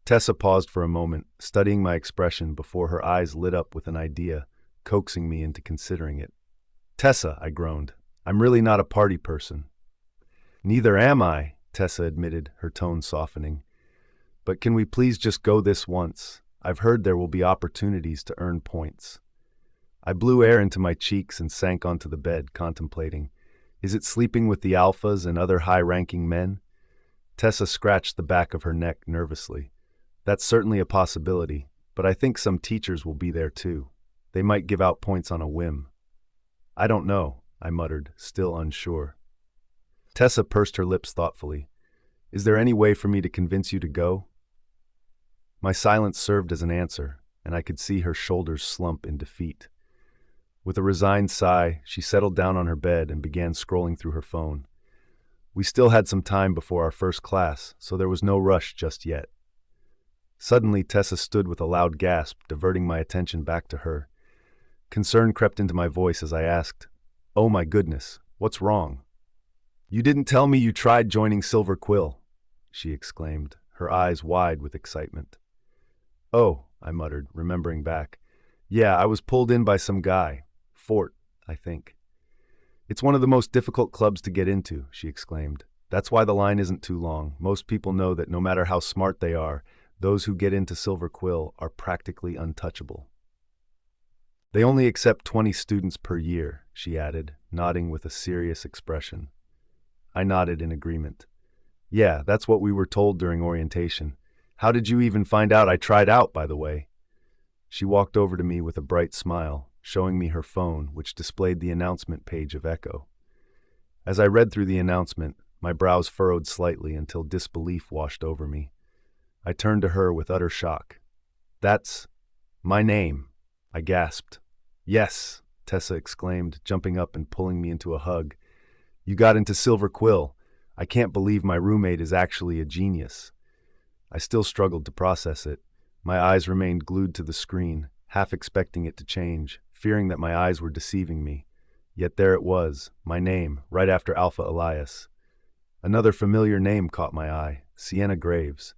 Speaker 1: Tessa paused for a moment, studying my expression before her eyes lit up with an idea, coaxing me into considering it. "Tessa," I groaned, "I'm really not a party person." "Neither am I," Tessa admitted, her tone softening. "But can we please just go this once? I've heard there will be opportunities to earn points." I blew air into my cheeks and sank onto the bed, contemplating. Is it sleeping with the alphas and other high-ranking men? Tessa scratched the back of her neck nervously. "That's certainly a possibility, but I think some teachers will be there too. They might give out points on a whim." "I don't know," I muttered, still unsure. Tessa pursed her lips thoughtfully. "Is there any way for me to convince you to go?" My silence served as an answer, and I could see her shoulders slump in defeat. With a resigned sigh, she settled down on her bed and began scrolling through her phone. We still had some time before our first class, so there was no rush just yet. Suddenly, Tessa stood with a loud gasp, diverting my attention back to her. Concern crept into my voice as I asked, "Oh my goodness, what's wrong?" "You didn't tell me you tried joining Silver Quill," she exclaimed, her eyes wide with excitement. "Oh," I muttered, remembering back. "Yeah, I was pulled in by some guy. Fort, I think." "It's one of the most difficult clubs to get into," she exclaimed. "That's why the line isn't too long. Most people know that no matter how smart they are, those who get into Silver Quill are practically untouchable." "They only accept 20 students per year," she added, nodding with a serious expression. I nodded in agreement. "Yeah, that's what we were told during orientation. How did you even find out I tried out, by the way?" She walked over to me with a bright smile, showing me her phone, which displayed the announcement page of Echo. As I read through the announcement, my brows furrowed slightly until disbelief washed over me. I turned to her with utter shock. "That's my name," I gasped. "Yes," Tessa exclaimed, jumping up and pulling me into a hug. "You got into Silver Quill. I can't believe my roommate is actually a genius." I still struggled to process it. My eyes remained glued to the screen, half expecting it to change, fearing that my eyes were deceiving me. Yet there it was, my name, right after Alpha Elias. Another familiar name caught my eye, Sienna Graves.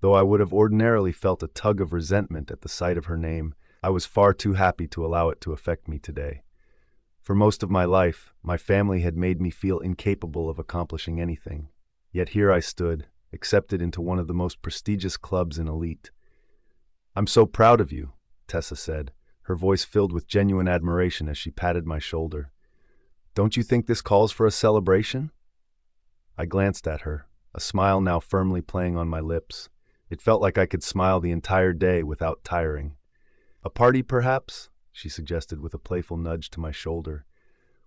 Speaker 1: Though I would have ordinarily felt a tug of resentment at the sight of her name, I was far too happy to allow it to affect me today. For most of my life, my family had made me feel incapable of accomplishing anything. Yet here I stood, accepted into one of the most prestigious clubs in Elite. "I'm so proud of you," Tessa said, her voice filled with genuine admiration as she patted my shoulder. "Don't you think this calls for a celebration?" I glanced at her, a smile now firmly playing on my lips. It felt like I could smile the entire day without tiring. "A party, perhaps?" she suggested with a playful nudge to my shoulder.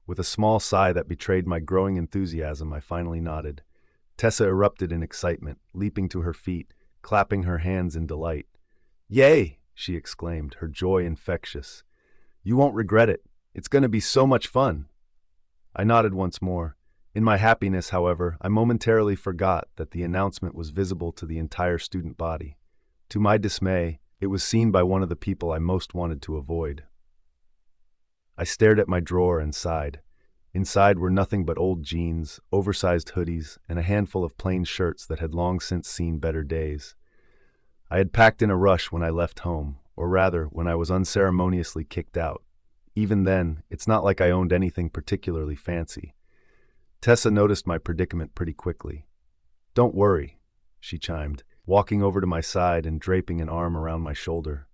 Speaker 1: With a small sigh that betrayed my growing enthusiasm, I finally nodded. Tessa erupted in excitement, leaping to her feet, clapping her hands in delight. "Yay!" she exclaimed, her joy infectious. "You won't regret it. It's going to be so much fun." I nodded once more. In my happiness, however, I momentarily forgot that the announcement was visible to the entire student body. To my dismay, it was seen by one of the people I most wanted to avoid. I stared at my drawer and sighed. Inside were nothing but old jeans, oversized hoodies, and a handful of plain shirts that had long since seen better days. I had packed in a rush when I left home, or rather, when I was unceremoniously kicked out. Even then, it's not like I owned anything particularly fancy. Tessa noticed my predicament pretty quickly. "Don't worry," she chimed, walking over to my side and draping an arm around my shoulder.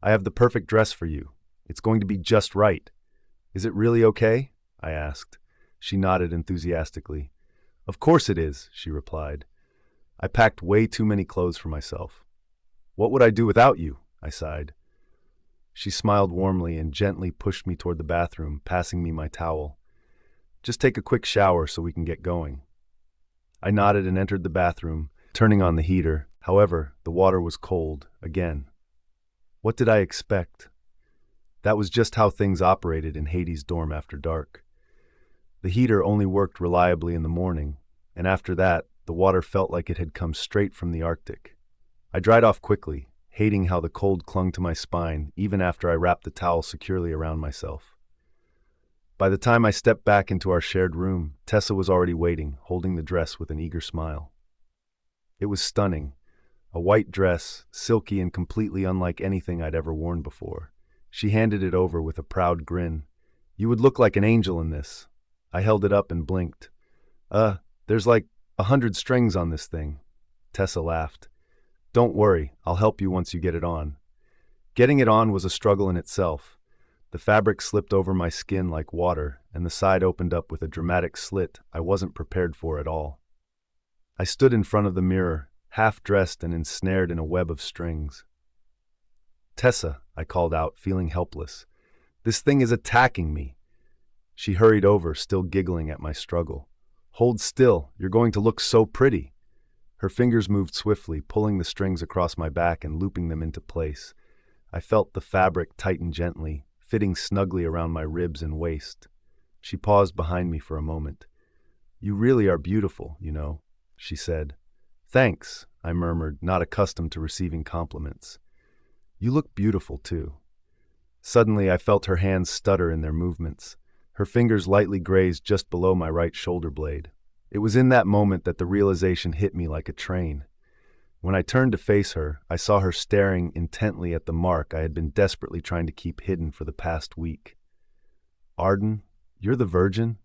Speaker 1: "I have the perfect dress for you. It's going to be just right. Is it really okay?" I asked. She nodded enthusiastically. "Of course it is," she replied. "I packed way too many clothes for myself." "What would I do without you?" I sighed. She smiled warmly and gently pushed me toward the bathroom, passing me my towel. "Just take a quick shower so we can get going." I nodded and entered the bathroom, turning on the heater. However, the water was cold, again. What did I expect? That was just how things operated in Hades' dorm after dark. The heater only worked reliably in the morning, and after that, the water felt like it had come straight from the Arctic. I dried off quickly, hating how the cold clung to my spine even after I wrapped the towel securely around myself. By the time I stepped back into our shared room, Tessa was already waiting, holding the dress with an eager smile. It was stunning. A white dress, silky and completely unlike anything I'd ever worn before. She handed it over with a proud grin. "You would look like an angel in this." I held it up and blinked. There's like 100 strings on this thing." Tessa laughed. "Don't worry, I'll help you once you get it on." Getting it on was a struggle in itself. The fabric slipped over my skin like water, and the side opened up with a dramatic slit I wasn't prepared for at all. I stood in front of the mirror, half-dressed and ensnared in a web of strings. "Tessa," I called out, feeling helpless. "This thing is attacking me." She hurried over, still giggling at my struggle. "Hold still, you're going to look so pretty." Her fingers moved swiftly, pulling the strings across my back and looping them into place. I felt the fabric tighten gently, fitting snugly around my ribs and waist. She paused behind me for a moment. "You really are beautiful, you know," she said. "Thanks," I murmured, not accustomed to receiving compliments. "You look beautiful, too." Suddenly, I felt her hands stutter in their movements. Her fingers lightly grazed just below my right shoulder blade. It was in that moment that the realization hit me like a train. When I turned to face her, I saw her staring intently at the mark I had been desperately trying to keep hidden for the past week. "Arden, you're the virgin?"